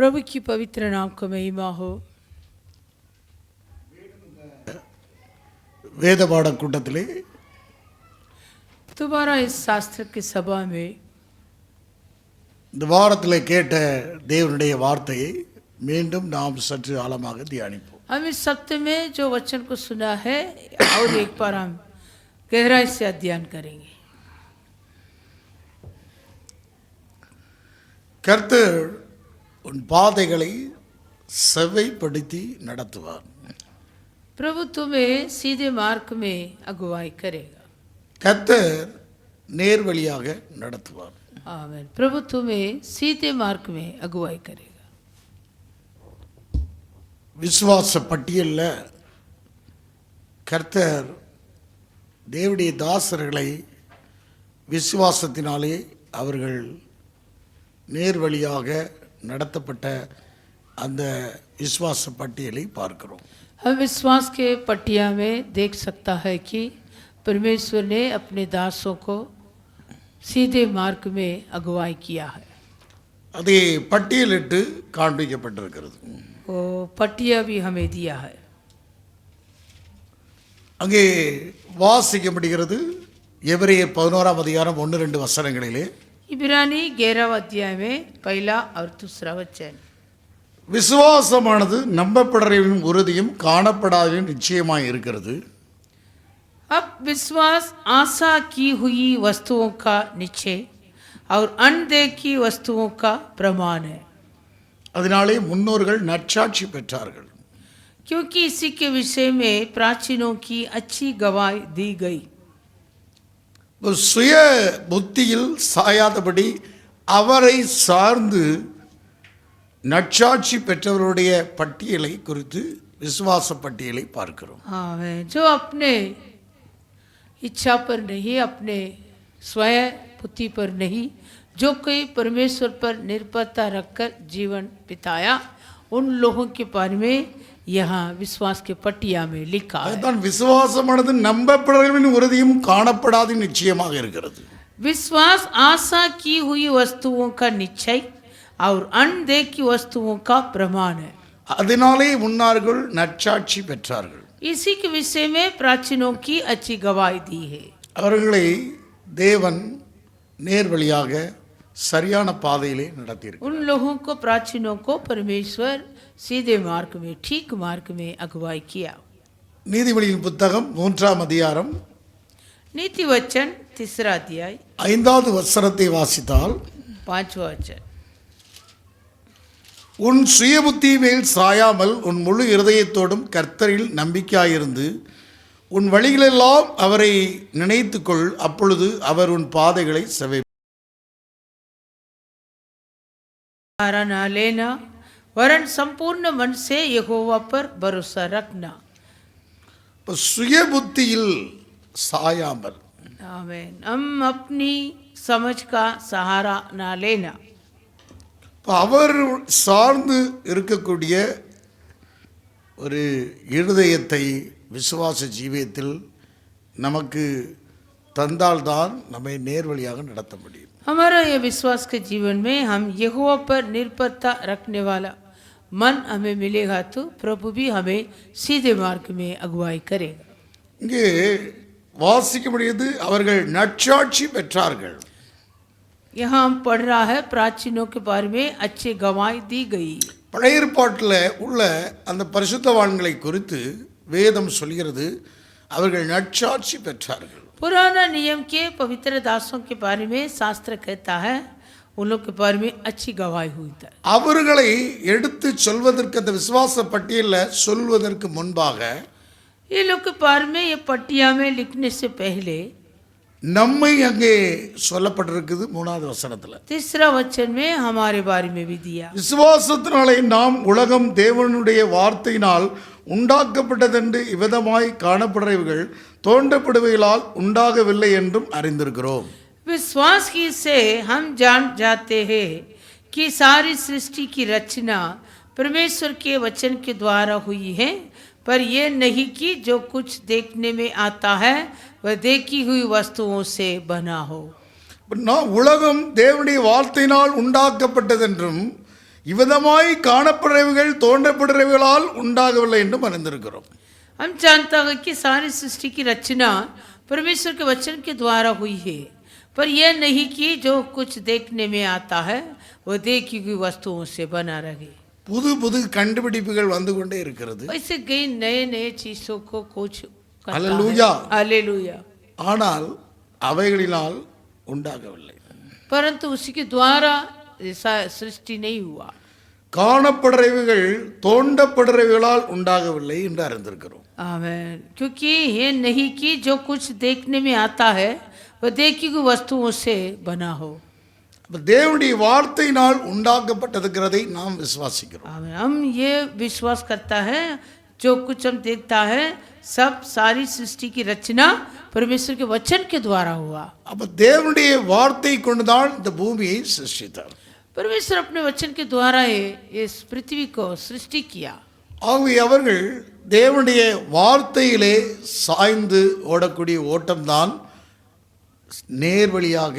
प्रभु की पवित्र नाम को महिमा हो। வேத பாட கூட்டத்திலே दोबारा इस शास्त्र की सभा में இந்த வாரத்தில் கேட்ட தேவனுடைய வார்த்தையை மீண்டும் நாம் சற்று ஆழமாக தியானிப்போம். हम इस सप्ताह में जो वचन को सुना है और एक बार हम गहराई से अध्ययन करेंगे। கர்த்தர் உன் பாதைகளை செவ்வைப்படுத்தி நடத்துவார். प्रभु तुम्हें सीधे मार्ग में अगुवाई करेगा। கர்த்தர் நேர்வழியாக நடத்துவார். आमीन। प्रभु तुम्हें सीधे मार्ग में अगुवाई करेगा। விசுவாச பட்டியல்ல கர்த்தர் தேவனுடைய தாசர்களை விசுவாசத்தினாலே அவர்கள் நேர்வழியாக நடத்தப்பட்ட அந்த விசுவாச பட்டியலை பார்க்கிறோம். हम विश्वास के पट्टिया में देख सकता है कि परमेश्वर ने अपने दासों को सीधे मार्ग में अगुवाई किया है। அதை பட்டியலிட்டு காண்பிக்கப்பட்டிருக்கிறது. वो पट्टिया भी हमें दिया है। அங்கே வாசிக்கப்படுகிறது எபிரேயர் 11ஆம் அதிகாரம் 1-2 வசனங்களிலே इब्रानी 11 अध्याय में पहला और दूसरा वचन। விசுவாசமானது நம்பப்படுறவரின் உறுதியும் காணப்படாதவரின் நிச்சயமாய் இருக்கிறது. अब विश्वास आशा की हुई वस्तुओं का निश्चय और अनदेखी वस्तुओं का प्रमाण है। அதனாலே முன்னோர்கள் நற்சாட்சி பெற்றார்கள். क्योंकि इसी के विषय में प्राचीनों की अच्छी गवाही दी गई। சுய புத்தியில் சாயாதபடி அவரை சார்ந்து நற்சாட்சி பெற்றவருடைய பட்டியலை குறித்து விசுவாச பட்டியலை பார்க்கிறோம். हाँ, जो अपने इच्छा पर नहीं, अपने स्वयं बुद्धि पर नहीं, जो कोई परमेश्वर पर निर्भरता रखकर जीवन बिताया, उन लोगों के बारे में यहाँ विश्वास के पट्टिया में लिखा है। அதுதான் விசுவாசமானது நம்பப்படுறவரின் உறுதியும் காணப்படாத நிச்சயமாக இருக்கிறது. विश्वास आशा की हुई वस्तुओं का निश्चय और अनदेखी वस्तुओं का प्रमाण है। அதனாலே முன்னார்கள் நற்சாட்சி பெற்றார்கள். इसी के विषय में प्राचीनों की अच्छी गवाही दी है। அவர்களை தேவன் நேர்வழியாக சரியான பாதையிலே நடத்தியிருக்கிறார். उन लोगों को, प्राचीनों को परमेश्वर सीधे मार्ग में, ठीक मार्ग में अगुवाई किया। நீதிமொழியின் புத்தகம் 3ஆம் அதிகாரம் नीति वचन 3 अध्याय 5வது வசனத்தை வாசித்தால் 5वां वचन। உன் சுயபுத்தி மேல் சாயாமல் உன் முழு இருதயத்தோடும் கர்த்தரில் நம்பிக்கையாயிருந்து உன் வழிகளெல்லாம் அவரை நினைத்துக்கொள், அப்பொழுது அவர் உன் பாதைகளை செவ்வை. ना लेना वरन संपूर्ण मन से यहोवा पर भरोसा रखना। சுயபுத்தியில் சாயாமல் आमीन। हम अपनी समझ का सहारा ना लेना। அவர் சார்ந்து இருக்கக்கூடிய ஒரு இருதயத்தை விசுவாச ஜீவியத்தில் நமக்கு தந்தால்தான் நம்மை நேர்வழியாக நடத்த முடியும். हमारा ये विश्वास के जीवन में हम यहोवा पर निर्भरता रखने वाला मन हमें मिलेगा तो प्रभु भी हमें सीधे मार्ग में अगुवाई करेगा। இங்கே வாசிக்க முடியுது அவர்கள் நற்சாட்சி பெற்றார்கள். यहाँ हम पढ़ रहा है प्राचीनों के बारे में अच्छी गवाही दी गई। பழைய ஏற்பாட்டில் உள்ள அந்த பரிசுத்தவான்களை குறித்து வேதம் சொல்கிறது அவர்கள் நற்சாட்சி பெற்றார்கள். पुराना नियम के पवित्र दासों के बारे में शास्त्र कहता है उन लोग के बारे में अच्छी गवाही हुई था। அவர்களை எடுத்து சொல்வதற்கு அந்த விசுவாச பட்டியலில் சொல்வதற்கு முன்பாக ये लोग के बारे में ये पट्टिया में लिखने से पहले நம்மை அங்கே சொல்லப்பட்டிருக்குது 3வது வசனத்தில். 3 वचन में हमारे बारे में भी दिया। விசுவாசத்தினாலே நாம் உலகம் தேவனுடைய வார்த்தையினால் உண்டாக்கப்பட்டதென்று இவ்விதமாய் காணப்படுறவர்கள் தோன்றப்படுவைகளால் உண்டாகவில்லை என்றும் அறிந்திருக்கிறோம். विश्वास ही से हम जान जाते हैं कि सारी सृष्टि की रचना परमेश्वर के वचन के द्वारा हुई है, पर यह नहीं कि जो कुछ देखने में आता है वह देखी हुई वस्तुओं से बना हो। உலகம் தேவனுடைய வார்த்தையினால் உண்டாக்கப்பட்டதென்றும் இவ்விதமாய் காணப்படுறவைகள் தோன்றப்படுறவைகளால் உண்டாகவில்லை என்றும் அறிந்திருக்கிறோம். हम जानता है कि सारी सृष्टि की रचना परमेश्वर के वचन के द्वारा हुई है, पर यह नहीं कि जो कुछ देखने में आता है वो देखी हुई वस्तुओं से बना रहे. புது புது கண்டுபிடிப்புகள் வந்து கொண்டே இருக்கிறது. ऐसे कई नए नए चीजों को खोज करता है. हालेलुया. हालेलुया. ஆனால் அவைகளினால் உண்டாகவில்லை. परंतु उसी के द्वारा ऐसा सृष्टि नहीं हुआ. காணப்படுறவைகள் தோண்டப்படுறவைகளால் உண்டாகவில்லை என்று அறிந்திருக்கிறோம். आमीन. क्योंकि ये नहीं कि जो कुछ देखने में आता है वह देखी हुई वस्तुओं से बना हो. தேவனுடைய வார்த்தையினால் உண்டாக்கப்பட்டிருக்கிறதை நாம் விசுவாசிக்கிறோம். आमीन. हम ये विश्वास करता है जो कुछ हम देखता है सब सारी सृष्टि की रचना परमेश्वर के वचन के द्वारा हुआ. அப்ப தேவனுடைய வார்த்தை கொண்டுதான் இந்த பூமியை சிருஷ்டித்தார். परमेश्वर अपने वचन के द्वारा ही इस पृथ्वी को सृष्टि किया. ஆகவே அவர்கள் தேவனுடைய வார்த்தையிலே சாய்ந்து ஓடக்கூடிய ஓட்டம்தான் நேர்வழியாக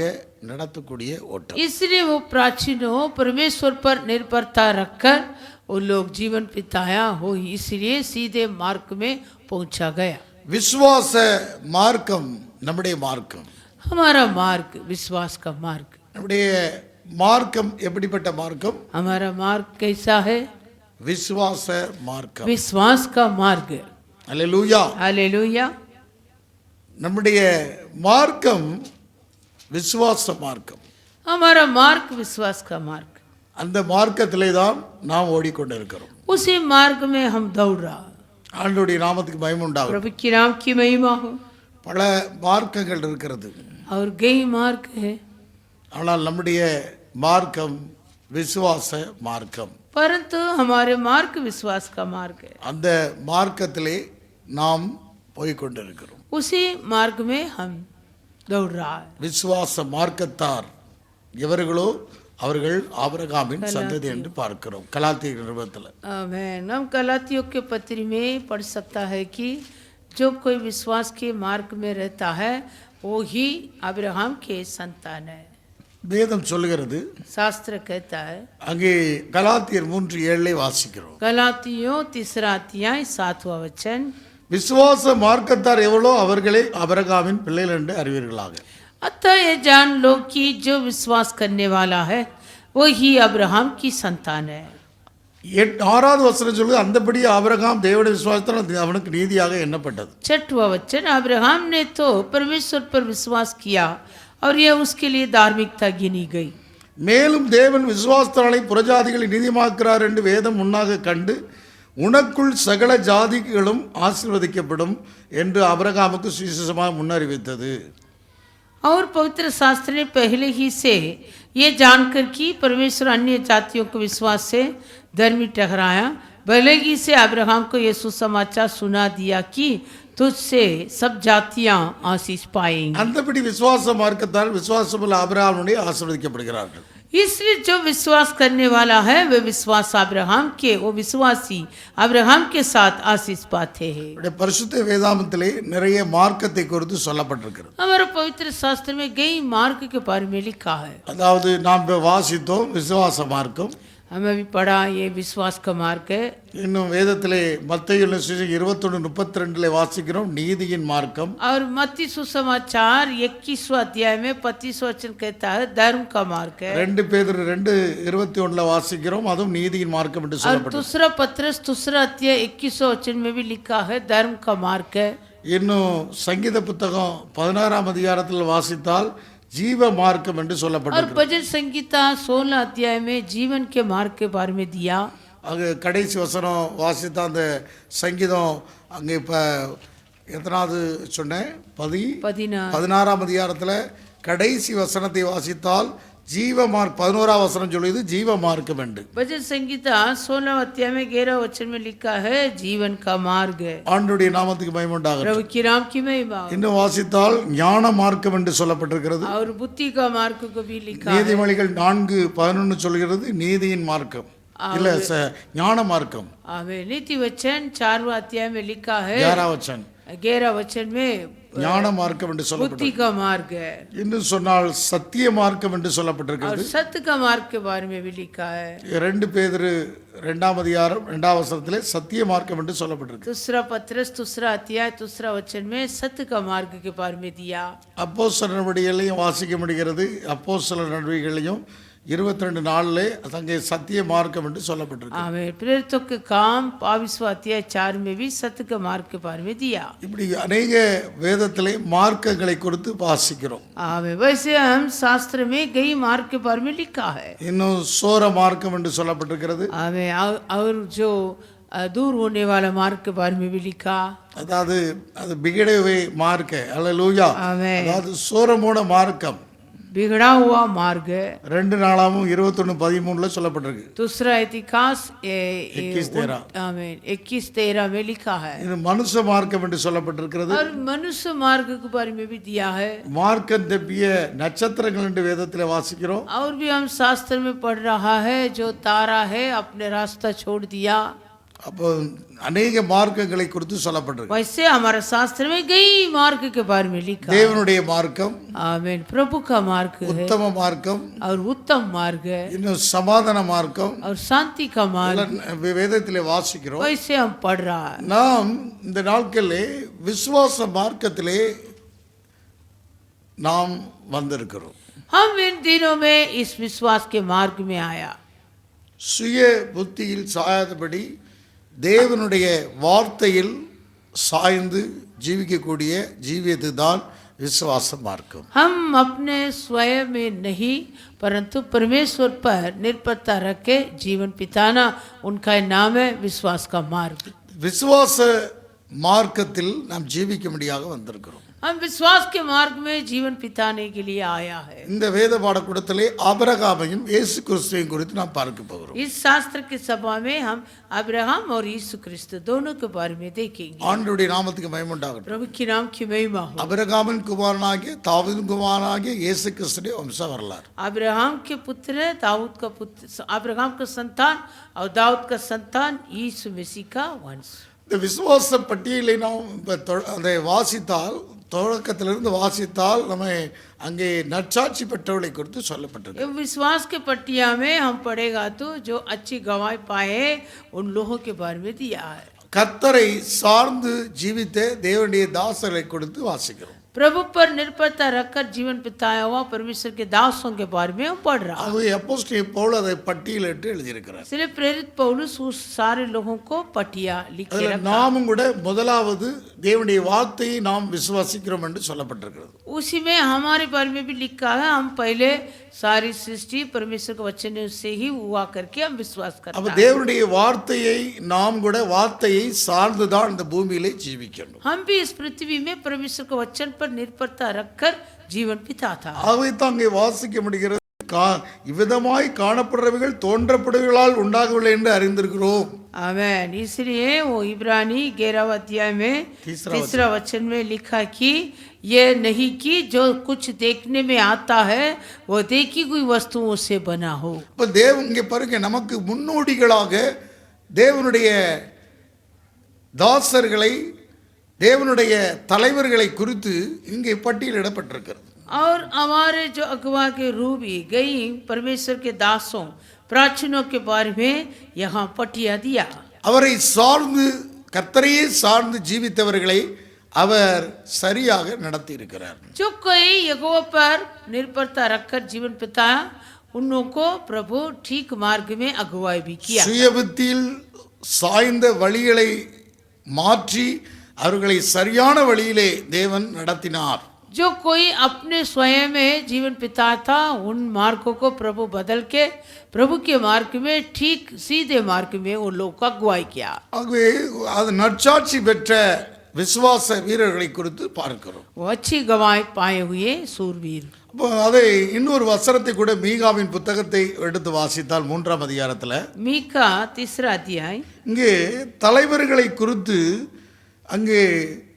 நடத்தக்கூடிய ஓட்டம். इसलिए वो प्राचीनों परमेश्वर पर निर्भरता रखकर वो लोग जीवन बिताया हो, इसलिए सीधे मार्ग में पहुंचा गया. விசுவாச மார்க்கம் நம்முடைய மார்க்கம். हमारा मार्ग विश्वास का मार्ग. நம்முடைய மார்க்கம் எப்படிப்பட்ட மார்க்கம்? हमारा मार्ग कैसा है? விசுவாச மார்க்கம். विश्वास का मार्ग. அல்லேலூயா. हालेलुया. நம்முடைய மார்க்கம் விசுவாச மார்க்கம். हमारा मार्ग विश्वास का मार्ग. அந்த மார்க்கத்திலே தான் நாம் ஓடிக்கொண்டிருக்கிறோம். उसी मार्ग में हम दौड़ रहा. ஆண்டவருடைய நாமத்துக்கு மகிமை உண்டாகும். प्रभु की नाम की महिमा हो. பல மார்க்கங்கள் இருக்கிறது. और कई मार्ग है, ஆனால் நம்முடைய மார்க்கம் விசுவாச மார்க்கம். परंतु हमारे मार्ग विश्वास का मार्ग है. அந்த மார்க்கத்திலே நாம் போய்க்கொண்டிருக்கிறோம். उसी मार्ग में हम दौड़ रहा है. விசுவாச மார்க்கத்தார் எவர்களோ அவர்கள் ஆபிரகாமின் சந்ததி என்று பார்க்கிறோம் கலாத்திய நிருபத்தில். आमीन. हम गलातियों के पत्र में पढ़ सकता है कि जो कोई विश्वास के मार्ग में रहता है वो ही अब्राहम के संतान है. வேதம் சொல்லுகிறது, शास्त्र कहता है. அங்கே கலாத்தியர் 3:7 வாசிக்கிறோம். गलातियों 3 अध्याय 7वां वचन. விசுவாச மார்க்கத்தார் எவ்வளோ அவர்களே ஆபிரகாமின் பிள்ளைகள் என்று அறிவீர்களாக. अतः ये जान लो कि जो विश्वास करने वाला है वो ही अब्राहम की संतान है. 6வது வசனம் சொல்லுது, அந்தபடி ஆபிரகாம் தேவனுடைய விசுவாசத்தால் அவனுக்கு நீதியாக எண்ணப்பட்டது. 6वां वचन. अब्राहम ने तो परमेश्वर पर विश्वास किया और यह उसके लिए धार्मिकता गिनी गई. மேலும் தேவன் விசுவாசத்தாலே புறஜாதிகளை நீதிமாக்குறார் என்று வேதம் முன்னாக கண்டு உனக்குள் சகல ஜாதிகளும் ஆசீர்வதிக்கப்படும் என்று ஆபிரகாமுக்கு சுவிசேஷமாக முன்னறிவித்தது. और पवित्र शास्त्र ने पहले ही से ये जानकर कि परमेश्वर अन्य जातियों को विश्वास से धर्मी ठहराया, भले ही से अब्राहम को यीशु समाचार सुना दिया कि तुझसे सब जातियां आशीष पाएंगी. அந்தபடி விசுவாச மார்க்கத்தால் விசுவாசமுள்ள ஆபிரகாமுடைய ஆசீர்வதிக்கப்படுகிறார்கள். इसलिए जो विश्वास करने वाला है वे विश्वास अब्राहम के, वो विश्वासी अब्राहम के साथ आशीष पाते हैं. பரிசுத்த வேதாமத்திலே நிறைய மார்க்கத்தை குறித்து சொல்லப்பட்டிருக்கிறது. हमारे पवित्र शास्त्र में कई मार्ग के बारे में लिखा है. அதாவது நாம் வாசித்தோம் விசுவாச மார்க்கம். हमें अभी पढ़ा ये विश्वास का मार्ग है. இன்னும் வேதத்திலே மத்தேயு 21:32 வாசிக்கிறோம் நீதியின் மார்க்கம். और मत्ती सुसमाचार 21वां अध्याय में 25वां वचन कहता है धर्म का मार्ग है. 2 பேதுரு 2:21 வாசிக்கிறோம், அதுவும் நீதியின் மார்க்கம் என்று और சொல்லப்பட்டது. दूसरा पत्रस 2 अध्याय 21वां वचन में भी लिखा है धर्म का मार्ग है. இன்னும் சங்கீத புத்தகம் 16ஆம் அதிகாரத்தில் வாசித்தால் ஜீவ மார்க்கம் என்று और சொல்லப்பட்டிருக்கிறது. भजन संगीता 16 अध्याय में जीवन के मार्ग के बारे में दिया. அங்கே கடைசி வசனம் வாசித்த அந்த சங்கீதம் அங்கே இப்போ எத்தனாவது சொன்னேன்? 16ஆம் அதிகாரத்தில் கடைசி வசனத்தை வாசித்தால் ஜீவ மார்க் 11ஆம் வசனம் சொல்லுது ஜீவ மார்க்கம் என்று. भजन संगीता 16 अध्याय में 11 वचन में लिखा है जीवन का मार्ग है. ஆண்டவருடைய நாமத்துக்கு மகிமை உண்டாகட்டும். प्रभु की नाम की महिमा. இன்னும் வாசித்தால் ஞான மார்க்கம் என்று சொல்லப்பட்டிருக்கிறது. और बुद्धि का मार्ग को भी लिखा है. நீதிமொழிகள் 4:11 சொல்கிறது நீதியின் மார்க்கம் இல்ல ஞான மார்க்கம். आमीन. नीति वचन 4वां अध्याय में लिखा है 11 वचन 11 वचन में ஞான மார்க்கம் என்று बुद्धि சொல்லப்பட்டிருக்கு. का मार्ग है இன்னும் சொன்னால் சத்திய மார்க்கம் என்று சொல்லப்பட்டிருக்கிறது. और सत्य का मार्ग के बारे में भी लिखा है. 2 பேதுரு 2ஆம் அதிகாரம் 2ஆம் வசனத்திலே சத்திய மார்க்கம் என்று சொல்லப்பட்டிருக்கு. दूसरा पत्रस दूसरा अध्याय दूसरा वचन में सत्य का मार्ग के बारे में दिया. அப்போஸ்தலர் நடவடிக்கைகளையும் வாசிக்க முடிகிறது. அப்போஸ்தலர் நடவடிக்கைகளையும் 22:4 அங்கே சத்திய மார்க்கம் என்று சொல்லப்பட்டிருக்கு. आमीन. प्रेरितों के काम 22वां अध्याय 4 में भी सत्य के मार्ग के बारे में दिया. இப்படி अनेक வேதத்திலே மார்க்கங்களை குறித்து வாசிக்கிறோம். आमीन. वैसे हम शास्त्र में कई मार्ग के बारे में लिखा है. இன்னும் சோர மார்க்கம் என்று சொல்லப்பட்டிருக்கிறது. आमीन. और जो दूर होने वाला मार्ग के बारे में भी लिखा. அதாவது அது பிகடவே மார்க்க. அல்லேலூயா. आमीन. அதாவது சோரமோட மார்க்கம் बिगड़ा हुआ मार्ग है. 2 நாளாகவும் 21:13 சொல்லப்பட்டிருக்கு. दूसरा इतिहास 21:13 आमीन 21:13 में लिखा है. இது மனுஷ மார்க்கம் என்று சொல்லப்பட்டிருக்கிறது. और मनुष्य मार्ग के बारे में भी दिया है. மார்க்கம் தப்பிய நட்சத்திரங்கள் என்று வேதத்திலே வாசிக்கிறோம். और भी हम शास्त्र में पढ़ रहा है जो तारा है अपने रास्ता छोड़ दिया. அப்போ अनेक மார்க்கங்களை குறித்து சொல்லப்பட்டிருக்கு. वैसे हमारे शास्त्र में कई मार्ग के बारे में लिखा है. தேவனுடைய மார்க்கம், आमीन. प्रभु का मार्ग है உத்தம மார்க்கம், और उत्तम मार्ग है இன்னும் சமாதான மார்க்கம் और शांति का मार्ग. வேதத்திலே வாசிக்கிறோம். वैसे हम पढ़ रहा है. நாம் இந்த நாட்களிலே விசுவாச மார்க்கத்திலே நாம் வந்திருக்கிறோம். हम इन दिनों में इस विश्वास के मार्ग में आया. சுய புத்தியில் சாயாதபடி தேவனுடைய வார்த்தையில் சாய்ந்து ஜீவிக்கக்கூடிய ஜீவியத்து தான் விசுவாச மார்க்கம். हम अपने स्वयं में नहीं परंतु परमेश्वर पर निर्भरता रख के जीवन बिताना उनका नाम है विश्वास का मार्ग. விசுவாச மார்க்கத்தில் நாம் ஜீவிக்கும்படியாக வந்திருக்கிறோம். हम विश्वास के मार्ग में जीवन बिताने के लिए आया है. இந்த வேத பாடக்கூடத்திலே ஆபிரகாமையும் இயேசு கிறிஸ்துவையும் குறித்து நாம் பார்க்க போகிறோம். इस शास्त्र की सभा में हम अब्राहम और यीशु क्रिस्त दोनों के बारे में देखेंगे. ஆண்டவருடைய நாமத்துக்கு மகிமை உண்டாகட்டும். प्रभु के नाम की महिमा हो. அபிரகாமின் குமாரனாகிய தாவீதின் குமாரனாகிய இயேசு கிறிஸ்துவின் வம்ச வரலாறு. अब्राहम के पुत्र है दाऊद का पुत्र, अब्राहम का संतान और दाऊद का संतान यीशु मसीह का वंश. இந்த விசுவாச பட்டியலை நாம் அதை வாசித்தால் தொடக்கத்திலிருந்து வாசித்தால் நம்ம அங்கே நற்சாட்சி பெற்றவர்களை குறித்து சொல்லப்பட்டிருக்கு. विश्वास के पट्टिया में हम पढ़ेगा तो जो अच्छी गवाही पाए उन लोगों के बारे में दिया है. கர்த்தரை சார்ந்து ஜீவித்த தேவனுடைய தாசரை கொடுத்து வாசிக்கிறோம். प्रभु पर निर्भरता रखकर जीवन बिताया हुआ परमेश्वर के दासों के बारे में हम पढ़ रहा है. அது அப்போஸ்தலன் பவுல் அதை பட்டியலிட்டு எழுதியிருக்கிறார். इसलिए प्रेरित पौलुस उस सारे लोगों को पटिया लिख के रखा. நாமும் கூட முதலாவது தேவனுடைய வார்த்தையை நாம் விசுவாசிக்கிறோம் என்று சொல்லப்பட்டிருக்கிறது. उसी में हमारे बारे में भी लिखा है हम पहले सारी सृष्टि परमेश्वर के वचन से ही हुआ करके हम विश्वास करते அப்ப हैं. தேவனுடைய வார்த்தையை நாம் கூட வார்த்தையை சார்ந்துதான் இந்த பூமியிலே ஜீவிக்கணும். हम भी इस पृथ्वी में परमेश्वर के वचन पर निर्भरता रखकर जीवन बिताता है. ஆகவே தான் அங்கே வாசிக்க முடிகிறது. இவ்விதமாய் காணப்படுறவைகள் தோன்றப்படுகளால் உண்டாகவில்லை என்று அறிந்திருக்கிறோம். आमेन. इसलिए वो इब्रानी 11 अध्याय में तीसरा वचन में लिखा कि ये नहीं कि जो कुछ देखने में आता है वो देखी हुई वस्तुओं से बना हो. இப்போ தேவன் இங்கே பாருங்க நமக்கு முன்னோடிகளாக தேவனுடைய தாசர்களை தேவனுடைய தலைவர்களை குறித்து இங்கே பட்டியலிடப்பட்டிருக்கிறது. और हमारे जो अगुवा के रूबी गई परमेश्वर के दासों प्राचीनों के बारे में यहाँ पटिया दिया. அவரை சார்ந்து கர்த்தரையே சார்ந்து ஜீவித்தவர்களை அவர் சரியாக நடத்தி இருக்கிறார். जो कोई यहोवा पर निर्भरता रखकर जीवन बिताया उन लोगों को प्रभु ठीक मार्ग में अगुवाई भी किया. சுயபுத்தியில் சாய்ந்த வழிகளை மாற்றி அவர்களை சரியான வழியிலே தேவன் நடத்தினார். जो कोई अपने स्वयं में जीवन बिताया था उन मार्गों को प्रभु बदल के प्रभु के मार्ग में ठीक सीधे मार्ग में उन लोगों को अगुवाई किया. ஆகவே அது நற்சாட்சி பெற்ற விசுவாச வீரர்களை குறித்து பார்க்கிறோம். वो अच्छी गवाही पाए हुए सूरवीर. அப்போ அதை இன்னொரு வசனத்தை கூட மீகாவின் புத்தகத்தை எடுத்து வாசித்தால் 3ஆம் அதிகாரத்தில் मीका 3 अध्याय இங்கே தலைவர்களை குறித்து அங்கே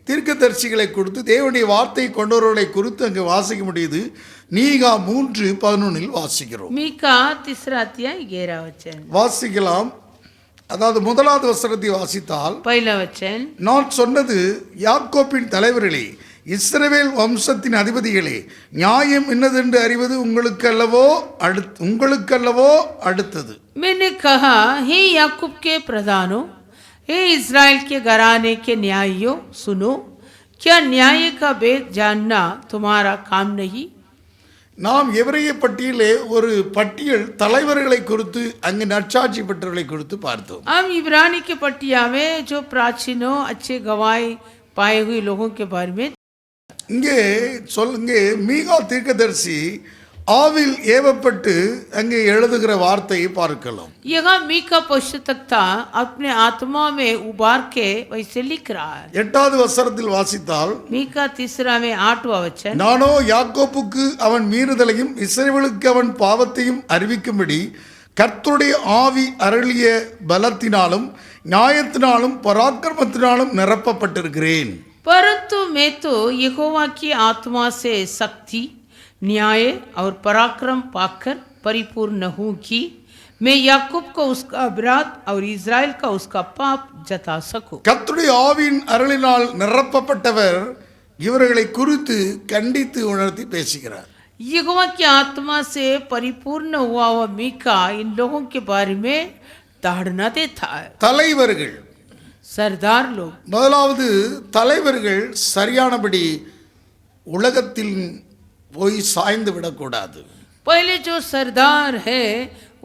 தீர்க்கதரிசிகளை குறித்து தேவனுடைய வார்த்தை கொண்டவர்களை குறித்து அங்கே வாசிக்க முடியுது. மீகா 3:11 வாசிக்கிறோம். मीका 3 अध्याय 11 वचन வாசிக்கலாம். அதாவது முதலாவது வசனத்தை வாசித்தால் पहला वचन, நான் சொன்னது யாக்கோப்பின் தலைவர்களே, இஸ்ரவேல் வம்சத்தின் அதிபதிகளே, நியாயம் என்னதென்று அறிவது உங்களுக்கல்லவோ அடுத்தது. मैंने कहा, हे याकूब के प्रधानों, हे इज़राइल के घराने के न्यायियों, सुनो, क्या न्याय का भेद जानना तुम्हारा काम नहीं? நாம் எபிரெய பட்டியலே ஒரு பட்டியல் தலைவர்களை குறித்து அங்கு நற்சாட்சி பெற்றவர்களை குறித்து பார்த்தோம். हम इब्रानी के पट्टिया में जो प्राचीनों अच्छे गवाही पाए हुए लोगों के बारे में, இங்கே மீகா தீர்க்கதரிசி ஆவில் ஏவப்பட்டு அங்கே எழுதுகிற வார்த்தையை பார்க்கலாம். यहाँ मीका पशुतक्ता अपने आत्मा में उबार के वैसे लिख रहा है. 8வது வசனத்தில் வாசித்தால் मीका 3 में 8वां वचन, நானோ யாக்கோப்புக்கு அவன் மீறுதலையும் இஸ்ரவேலுக்கு அவன் பாவத்தையும் அறிவிக்கும்படி கர்த்தருடைய ஆவி அருளிய பலத்தினாலும் நியாயத்தினாலும் பராக்கிரமத்தினாலும் நிரப்பப்பட்டிருக்கிறேன். परंतु मैं तो यहोवा की आत्मा से शक्ति, न्याय और पराक्रम पाकर परिपूर्ण हूँ कि मैं याकूब को उसका अपराध और इज़राइल का उसका पाप जता सकूं. கர்த்தருடைய ஆவியின் அருளினால் நிரப்பப்பட்டவர் இவர்களை குறித்து கண்டித்து உணர்த்தி பேசுகிறார். यहोवा की आत्मा से परिपूर्ण हुआ हुआ मीका इन लोगों के बारे में ताड़ना देता है. தலைவர்கள், सरदार लोग, முதலாவது தலைவர்கள் சரியானபடி உலகத்தில் போய் சாய்ந்து விடக்கூடாது. पहले जो सरदार है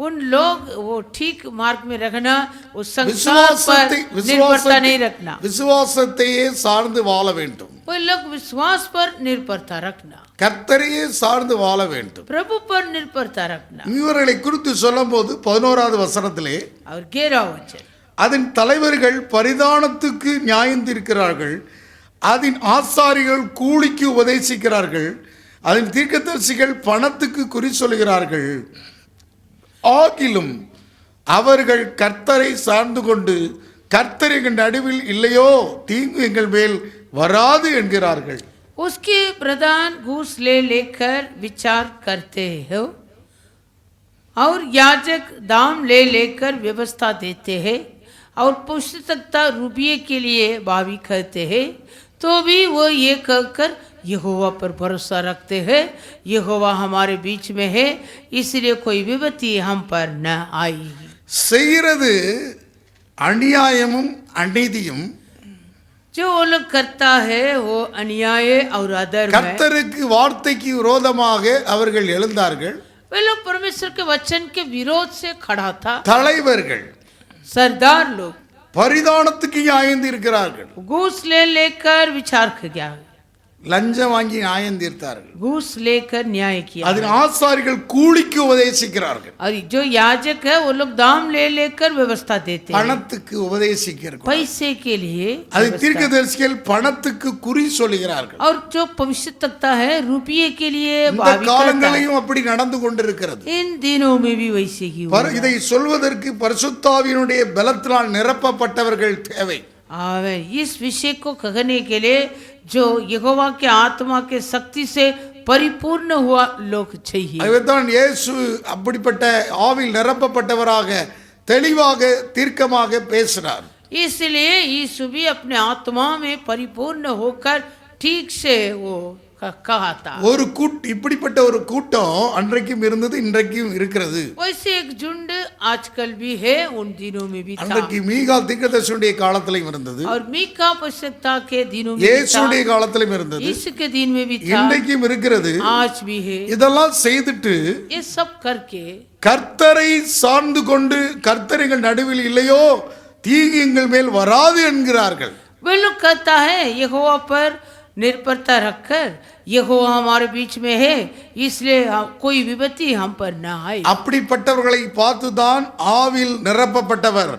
उन लोग वो ठीक मार्ग में रखना, उस संसार पर निर्भरता नहीं रखना. விசுவாசத்தையே சார்ந்து வாழ வேண்டும். वो लोग विश्वास पर निर्भरता रखना, கர்த்தரையே சார்ந்து வாழ வேண்டும். प्रभु पर निर्भरता रखना. இவர்களை குறித்து சொல்லும்போது 11வது வசனத்திலே और 11वां वचन, அதன் தலைவர்கள் பரிதானத்துக்கு நியாயம் தீர்க்கிறார்கள், அதன் ஆசாரிகள் கூலிக்கு உபதேசிக்கிறார்கள், அதன் தீர்க்கதரிசிகள் பணத்துக்கு குறி சொல்கிறார்கள். ஆகிலும் அவர்கள் கர்த்தரை சார்ந்து கொண்டு கர்த்தர் எங்கள் நடுவில் இல்லையோ, தீங்கு எங்கள் மேல் வராது என்கிறார்கள். उसके प्रधान घूस ले लेकर विचार करते हो और याजक दाम ले लेकर व्यवस्था देते हैं और पुस्तकता रुपये के लिए बावी करते हैं, तो भी वो ये कहकर यहोवा पर भरोसा रखते हैं, यहोवा हमारे बीच में है, इसलिए कोई विपत्ति हम पर न आएगी. செய்கிறது அநியாயமும் அநீதியும், जो वो लोग करता है वो अन्याय और अधर्म है. கர்த்தருக்கு வார்த்தைக்கு விரோதமாக அவர்கள் எழுந்தார்கள். वे लोग परमेश्वर के वचन के विरोध से खड़ा था. தலைவர்கள், सरदार लोग பரிதானத்துக்கு நியாயம் தீர்க்கிறார்கள். घूस ले लेकर विचार किया, லஞ்சம் வாங்கி நியாயம் தீர்த்தார்கள். घूस लेकर न्याय किया. அதன் ஆசாரிகள் கூலிக்கு உபதேசிக்கிறார்கள். और जो याजक है वो लोग दाम ले लेकर व्यवस्था देते हैं, பணத்துக்கு உபதேசிக்கிறார்கள். पैसे के लिए. அது தீர்க்கதரிசிகள் பணத்துக்கு குறி சொல்லுகிறார்கள். और जो भविष्यवक्ता है रुपये के लिए இந்த भावी करता है. காலங்களையும் அப்படி நடந்து கொண்டிருக்கிறது. इन दिनों में भी वैसे ही हुआ. இதை சொல்வதற்கு பரிசுத்தாவியினுடைய பலத்தினால் நிரப்பப்பட்டவர்கள் தேவை. आमेन. इस विषय को कहने के लिए जो यहोवा के आत्मा के शक्ति से परिपूर्ण हुआ लोग चाहिए. அதுதான் இயேசு அப்படிப்பட்ட ஆவியில் நிரப்பப்பட்டவராக தெளிவாக தீர்க்கமாக பேசினார். इसलिए यीशु भी अपने आत्मा में परिपूर्ण होकर ठीक से वो कहा था. ஒரு இப்படிப்பட்ட ஒரு கூட்டம் அன்றைக்கும் இருந்தது, இன்றைக்கும் இருக்கிறது. वैसे एक झुंड आजकल भी है, उन दिनों में भी था. அன்றைக்கு மீகா தீர்க்கதரிசியுடைய காலத்திலும் இருந்தது, और मीका भविष्यवक्ता के दिनों में भी இயேசுடைய காலத்திலும் இருந்தது, यीशु के दिन में भी था, இன்றைக்கும் இருக்கிறது. आज भी है. இதெல்லாம் செய்துட்டு ये सब करके கர்த்தரை சார்ந்து கொண்டு கர்த்தர் எங்கள் நடுவில் இல்லையோ, தீங்கு எங்கள் மேல் வராது என்கிறார்கள். वे लोग कहता है यहोवा पर निर्भरता रखकर यहोवा हमारे बीच में है, इसलिए कोई विपत्ति हम पर न आए. அப்படிப்பட்டவர்களை பார்த்துதான் ஆவில் நிரப்பப்பட்டவர்,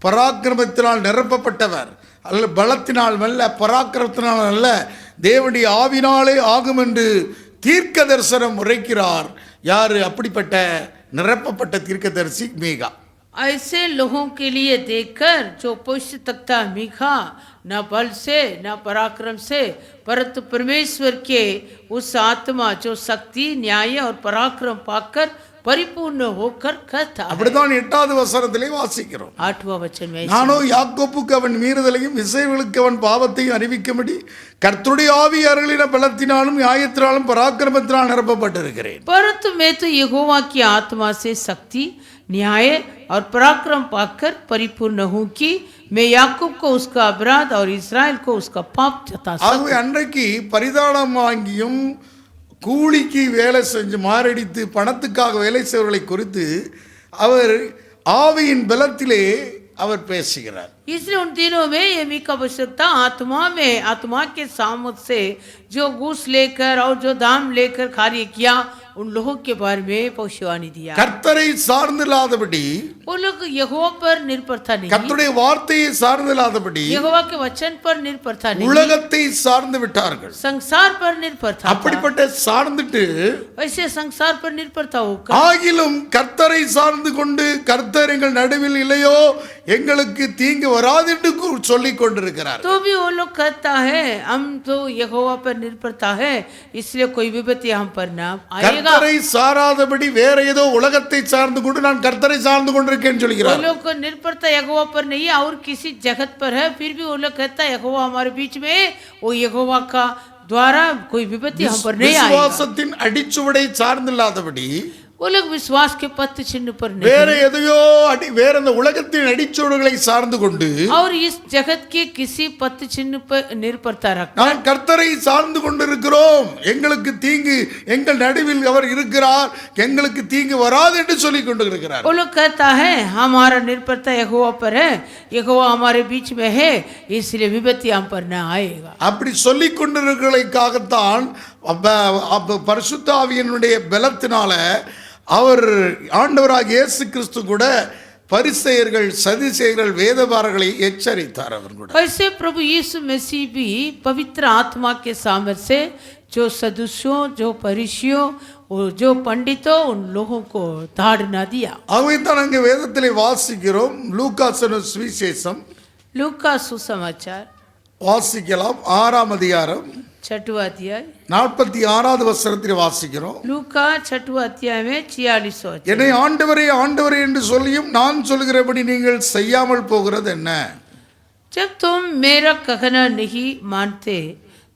பராக்கிரமத்தினால் நிரப்பப்பட்டவர் அல்ல, பலத்தினால் அல்ல, பராக்கிரமத்தினால் அல்ல, தேவனுடைய ஆவினாலே ஆகும் என்று தீர்க்க தரிசனம் உரைக்கிறார். யாரு அப்படிப்பட்ட நிரப்பப்பட்ட தீர்க்கதரிசி? மீகா. ऐसे लोगों के लिए देखकर जो पुष्ट तख्ता मीखा न बल से न पराक्रम से परंतु परमेश्वर के उस आत्मा जो शक्ति, न्याय और पराक्रम पाकर परिपूर्ण होकर कहता है। அப்படிதான் 8வது வசனத்திலே வாசிக்கிறோம். 8वां वचन में நானோ யாக்கோப்புக்கு அவன் மீறுதலையும் இஸ்ரவேலுக்கு அவன் பாவத்தையும் அறிவிக்கும்படி கர்த்தருடைய ஆவி அருளின பலத்தினாலும் நியாயத்தினாலும் பராக்கிரமத்தினாலும் நிரப்பப்பட்டிருக்கிறேன். परंतु मैं तो यहोवा की आत्मा से शक्ति न्याय और पराक्रम पाकर परिपूर्ण हूँ कि मैं याकूब को उसका अपराध और इस्राएल को उसका पाप जता सकूं। ஆகவே அன்றைக்கு பரிதானம் வாங்கியும் கூலிக்கு வேலை செஞ்சு மாரடித்து பணத்துக்காக வேலை செய்வர்களை குறித்து அவர் ஆவியின் பலத்திலே அவர் பேசுகிறார். इसलिए उन दिनों में ये भी का आवश्यकता आत्मा के सामर्थ से जो घूस लेकर और जो दाम लेकर कार्य किया उन लोगों के बारे में भविष्यवाणी दिया. கர்த்தரை சார்ந்தில்லாதபடி, वो लोग यहोवा पर निर्भरता नहीं, கர்த்தருடைய வார்த்தையை சார்ந்தில்லாதபடி यहोवा के वचन पर निर्भरता नहीं, உலகத்தை சார்ந்து விட்டார்கள். संसार पर निर्भरता. அப்படிப்பட்ட சார்ந்துட்டு वैसे संसार पर निर्भरता होकर ஆகிலும் கர்த்தரை சார்ந்து கொண்டு கர்த்தர் எங்கள் நடுவில் இல்லையோ எங்களுக்கு தீங்கு வராது என்று சொல்லிக் கொண்டிருக்கிறார். तो भी वो लोग कहता है हम तो यहोवा पर निर्भरता है इसलिए कोई विपत्ति हम पर ना आएगा. கர்த்தரை சாராதபடி வேற ஏதோ உலகத்தை சார்ந்து கொண்டு நான் கர்த்தரை சார்ந்து கொண்டிருக்கேன்னு वो சொல்கிறார். लोग को निर्भरता यहोवा पर नहीं है और किसी जगत पर है, फिर भी वो लोग कहता है यहोवा हमारे बीच में, वो यहोवा का द्वारा कोई विपत्ति हम पर नहीं आएगा. விசுவாசத்தின் அடிச்சுவடை சார்ந்தில்லாதபடி, वो लोग विश्वास के पत्र चिन्ह पर வேற नहीं எதையோ வேற அந்த உலகத்தின் அடிச்சுவடுகளை சார்ந்து கொண்டு और इस जगत के किसी पत्र चिन्ह पर निर्भरता रख நான் கர்த்தரை சார்ந்து கொண்டிருக்கிறோம், எங்களுக்கு தீங்கு எங்கள் நடுவில் அவர் இருக்கிறார், எங்களுக்கு தீங்கு வராது என்று சொல்லிக் கொண்டிருக்கிறார். वो लोग कहता है हमारा निर्भरता यहोवा पर है, यहोवा हमारे बीच में है इसलिए विपत्ति हम पर न आएगा. அப்படி சொல்லிக் கொண்டிருக்கிறதுக்காகத்தான் பரிசுத்த ஆவியினுடைய பலத்தினால அவர் ஆண்டவராக இயேசு கிறிஸ்து கூட பரிசேயர்கள் சதுசேயர்கள் வேதபாரர்களை எச்சரித்தார். அவர் கூட वैसे प्रभु यीशु मसीह भी पवित्र आत्मा के सामर्थ्य से जो सदुसियों, जो फरीसियों, जो पंडितों, उन लोगों को धाड़ न दिया. ஆகவே தான் அங்கே வேதத்திலே வாசிக்கிறோம். லூக்கா சொன்ன சுவிசேஷம் लूका सुसमाचार வாசிக்கலாம். 6ஆம் அதிகாரம் 6वां अध्याय 46வது வசனத்தில் வாசிக்கிறோம். लूका 6वां अध्याय में 46वां वचन. என்னை ஆண்டவரே ஆண்டவரே என்று சொல்லியும் நான் சொல்கிறபடி நீங்கள் செய்யாமல் போகிறது என்ன? जब तुम मेरा कहना नहीं मानते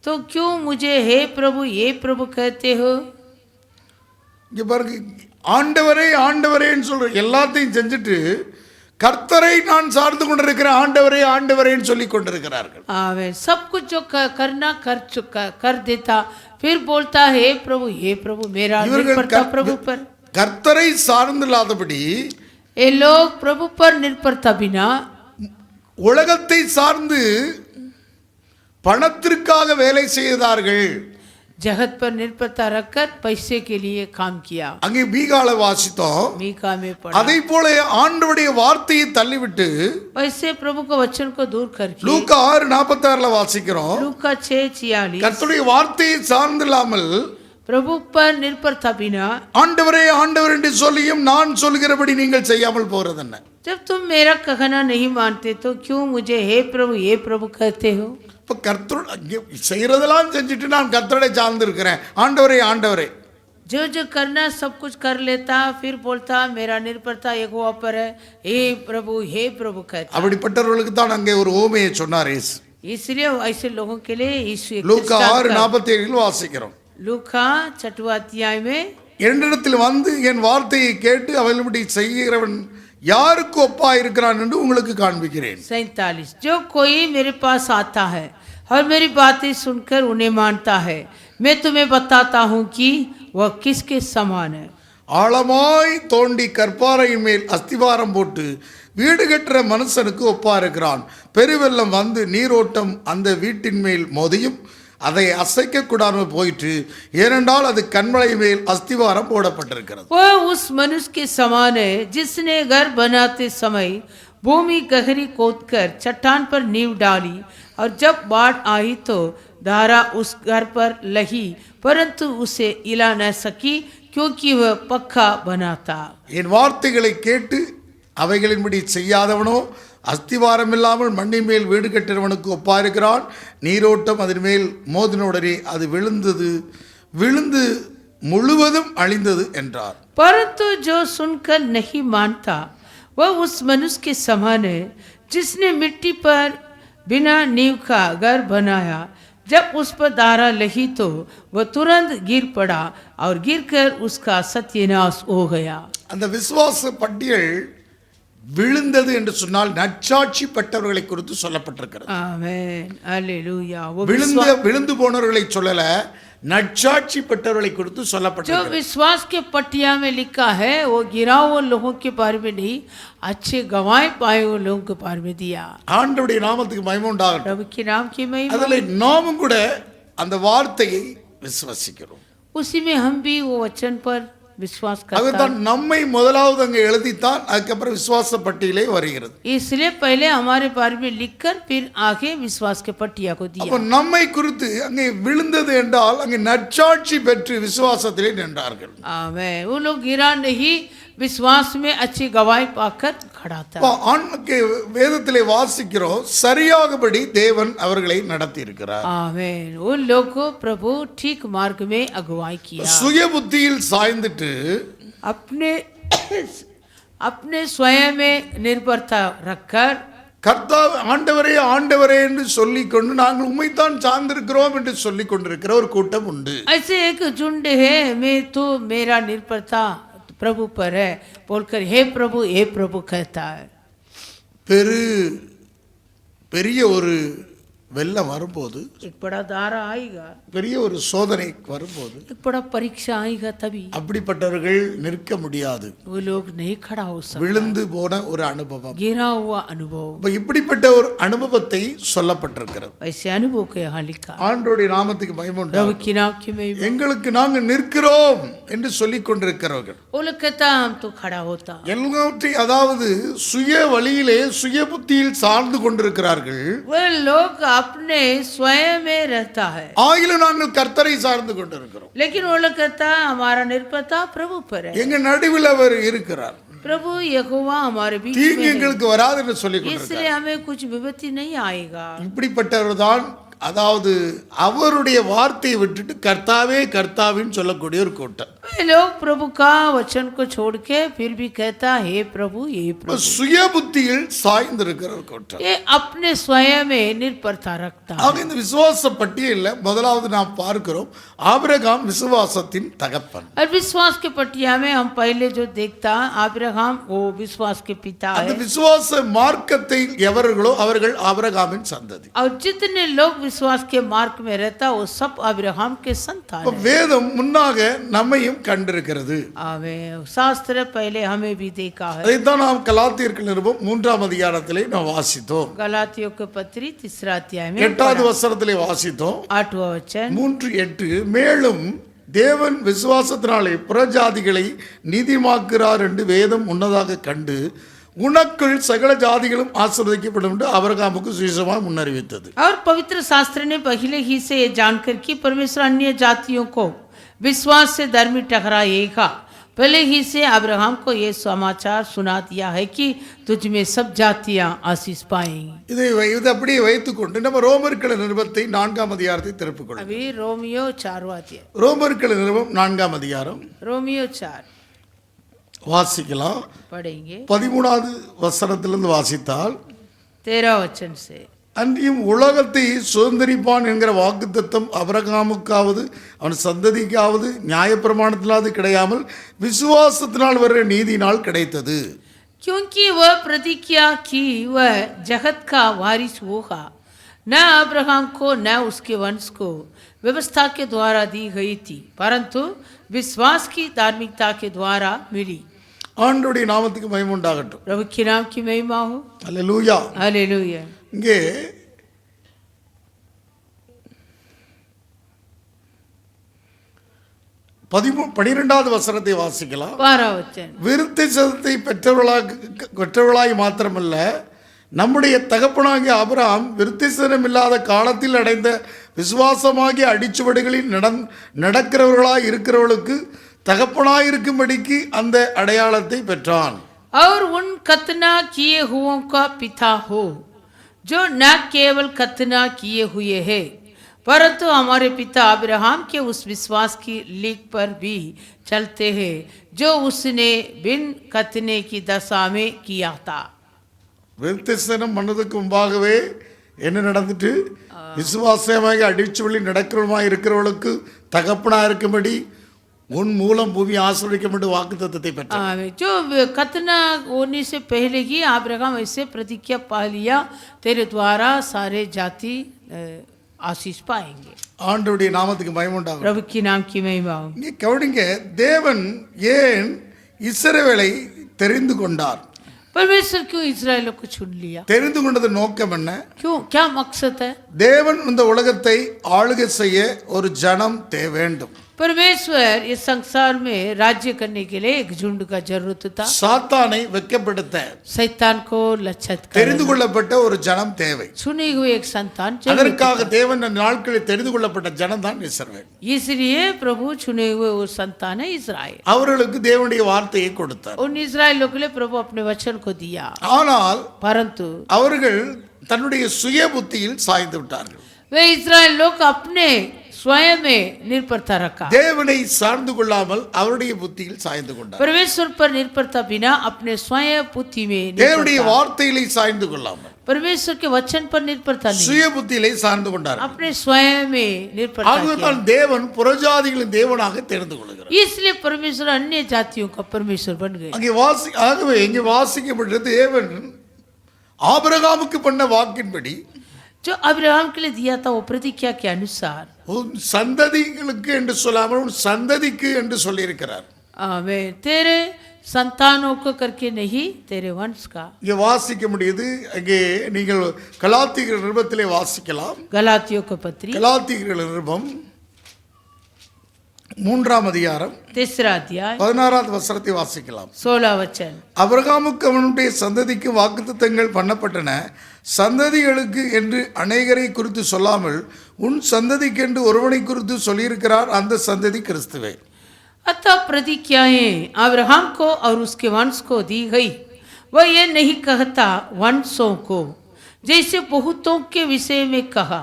तो क्यों मुझे हे प्रभु कहते हो? இங்க பாருங்க, ஆண்டவரே ஆண்டவரேன்னு சொல்ற எல்லாத்தையும் செஞ்சுட்டு கர்த்தரை நான் சார்ந்து கொண்டிருக்கிறேன் ஆண்டவரே ஆண்டவரேன்னு சொல்லி கொண்டிருக்கிறார்கள். आमेन. सब कुछ जो करना कर देता, फिर बोलता हे प्रभु मेरा निर्भरता प्रभु पर. கர்த்தரை சார்ந்தில்லாதபடி ये लोग प्रभु पर निर्भरता बिना உலகத்தை சார்ந்து பணத்திற்காக வேலை செய்தார்கள். जगत पर निर्भरता रखकर पैसे के लिए काम किया. அங்கே மீகால வாசித்தோம். मीका में पढ़ा. அதை போல ஆண்டவருடைய வார்த்தையை தள்ளிவிட்டு वैसे प्रभु के वचन को दूर करके லூக்கா 6:46 வாசிக்கிறோம். लूका 6:46 கர்த்தருடைய வார்த்தையை சார்ந்தில்லாமல் प्रभु पर निर्भरता बिना ஆண்டவரே ஆண்டவர் என்று சொல்லியும் நான் சொல்கிறபடி நீங்கள் செய்யாமல் போறது என்ன? जब तुम मेरा कहना नहीं मानते तो क्यों मुझे हे प्रभु कहते हो? இப்போ கர்த்தர் செய்யறதெல்லாம் செஞ்சுட்டு நான் கர்த்தரை சார்ந்து இருக்கிறேன் ஆண்டவரே ஆண்டவரே. जो करना सब कुछ कर लेता, फिर बोलता मेरा निर्भरता यहोवा पर है, हे प्रभु कहता. அப்படிப்பட்டவர்களுக்கு தான் அங்கே ஒரு ஓமையை சொன்னார் இயேசு. इसलिए ऐसे लोगों के लिए यीशु एक லூக்கா दृष्टांत 6:47 வாசிக்கிறோம். लूका 6वां अध्याय में என்னிடத்தில் வந்து என் வார்த்தையை கேட்டு அவளும்படி செய்கிறவன் யாருக்கு ஒப்பா இருக்கிறான் என்று உங்களுக்கு காண்பிக்கிறேன். 47 जो कोई मेरे पास आता है और मेरी बातें सुनकर उन्हें मानता है, मैं तुम्हें बताता हूँ कि वह किसके समान है. ஆழமாய் தோண்டி கற்பாறையின் மேல் அஸ்திவாரம் போட்டு வீடு கட்டுற மனுஷனுக்கு ஒப்பா இருக்கிறான். பெருவெள்ளம் வந்து நீரோட்டம் அந்த வீட்டின் மேல் மோதியும் அதை அசைக்க கூடாமல் போயிற்று, ஏனென்றால் அது கண்மலை மேல் அஸ்திவாரம் போடப்பட்டிருக்கிறது. वो उस मनुष्य के समान है जिसने घर बनाते समय भूमि गहरी खोदकर चट्टान पर नींव डाली, और जब बाढ़ आई तो धारा उस घर पर लही, परंतु उसे हिला न सकी क्योंकि वह पक्का बना था. என் வார்த்தைகளை கேட்டு அவைகளின்படி செய்யாதவனோ அஸ்திவாரம் இல்லாமல் மண்ணின் மேல் வீடு கட்டுறவனுக்கு ஒப்பா இருக்கிறான். நீரோட்டம் அதன் மேல் மோதினோடனே அது விழுந்து முழுவதும் அழிந்தது என்றார். परंतु जो सुनकर नहीं मानता वह उस मनुष्य के समान है जिसने मिट्टी पर बिना नींव का घर बनाया। जब उस पर धारा लगी तो वह तुरंत गिर पड़ा और गिरकर उसका सत्यानाश हो गया। அந்த விசுவாச பட்டியல் விழுந்தது என்று சொன்னால் நற்சாட்சி பெற்றவர்களை குறித்து சொல்லப்பட்டிருக்கிறது. ஆமென், அல்லேலூயா. விழுந்து போனவர்களை சொல்லல, நற்சாட்சி பெற்றவர்களை குறித்து जो சொல்லப்பட்டிருக்கிறது. विश्वास के पट्टिया में लिखा है वो गिरा हुए लोगों के बारे में नहीं, अच्छे गवाए पाए हुए लोगों के बारे में दिया। ஆண்டவருடைய நாமத்துக்கு மகிமை உண்டாகட்டும். प्रभु के नाम की महिमा। அதில் நாமும் கூட அந்த வார்த்தையை விசுவாசிக்கிறோம். उसी में हम भी वो वचन पर विश्वास करते அதுதான் நம்மை முதலாவது அங்கே எழுதித்தான் அதுக்கப்புறம் விசுவாச பட்டியலே வருகிறது. इसलिए पहले हमारे बारे में लिखकर फिर आगे विश्वास के पट्टिया को दिया। அப்ப நம்மை குறித்து அங்கே விழுந்தது என்றால் அங்கே நற்சாட்சி பெற்று விசுவாசத்திலே நின்றார்கள். आमेन। वो लोग गिरा नहीं, विश्वास में अच्छी गवाही पाकर खड़ा था। வேதத்திலே வாசிக்கிறோம், சரியாகபடி தேவன் அவர்களை நடத்தி இருக்கிறார். आमेन। उन लोगों को प्रभु ठीक मार्ग में अगुवाई किया। சுய புத்தியில் சாய்ந்துட்டு अपने स्वयं में निर्भरता रखकर கர்த்தாவே ஆண்டவரே ஆண்டவரே என்று சொல்லிக்கொண்டு நாங்கள் உம்மைத்தான் சார்ந்திருக்கிறோம் என்று சொல்லிக் கொண்டிருக்கிற ஒரு கூட்டம் உண்டு. ऐसे एक झुंड है, मैं तो मेरा निर्भरता प्रभु पर है बोलकर हे प्रभु कहता है। பெரிய ஒரு வெள்ளம் வரும்போது, एक बड़ा धारा आएगा, பெரிய ஒரு சோதனை வரும்போது, एक बड़ा परीक्षा आएगा, तभी அப்படிப்பட்டவர்கள் நிற்க முடியாது. वो लोग नहीं खड़ा हो सकते। விழுந்து போன ஒரு அனுபவம், गिरा हुआ अनुभव, இப்படிப்பட்ட ஒரு அனுபவத்தை சொல்லப்பட்டிருக்கிறது. ऐसे अनुभव को यहाँ लिखा। ஆண்டவருடைய நாமத்துக்கு மகிமை प्रभु உண்டாகட்டும். की नाम की महिमा। எங்களுக்கு நாங்கள் நிற்கிறோம் என்று சொல்லிக் கொண்டிருக்கிறவர்கள் वो लोग कहता हम तो खड़ा होता। எல்லாவற்றையும் அதாவது சுய வழியிலே சுய புத்தியில் சார்ந்து கொண்டிருக்கிறார்கள். वो लोग अपने स्वयं में रहता है, ஆயிலும் நாங்கள் கர்த்தரை சார்ந்து கொண்டிருக்கிறோம். लेकिन वो लोग कहता हमारा निर्भरता प्रभु पर है। எங்க நடுவில் அவர் இருக்கிறார், प्रभु यहोवा हमारे बीच தீங்கு में है, எங்களுக்கு வராது என்று சொல்லிக் इसलिए கொண்டிருக்கிறார். हमें कुछ विपत्ति नहीं आएगा। இப்படிப்பட்டவர் தான் அதாவது அவருடைய வார்த்தையை விட்டுட்டு கர்த்தாவே கர்த்தாவின்னு சொல்லக்கூடிய ஒரு கூட்டம். वे लोग प्रभु का वचन को छोड़ के फिर भी कहता हे प्रभु हे प्रभु। சுய புத்தியில் சாய்ந்திருக்கிற ஒரு கூட்டம். ये अपने स्वयं में निर्भरता रखता है। ஆக இந்த விசுவாச பட்டியலில் முதலாவது நாம் பார்க்கிறோம் ஆபிரகாம் விசுவாசத்தின் தகப்பன். और विश्वास के पटिया में हम पहले जो देखता अब्राहम वो विश्वास के पिता அந்த है। விசுவாச மார்க்கத்தை எவர்களோ அவர்கள் ஆபிரகாமின் சந்ததி. और जितने लोग विश्वास के मार्ग में रहता वो सब अब्राहम के संतान है। வேதம் முன்னாக நம்மையும் கண்டிருக்கிறது. आमेन। शास्त्र पहले हमें भी देखा है। அதைத்தான் நாம் கலாத்தியர்கள் நிருபம் 3ஆம் அதிகாரத்திலே நாம் வாசித்தோம். गलातियों के पत्री 3 अध्याय में 8வது வசனத்திலே வாசித்தோம். 8वां वचन 3:8 மேலும் தேவன் விசுவாசத்தினாலே புறஜாதிகளை நீதிமாக்குகிறார் என்று வேதம் முன்னதாக கண்டு உனக்குள் சகல ஜாதிகளும் ஆசீர்வதிக்கப்படும் என்று ஆபிரகாமுக்கு சுவிசேஷமாக முன்னறிவித்தது. और पवित्र शास्त्र ने पहले ही से ये जानकर कि परमेश्वर अन्य जातियों को विश्वास से धर्मी ठहराएगा, पहले ही से अब्राहम को ये समाचार सुना दिया है कि तुझ में सब जातियां आशीष पाएंगी। இதை அப்படியே வைத்துக்கொண்டு நம்ம ரோமர்கள் நிருபத்தை 4ஆம் அதிகாரத்தை திருப்பிக் கொள்ளும். अभी रोमियो 4वां अध्याय, ரோமர்கள் நிருபம் 4ஆம் அதிகாரம் रोमियो 4 வாசிக்கலாம். पढ़ेंगे 13வது வசனத்திலிருந்து வாசித்தால் 13 वचन से। அன்றியும் உலகத்தை சுதந்திரிப்பான் என்கிற வாக்குத்தத்தம் ஆபிரகாமுக்காவது அவன் சந்ததிக்காவது நியாயப்பிரமாணத்திலாவது கிடையாமல் விசுவாசத்தினால் வர நீதியினால் கிடைத்தது. क्योंकि वह प्रतिज्ञा की वह जगत का वारिस होगा, न अब्राहम को न उसके वंश को व्यवस्था के द्वारा दी गई थी, परंतु विश्वास की धार्मिकता के द्वारा मिली। ஆண்டவருடைய நாமத்துக்கு மகிமை உண்டாகட்டும். प्रभु के नाम की महिमा हो। அல்லேலூயா. हालेलुया। இங்கே 12வது வசனத்தை வாசிக்கலாம். 12 वचन। விருத்தி சதத்தை பெற்றவர்களாய் மாத்திரமல்ல, நம்முடைய தகப்பனாகிய ஆபிரகாம் விருத்திசனம் இல்லாத காலத்தில் அடைந்த விசுவாசமாகிய அடிச்சுவடுகளில் நடக்கிறவர்களாய் இருக்கிறவர்களுக்கு தகப்பனாய் இருக்கும்படிக்கு அந்த அடையாளத்தை பெற்றான். और उन खतना किए हुओं का पिता हो जो न केवल खतना किए हुए है परंतु हमारे पिता अब्राहम के उस विश्वास की लीक पर भी चलते हैं जो उसने बिन कतने की दशा में किया था। விருத்திசனம் பண்ணதுக்கு முன்பாகவே என்ன நடந்துட்டு விசுவாசமாக அடிச்சுவள்ளி நடக்கிறவமாக இருக்கிறவர்களுக்கு தகப்பனா இருக்கும்படி உன் மூலம் பூமி ஆசீர்வதிக்கப்பட்டு வாக்குத்தத்தத்தை பெற்றார். जो खतना होने से पहले ही अब्राहम ऐसे प्रतिज्ञा पा लिया, तेरे द्वारा सारे जाति आशीष पाएंगे। ஆண்டவருடைய நாமத்துக்கு மகிமை உண்டாகும். प्रभु की नाम की महिमा हो। இங்கே கவனிங்க, தேவன் ஏன் இஸ்ரவேலை தெரிந்து கொண்டார்? परमेश्वर क्यों इस्राएलों को चुन लिया? தெரிந்து கொண்டது நோக்கம் என்ன? क्यों, क्या मकसद है? தேவன் இந்த உலகத்தை ஆளுகை செய்ய ஒரு ஜனம் வேண்டும். परमेश्वर इस संसार में राज्य करने के लिए एक झुंड का जरूरत था। சாத்தானை வெட்கப்படுத்த शैतान को लज्जित தெரிந்து करने, கொள்ளப்பட்ட ஒரு ஜனம் தேவை. चुने हुए एक संतान जरूरी அதற்காக था। தேவன் அந்த நாட்களில் தெரிந்து கொள்ளப்பட்ட ஜனம் தான் இஸ்ரவேல். इसलिए प्रभु चुने हुए वो संतान है इस्राएल। அவர்களுக்கு தேவனுடைய வார்த்தையை கொடுத்தார். उन इस्राएलियों के लिए प्रभु अपने वचन को दिया, ஆனால் परंतु அவர்கள் தன்னுடைய சுய புத்தியில் சாய்ந்து விட்டார்கள். वे इस्राएल लोग अपने स्वयं में निर्भरता रखा, தேவனை சார்ந்து கொள்ளாமல் அவருடைய புத்தியில் சாய்ந்து கொண்டார். परमेश्वर पर निर्भरता बिना अपने स्वयं बुद्धि में தேவனுடைய निर्भरता, வார்த்தையிலே சாய்ந்து கொள்ளாமல் परमेश्वर के वचन पर निर्भरता नहीं, சுய புத்தியிலே சார்ந்து கொண்டார். अपने स्वयं में निर्भरता किया। ஆகவேதான் தேவன் புறஜாதிகளின் தேவனாக தெரிந்து கொள்கிறார். इसलिए परमेश्वर अन्य जातियों का परमेश्वर बन गए। ஆகவே இங்கே வாசிக்கப்பட்டது தேவன் ஆபிரகாமுக்கு பண்ண வாக்கின்படி जो अब्राहम के लिए दिया था वो प्रतिज्ञा के अनुसार உன் சந்ததிகளுக்கு என்று சொல்லாமல் உன் சந்ததிக்கு என்று சொல்லியிருக்கிறார். मैं तेरे संतानों को करके नहीं, तेरे वंश का। இங்கே வாசிக்க முடியுது. அங்கே நீங்கள் கலாத்தியர் நிருபத்திலே வாசிக்கலாம். गलातियों को पत्री கலாத்தியர் நிருபம் 3ஆம் அதிகாரம் 3 अध्याय 16வது வசனத்தை வாசிக்கலாம். 16 वचन। அபிரகாமுக்கு அவனுடைய சந்ததிக்கு வாக்குத்தத்தங்கள் பண்ணப்பட்டன. சந்ததிகளுக்கு என்று அநேகரை குறித்து சொல்லாமல் உன் சந்ததிக்கென்று ஒருவனை குறித்து சொல்லியிருக்கிறார், அந்த சந்ததி கிறிஸ்துவே. अतः प्रतिज्ञाएं अब्राहम को और उसके वंश को दी गई। वह ये नहीं कहता वंशों को, जैसे बहुतों के विषय में कहा,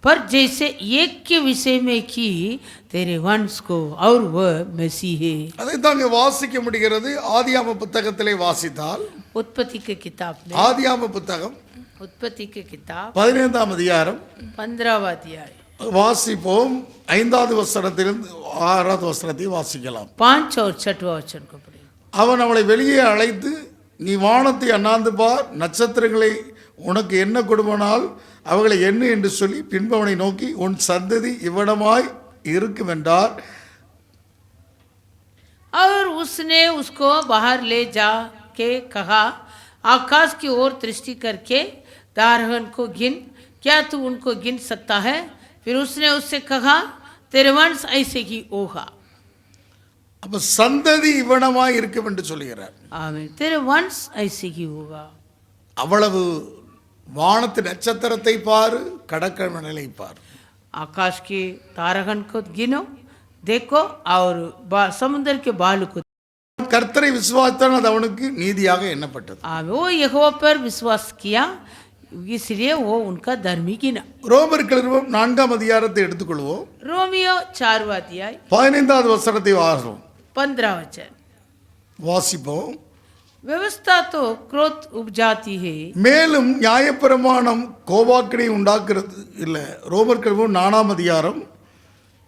पर जैसे एक के विषय में की, तेरे वंश को, और वह मसीह है। அதை தாங்க வாசிக்க முடிகிறது. ஆதியாம புத்தகத்திலே வாசித்தால், उत्पत्ति के किताब में, ஆதியாம புத்தகம் उत्पत्ति के किताब 15ஆம் அதிகாரம் 15वां अध्याय வாசிப்போம். 5வது வசனத்திலிருந்து 6வது வசனத்தை வாசிக்கலாம். 5 और 6वां वचन को पढ़ें। அவன் அவளை வெளியே அழைத்து, நீ வானத்தை அண்ணாந்து பார், நட்சத்திரங்களை உனக்கு என்ன கொடுமானால் அவர்களை என்ன என்று சொல்லி, பின்பு அவனை நோக்கி உன் சந்ததி இவ்விடமாய் இருக்கும் என்றார். और उसने उसको बाहर ले जा के कहा, आकाश की ओर दृष्टि करके तारहन को गिन, क्या तू उनको गिन सकता है? फिर उसने उससे कहा, तेरे वंश ऐसे ही होगा। அப்ப சந்ததி இவ்விடமாய் இருக்கும் என்று சொல்கிறார். आमीन, तेरे वंश ऐसे ही होगा। அவ்வளவு வானத்து நட்சத்திரத்தை பாரு, கடற்கரை பாரு, आकाश के तारहन को गिनो, देखो, और समुद्र के बालू को। கர்த்தரை விசுவாசித்தான், அது அவனுக்கு நீதியாக எண்ணப்பட்டது. वो यहोवा पर विश्वास किया, इसलिए वो उनका धर्मी गिना। ரோமர்கள் நிருபம் 4ஆம் அதிகாரத்தை எடுத்துக்கொள்வோம். रोमियो 4वां अध्याय 15வது வசனத்தை வாசிப்போம். 15 वचन। வாசிப்போம். व्यवस्था तो क्रोध उपजाती है, மேலும் நியாயப்பிரமாணம் கோபாக்கினை உண்டாக்குறது இல்லை. ரோமர்கள் 4ஆம் அதிகாரம்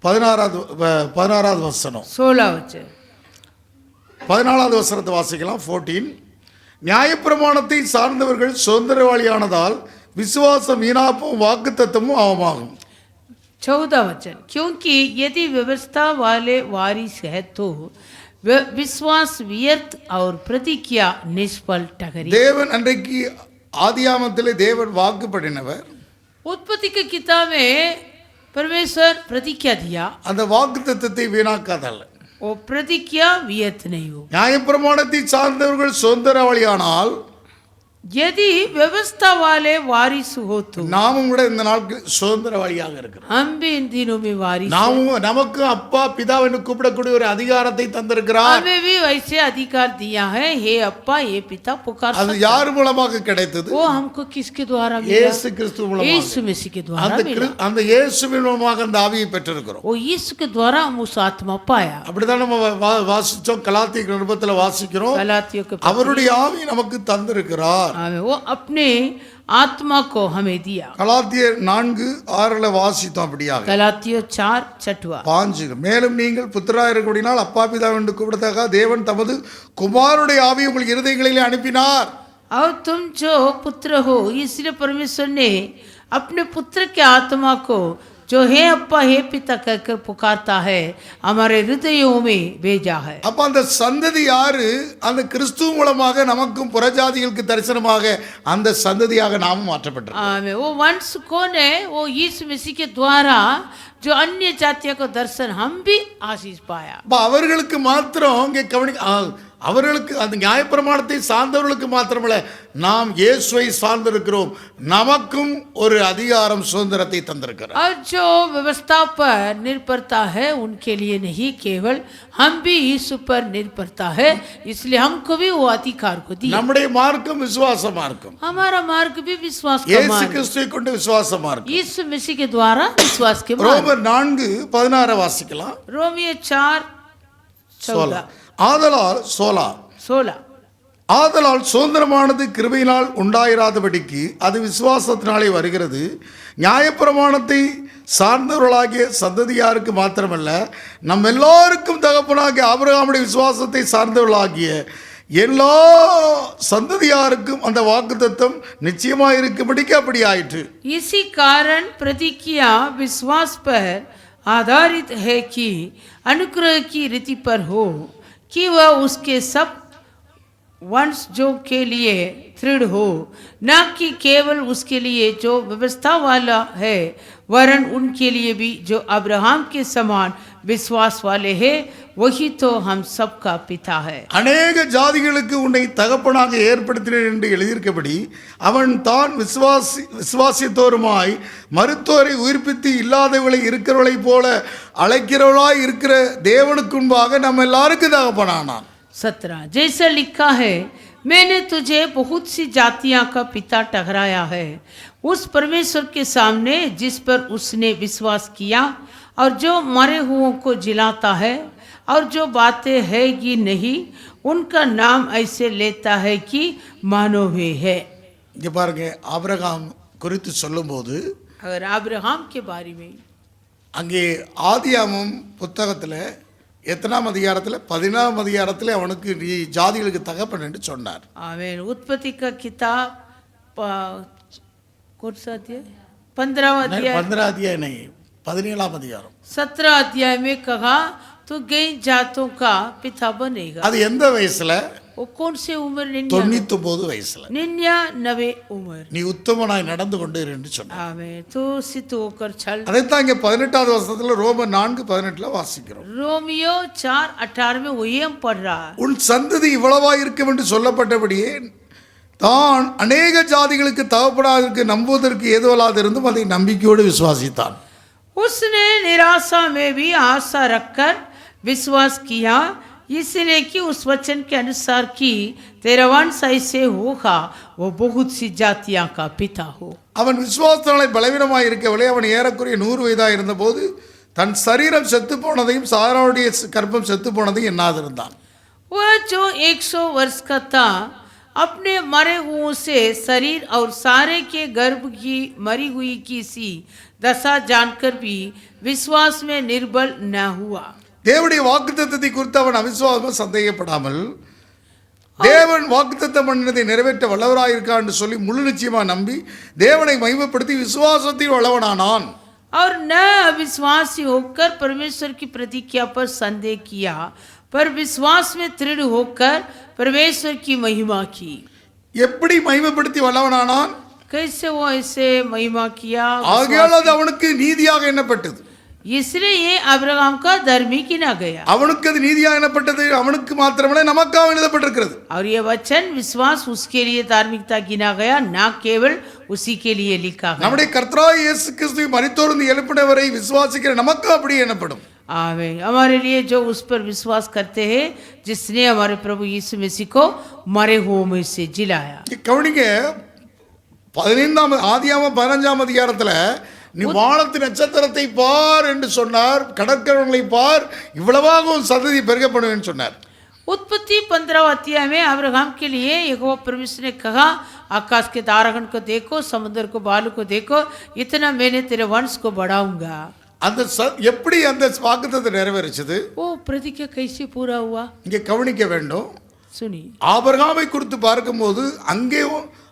16வது வசனம் 16 वचन। 14வது வசனத்தை வாசிக்கலாம். 14. நியாயப்பிரமாணத்தை சார்ந்தவர்கள் சுதந்திரவாளியானதால் விசுவாசம் வீணாப்பும் வாக்குத்தத்தமும் அவமாகும். 14 वचन। क्योंकि यदि व्यवस्था वाले वारिस है तो विश्वास व्यर्थ और प्रतिज्ञा निष्फल ठहरी। தேவன் அன்றைக்கு ஆதியாமத்திலே தேவன் வாக்குப்படினவர். उत्पत्ति के किताब में परमेश्वर प्रतिज्ञा दिया, அந்த வாக்குத்தத்தத்தை வீணாக்காதல்ல. वो प्रतिज्ञा व्यर्थ नहीं हो। நியாயப்பிரமாணத்தை சார்ந்தவர்கள் சுதந்திரவாளியானால் यदि व्यवस्था वाले वारिस हो तो நாமும் கூட இந்த நாளுக்கு சுதந்திரவாளியாக இருக்கிறோம். हम भी इन दिनों में वारिस நாமும் நமக்கு அப்பா பிதா என்று கூப்பிடக்கூடிய ஒரு அதிகாரத்தை தந்திருக்கிறார். हमें भी वैसे अधिकार दिया है, हे अप्पा हे पिता पुकार அது யார் மூலமாக கிடைத்தது? वो हमको किसके द्वारा मिला? இயேசு கிறிஸ்து மூலமாக. यीशु मसीह के द्वारा मिला. அந்த இயேசுவின் மூலமாக அந்த ஆவியை பெற்றிருக்கிறோம். वो यीशु के द्वारा हम उस आत्मा पाया. அப்படிதான் நம்ம வாசிச்சோம். கலாத்திய நிருபத்தில் வாசிக்கிறோம். गलातियों के அவருடைய ஆவி நமக்கு தந்திருக்கிறார். वो अपने आत्मा को हमें दिया. கலாத்தியர் 4:6 வாசித்தோம். அப்படியாக गलातियों 4:6 5 மேலும் நீங்கள் புத்திரராக இருக்கக்கூடினால் அப்பா பிதா என்று கூப்பிடத்தக்க தேவன் தமது குமாரனுடைய ஆவியை உங்கள் இருதயங்களிலே அனுப்பினார். और तुम जो पुत्र हो इसलिए परमेश्वर ने अपने पुत्र के आत्मा को जो हे अप्पा हे पिता कहकर पुकारता है हमारे हृदयों में भेजा है. அப்ப அந்த சந்ததி யாரு? அந்த கிறிஸ்து மூலமாக நமக்கும் புறஜாதிகளுக்கு தரிசனமாக அந்த சந்ததியாக நாமும் மாற்றப்பட்டிருக்கிறோம். आमीन. वो वंश कौन है? वो यीशु मसीह के द्वारा जो अन्य जातियों को दर्शन हम भी आशीष पाया. அவர்களுக்கு மாத்திரம் இங்கே அவர்களுக்கு அந்த நியாயப்பிரமாணத்தை சார்ந்தவர்களுக்கு மாத்திரமல்ல, நாம் இயேசுவை சார்ந்திருக்கிறோம். நமக்கும் ஒரு அதிகாரம் சுதந்திரத்தை தந்திருக்கிறார். और जो व्यवस्था पर निर्भरता है उनके लिए नहीं, केवल हम भी यीशु पर निर्भरता है, इसलिए हमको भी वो अधिकार को दिया. நம்முடைய மார்க்கம் விசுவாச மார்க்கம். हमारा मार्ग भी विश्वास का இயேசு मार्ग. கிறிஸ்துவை கொண்டு விசுவாச மார்க்கம். यीशु मसीह के द्वारा विश्वास के मार्ग. ரோமர் 4:16 வாசிக்கலாம். रोमियो 4:14 ஆதலால் சுதந்திரமானது கிருபையினால் உண்டாயிராதபடிக்கு அது விசுவாசத்தினாலே வருகிறது. நியாயப்பிரமாணத்தை சார்ந்தவர்களாகிய சந்ததியாருக்கு மாத்திரமல்ல, நம் எல்லாருக்கும் தகப்பனாகிய ஆபிரகாமுடைய விசுவாசத்தை சார்ந்தவர்களாகிய எல்லா சந்ததியாருக்கும் அந்த வாக்குத்தத்தம் நிச்சயமாக இருக்கும்படிக்கு அப்படி ஆயிற்று. इसी कारण प्रतिज्ञा विश्वास पर आधारित है कि अनुग्रह की रीति पर हो कि वह उसके सब वंशजों के लिए दृढ़ हो, न कि केवल उसके लिए जो व्यवस्था वाला है, वरन उनके लिए भी जो अब्राहम के समान विश्वास वाले हैं, वही तो हम सबका पिता है. அநேக ஜாதிகளுக்கு உன்னை தகப்பனாக ஏற்படுத்தினேன் என்று எழுதியிருக்கபடி அவன் தான் விசுவாசித்தோருமாய் மருத்துவரை உயிர்ப்பித்து இல்லாதவர்களை இருக்கிறவளை போல அழைக்கிறவளாய் இருக்கிற தேவனுக்கு முன்பாக நம்ம எல்லாருக்கும் தகப்பனானான். 17 जैसा लिखा है, मैंने तुझे बहुत सी जातियां का पिता ठहराया है उस परमेश्वर के सामने जिस पर उसने विश्वास किया और जो मरे हुओं को जिलाता है और जो बातें है कि नहीं उनका नाम ऐसे लेता है कि मानो वे है. இங்கே பாருங்க, ஆபிரகாம் குறித்து சொல்லும்போது अगर अब्राहम के बारे में அங்கே ஆதியாகமம் புத்தகத்தில் எத்தனாம் அதிகாரத்தில்? 14ஆம் அதிகாரத்தில் அவனுக்கு நீ ஜாதிகளுக்கு தகப்பன் என்று சொன்னார். आमीन. उत्पत्ति का किताब कौन सा अध्याय? 15वां अध्याय. 15 अध्याय नहीं, 17ஆம் அதிகாரம். 17 अध्याय में कहा तो कई जातों का पिता बनेगा. அது எந்த வயசுல? वो कौन से उम्र? 99 வயசுல. 99 उम्र. நீ உத்தமனாய் நடந்து கொண்டு இரு என்று சொன்னார். आमीन. तो सिद्ध होकर चल. அதைத்தான் இங்கே 18வது வசனத்தில் ரோமர் 4:18 வாசிக்கிறோம். रोमियो 4:18 में वही हम पढ़ रहा है. உன் சந்ததி இவ்வளவா இருக்கும் என்று சொல்லப்பட்டபடியே தான் அநேக ஜாதிகளுக்கு தகப்பனாக நம்புவதற்கு ஏதுவல்லாது இருந்தும் அதை நம்பிக்கையோடு விசுவாசித்தான். उसने निराशा में भी आशा रखकर विश्वास किया, इसलिए कि उस वचन के अनुसार कि तेरा वंश ऐसे होगा वो बहुत सी जातियां का पिता हो. அவன் விசுவாசத்தினாலே பலவீனமாய் இருக்கவில்லை. அவன் ஏறக்குறைய 100 வயதாக இருந்தபோது தன் சரீரம் செத்து போனதையும் சாராவுடைய கர்ப்பம் செத்து போனதையும் எண்ணாதிருந்தான். वह जो 100 वर्ष का था अपने मरे हुओं से शरीर और सारे के गर्भ की मरी हुई की सी दशा जानकर भी विश्वास में निर्बल न हुआ. தேவனுடைய வாக்குத்தத்தத்தை குறித்து அவன் அவிசுவாசமாக சந்தேகப்படாமல் தேவன் வாக்குத்தத்தம் பண்ணினதை நிறைவேற்ற வல்லவராயிருக்கான் என்று சொல்லி முழு நிச்சயமாக நம்பி தேவனை மகிமைப்படுத்தி விசுவாசத்தில் வல்லவனானான். और न अविश्वासी होकर परमेश्वर की प्रतिज्ञा पर संदेह किया, पर विश्वास में दृढ़ होकर परमेश्वर की महिमा की. எப்படி மகிமைப்படுத்தி வல்லவனானான்? कैसे वो ऐसे महिमा किया? ஆகையால் அது அவனுக்கு நீதியாக எண்ணப்பட்டது. इसलिए ये अब्राहम का धर्मी गिना गया அவனுக்கு அது நீதியாக எண்ணப்பட்டது, அவனுக்கு மாத்திரமல்ல நமக்காக எழுதப்பட்டிருக்கிறது. और ये वचन विश्वास उसके लिए धार्मिकता गिना गया, ना केवल उसी के लिए लिखा गया. நம்முடைய கர்த்தராகிய இயேசு கிறிஸ்து மரித்தோரிலிருந்து எழுப்பினவரை விசுவாசிக்கிற நமக்கு அப்படி எண்ணப்படும். आमीन. हमारे लिए जो उस पर विश्वास करते हैं जिसने हमारे प्रभु यीशु मसीह को मरे हुओं में से जिलाया. கவனிங்க, 15 ஆதியாகமம் 15 அதிகாரத்துல நீ வானத்து நட்சத்திரத்தை பார் என்று சொன்னார், கடற்கரைகளை பார், இவ்வளவாகவும் சந்ததி பெருகப்படுவேன்னு சொன்னார். उत्पत्ति 15 अध्याय में अब्राहम के लिए यहोवा परमेश्वर ने कहा, आकाश के तारागण को देखो, समुद्र को बालू को देखो, इतना मैंने तेरे वंश को बढ़ाऊंगा. அந்த எப்படி அந்த வாக்குத்தத்தம் நிறைவேறிச்சது? वो प्रतिज्ञा कैसे पूरा हुआ? இங்கே கவனிக்க வேண்டும். सुनिए. ஆபிரகாமை குறித்து பார்க்கும்போது அங்கே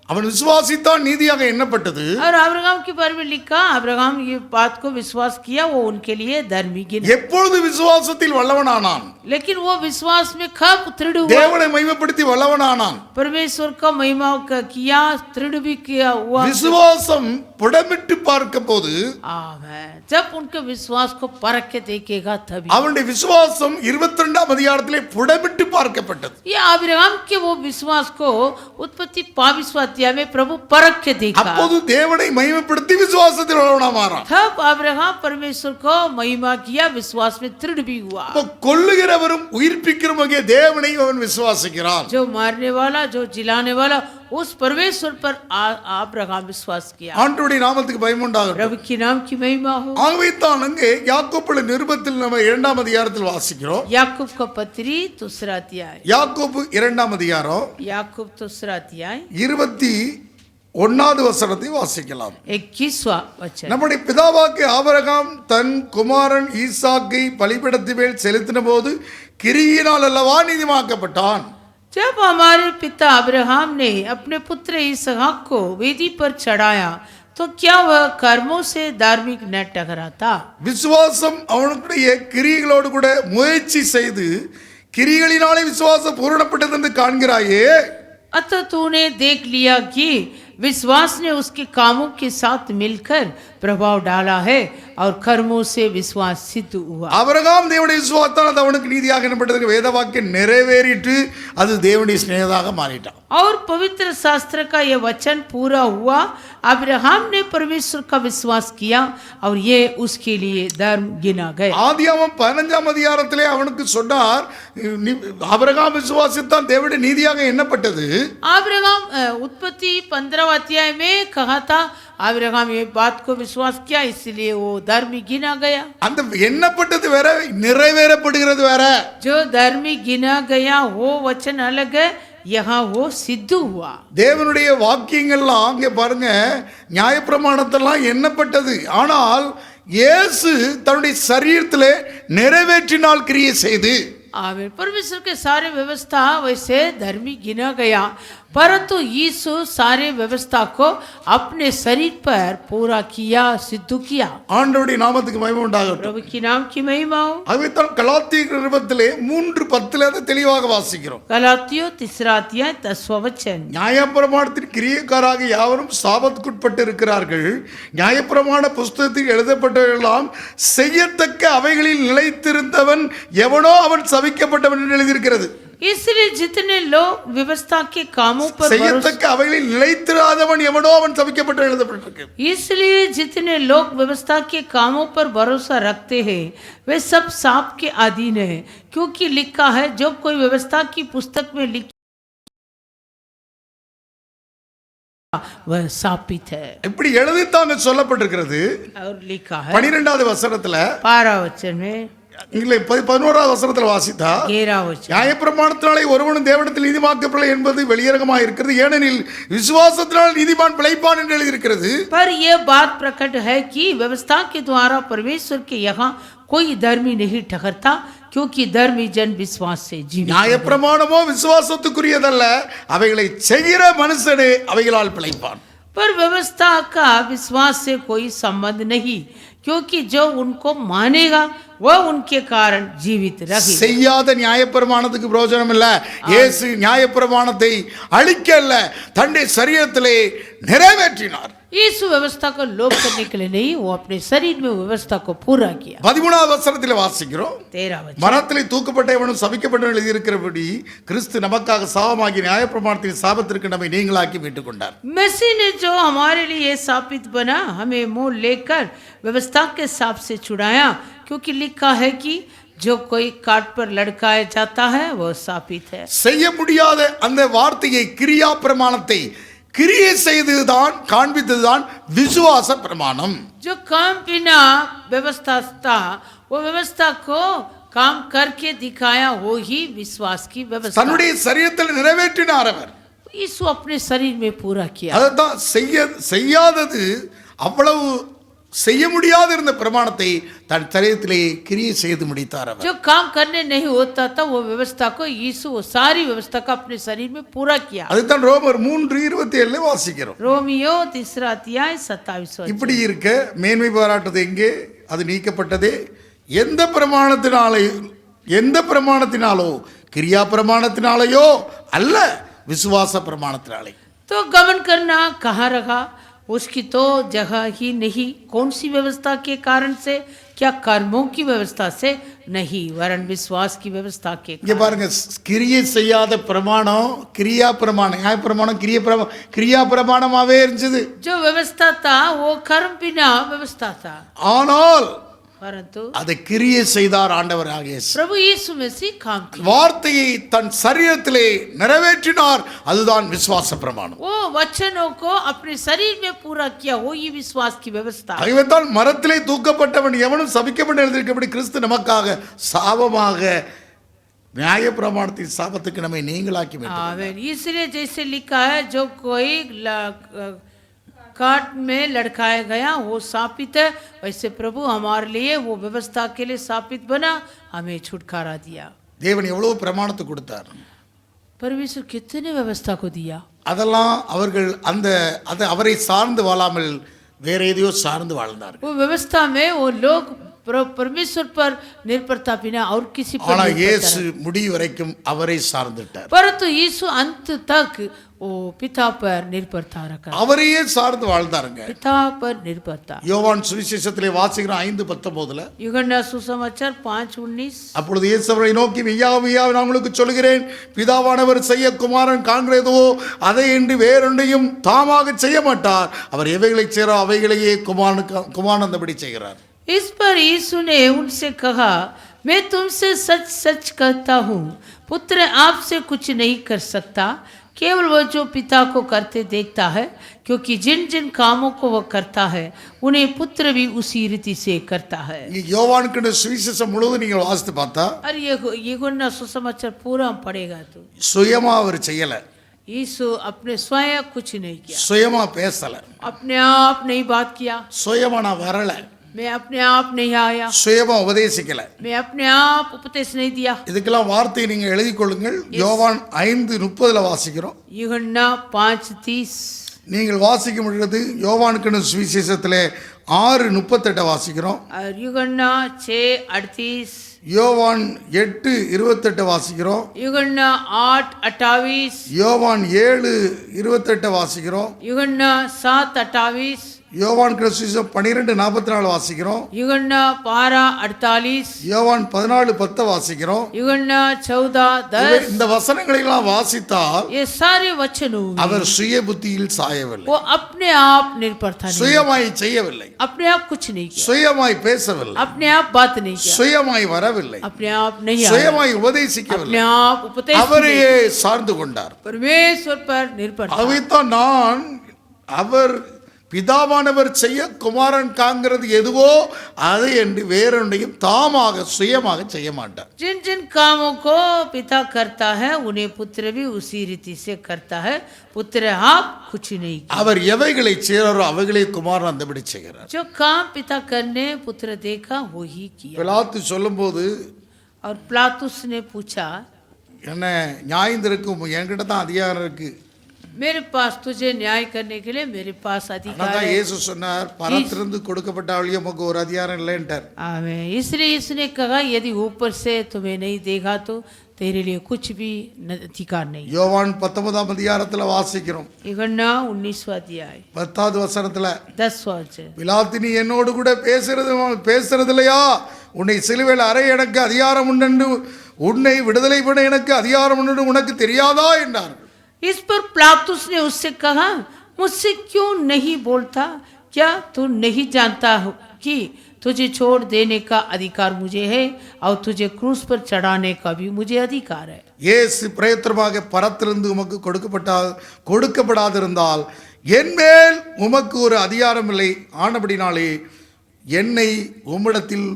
அவன் விசுவாசித்தான் நீதியாக எண்ணப்பட்டது. और अब्राहम के बारे में लिखा, अब्राहम ये बात को विश्वास किया, वो उनके लिए धर्मी गिना. எப்பொழுது விசுவாசத்தில் வல்லவனானான்? लेकिन वो विश्वास में कब दृढ़ हुआ? தேவனை மகிமைப்படுத்தி வல்லவனானான். परमेश्वर का महिमा किया, दृढ़ भी किया हुआ. விசுவாசம் புடமிட்டு பார்க்கும்போது आमीन. जब उनके विश्वास को परख के देखेगा तभी. அவனுடைய விசுவாசம் 22 அதிகாரத்திலே புடமிட்டு பார்க்கப்பட்டது. ये अब्राहम के वो विश्वास को उत्पत्ति 22 अध्याय में प्रभु परख के देखा. அப்போது தேவனை மகிமைப்படுத்தி விசுவாசத்தில் வல்லவனாக மாறான். तब अब्राहम परमेश्वर को महिमा किया, विश्वास में दृढ़ भी हुआ. அப்போ கொல்லுகிறவரும் உயிர்ப்பிக்கிறவருமாகிய தேவனை அவன் விசுவாசிக்கிறான். जो मारने वाला, जो जिलाने वाला, उस परमेश्वर पर अब्राहम विश्वास किया. ஆண்டவருடைய நாமத்துக்கு மகிமை உண்டாகட்டும். प्रभु के नाम की महिमा हो. ஆகவே தான் அங்கே யாக்கோபு நிருபத்தில் நம்ம 2 அதிகாரத்தில் வாசிக்கிறோம். याकूब का पत्री 2 अध्याय. யாக்கோபு 2 அதிகாரம் याकूब 2 अध्याय 21 வசனத்தை வாசிக்கலாம். 21वां वचन. நம்முடைய பிதாவாகிய ஆபிரகாம் தன் குமாரன் ஈசாக்கை பலிபீடத்தின் மேல் செலுத்தின போது கிரியினால் அல்லவா நீதிமாக்கப்பட்டான். जब हमारे पिता अब्राहम ने अपने पुत्र इसहाक को वेदी पर चढ़ाया तो क्या वह कर्मों से धार्मिक न ठहराता? விசுவாசம் அவனுடைய கிரியைகளோடு கூட முயற்சி செய்து கிரிகளினாலே விசுவாசம் பூரணப்பட்டது என்று காண்கிறாயே. अतः तूने देख लिया कि विश्वास ने उसके कामों के साथ मिलकर प्रभाव डाला है और कर्मों से विश्वास सिद्ध हुआ. ஆபிரகாம் தேவனுடைய விசுவாசத்தால் அது அவனுக்கு நீதியாக எண்ணப்பட்டது. வேத வாக்கியம் நிறைவேறிட்டு அது தேவனுடைய சிநேகமாக மாறிட்டான். और पवित्र शास्त्र का यह वचन पूरा हुआ. अब्राहम ने परमेश्वर का विश्वास किया और ये उसके लिए धर्म गिना गया. ஆதியாகமம் 15 அதிகாரத்திலே அவனுக்கு சொன்னார், ஆபிரகாம் விசுவாசித்தான் தேவனுடைய நீதியாக எண்ணப்பட்டது. अब्राहम उत्पत्ति 15 अध्याय में कहा था, अब्राहम ये बात को विश्वास किया इसलिए वो धर्मी गिना गया. அந்த எண்ணப்பட்டது வேற, நிறைவேறப்படுகிறது வேற. जो धर्मी गिना गया वो वचन अलग है, यहाँ वो सिद्ध हुआ. தேவனுடைய வாக்கியங்கள்லாம் அங்கே பாருங்க, நியாயப்பிரமாணத்தெல்லாம் எண்ணப்பட்டது. ஆனால் இயேசு தன்னுடைய சரீரத்திலே நிறைவேற்றினால் கிரியை செய்து. आमीन. परमेश्वर के सारे व्यवस्था वैसे धर्मी गिना गया, परंतु यीशु सारे व्यवस्था को अपने शरीर पर पूरा किया, सिद्ध किया. ஆண்டவருடைய நாமத்துக்கு மகிமை உண்டாகட்டும். प्रभु की नाम की महिमा हो. அதுவே தான் கலாத்தியர் நிருபத்திலே 3:10 அதை தெளிவாக வாசிக்கிறோம். गलातियों 3 अध्याय 10वां वचन. நியாயப்பிரமாணத்தின் கிரியைக்காராக யாவரும் சாபத்துக்குட்பட்டு இருக்கிறார்கள். நியாயப்பிரமாண புஸ்தகத்தில் எழுதப்பட்டவெல்லாம் செய்யத்தக்க அவைகளில் நிலைத்திருந்தவன் எவனோ அவன் சபிக்கப்பட்டவன் என்று எழுதியிருக்கிறது. इसलिए जितने लोग व्यवस्था के कामों पर செய்யத்தக்க அவைகளில் நிலைத்திராதவன் எவனோ அவன் சபிக்கப்பட்டவன் எழுதப்பட்டிருக்கு. इसलिए जितने लोग व्यवस्था के कामों पर भरोसा रखते हैं वे सब साप के अधीन है, क्योंकि लिखा है जो कोई व्यवस्था की पुस्तक में लिखा वह सापित है. இப்படி எழுதித்தாங்க சொல்லப்பட்டிருக்கிறது. और लिखा है 12வது வசனத்துல, 12 वचन में, இல்லை 11வது வசனத்துல வாசித்தா, 13 वचन. நியாயப்பிரமாணத்தினாலே ஒருவனும் தேவனிடத்தில் நீதிமாக்கப்படலை என்பது வெளியரங்கமாக இருக்கிறது, ஏனெனில் விசுவாசத்தினால் நீதிமான் பிழைப்பான் என்று எழுதியிருக்கிறது. पर यह बात प्रकट है कि व्यवस्था के द्वारा परमेश्वर के यहाँ कोई धर्मी नहीं ठहरता, क्योंकि धर्मी जन विश्वास से जीवित. நியாயப்பிரமாணமோ விசுவாசத்துக்குரியதல்ல, அவைகளை செய்கிற மனுஷனே அவைகளால் பிழைப்பான். पर व्यवस्था का विश्वास से कोई संबंध नहीं, क्योंकि जो उनको मानेगा वह उनके कारण जीवित रहेगा. செய்யாத நியாயப்பிரமாணத்துக்கு பிரயோஜனம் இல்ல. இயேசு நியாயப்பிரமாணத்தை அழிக்கல்ல, தன்னுடைய சரீரத்திலே நிறைவேற்றினார். यीशु व्यवस्था को लोप करने के लिए नहीं, वो अपने शरीर में व्यवस्था को पूरा किया। 13வது வசனத்தில் வாசிக்கிறோம், 13 वचन, மரத்திலே தூக்கப்பட்டவனும் சபிக்கப்பட்டவனும் எழுதியிருக்கிறபடி கிறிஸ்து நமக்காக சாபமாகி நியாயப்பிரமாணத்தின் சாபத்திற்கு நம்மை நீங்களாக்கி மீட்டுக் கொண்டார். मसीह ने जो हमारे लिए शापित बना, हमें मोल लेकर व्यवस्था के साप से छुड़ाया, क्योंकि लिखा है कि जो कोई काट पर लड़काया जाता है वो शापित है। செய்ய முடியாத அந்த வார்த்தையை, கிரியா பிரமாணத்தை கிரியை செய்ததுதான், காண்பித்ததுதான் விசுவாச பிரமாணம். जो काम बिना व्यवस्था था, वो व्यवस्था को काम करके दिखाया, वो ही विश्वास की व्यवस्था। தன்னுடைய சரீரத்தில் நிறைவேற்றினார் அவர். यीशु अपने शरीर में पूरा किया। அதுதான் செய்யாதது, அவ்வளவு செய்ய முடியாத இருந்த பிரமாணத்தை தன் சரீரத்திலே கிரியை செய்து முடித்தார் அவர். जो काम करने नहीं होता था, वो व्यवस्था को यीशु वो सारी व्यवस्था को अपने शरीर में पूरा किया। அதுதான் ரோமர் 3:27 வாசிக்கிறோம். रोमियो 3 अध्याय 27 वचन। இப்படி இருக்க மேன்மை பாராட்டுவது எங்கே? அது நீக்கப்பட்டதே. எந்த பிரமாணத்தினாலோ கிரியா பிரமாணத்தினாலேயோ அல்ல, விசுவாச பிரமாணத்தினாலே. तो गमन करना कहाँ रहा? उसकी तो जगह ही नहीं। कौन सी व्यवस्था के कारण से? क्या कर्मों की व्यवस्था से? नहीं, वरन विश्वास की व्यवस्था के இங்க பாருங்க, கிரியை செய்யாத பிரமாணம் கிரியா பிரமாணம், நியாய பிரமாணம் கிரியா பிரமாணமாவே இருந்துச்சு. जो व्यवस्था था वो कर्म बिना व्यवस्था था, ஆனால் परंतु அதை கிரியை செய்தார் ஆண்டவராகிய இயேசு. प्रभु यीशु मसीह काम किया, வார்த்தையை தன் சரீரத்திலே நிறைவேற்றினார். அதுதான் விசுவாச பிரமாணம். वो वचनों को अपने शरीर में पूरा किया, वो ही विश्वास की व्यवस्था। ஆகவேதான் மரத்திலே தூக்கப்பட்டவன் எவனும் சபிக்கப்பட்டு எழுதியிருக்கிறபடி கிறிஸ்து நமக்காக சாபமாக நியாய பிரமாணத்தின் சாபத்துக்கு நம்மை நீங்களாக்கி விட்டார். आमीन। इसलिए जैसे लिखा है, जो कोई काट में लड़काया गया वो शापित है, वैसे प्रभु हमारे लिए वो व्यवस्था के लिए शापित बना, हमें छुटकारा दिया। தேவன் எவ்வளவு பிரமாணத்தை கொடுத்தார். परमेश्वर कितने व्यवस्था को दिया। அதெல்லாம் அவர்கள் அதை அவரை சார்ந்து வாழாமல் வேற எதையோ சார்ந்து வாழ்ந்தார்கள். वो व्यवस्था में वो लोग परमेश्वर पर निर्भरता बिना और किसी पर ஆனால் இயேசு முடிவு வரைக்கும் அவரை சார்ந்துட்டார். परंतु यीशु अंत तक वो पिता पर निर्भरता रखा, அவரையே சார்ந்து வாழ்ந்தாருங்க. पिता पर निर्भरता। யோவான் சுவிசேஷத்திலே வாசிக்கிறோம் 5:19, यूहन्ना सुसमाचार 5:19, அப்பொழுது இயேசு அவரை நோக்கி, மெய்யாகவே நான் உங்களுக்கு சொல்கிறேன், பிதாவானவர் செய்ய குமாரன் காண்கிறதோ அதை என்று வேறொன்றையும் தாமாக செய்ய மாட்டார். அவர் எவைகளை செய்கிறாரோ அவைகளையே குமாரன் அந்தபடி செய்கிறார். इस पर यीशु ने उनसे कहा, मैं तुमसे सच सच कहता हूँ, पुत्र आपसे कुछ नहीं कर सकता, केवल वो जो पिता को करते देखता है, क्योंकि जिन जिन कामों को वह करता है उन्हें पुत्र भी उसी रीति से करता है। யோவானுக்கு சுவிசேஷம் முழுவதும் நீங்கள் வாசித்து பார்த்தா, और ये यूहन्ना सुसमाचार पूरा पढ़ेगा तो சுயமா அவர் செய்யல, यीशु अपने स्वयं कुछ नहीं किया, சுயமா பேசல, अपने आप नहीं बात किया, சுயமா நான் வரல, मैं अपने आप नहीं आया, சுயமா உபதேசிக்கல, मैं अपने आप उपदेश नहीं दिया। இதுக்கெல்லாம் வார்த்தையை நீங்க எழுதி கொள்ளுங்கள். யோவான் 5:30 வாசிக்கிறோம். यूहन्ना 5:30 நீங்கள் வாசிக்க முடியாது. யோவானுக்கு சுவிசேஷத்திலே 6:38 வாசிக்கிறோம். और यूहन्ना 6:38, யோவான் 8:28 வாசிக்கிறோம். यूहन्ना 8:28, யோவான் 7:28 வாசிக்கிறோம். यूहन्ना 7:28, யோவான் சுவிசேஷம் 12:44 வாசிக்கிறோம். यूहन्ना 12:48, யோவான் 14:10 வாசிக்கிறோம். यूहन्ना 14:10। இந்த வசனங்களை எல்லாம் வாசித்தால் ये सारे वचनों में அவர் சுய புத்தியில் சாயவில்லை, वो अपने आप निर्भरता नहीं, சுயமாய் செய்யவில்லை, अपने आप कुछ नहीं किया, சுயமாய் பேசவில்லை, अपने आप बात नहीं किया, சுயமாய் வரவில்லை, अपने आप नहीं आया, சுயமாய் अपने உபதேசிக்கவில்லை, आप उपदेश அவரையே சார்ந்து கொண்டார். परमेश्वर पर निर्भर था। அவைத்தான் நான் அவர் பிதாவானவர் செய்ய குமாரன் காண்கிறது எதுவோ அதை என்று வேறொன்றையும் தாமாக சுயமாக செய்ய மாட்டார். जिन जिन कामों को पिता करता है उन्हें पुत्र भी उसी रीति से करता है, पुत्र आप कुछ नहीं किया। அவர் எவைகளை செய்கிறாரோ அவைகளை குமாரன் அந்தபடி செய்கிறார். जो काम पिता करने पुत्र देखा वो ही किया। பிலாத்து சொல்லும்போது, और पिलातुस ने पूछा, என்ன நியாயம் இருக்கும், என்கிட்ட தான் அதிகாரம் இருக்கு. मेरे पास तुझे न्याय करने के लिए मेरे पास अधिकार है। இயேசு சொன்னார், பரத்திலிருந்து கொடுக்கப்பட்ட அவளியே உமக்கு ஒரு அதிகாரம் இல்லைன்றார். आमीन। इसलिए इसने कहा, यदि ऊपर से तुम्हें नहीं देगा तो तेरे लिए कुछ भी अधिकार नहीं। யோவான் 19ஆம் அதிகாரத்துல வாசிக்கிறோம், यूहन्ना 19वां अध्याय 10வது வசனத்துல, 10वां वचन, பிலாத்து நீ என்னோடு கூட பேசுறது இல்லையா? உன்னை சிலுவையில் அறை எனக்கு அதிகாரம் உண்டு, உன்னை விடுதலை பண்ண எனக்கு அதிகாரம் உண்டு, உனக்கு தெரியாதா என்றார்கள். इस पर पिलातुस ने उससे कहा, मुझसे क्यों नहीं बोलता? क्या तू नहीं जानता कि तुझे छोड़ देने का अधिकार मुझे है और तुझे क्रूस पर चढ़ाने का भी मुझे अधिकार है. இயேசு பிரயத்தனமாக பரத்திலிருந்து உமக்கு கொடுக்கப்படாதிருந்தால் என் மேல் உமக்கு ஒரு அதிகாரம் இல்லை. ஆனபடினாலே என்னை உம்மிடத்தில்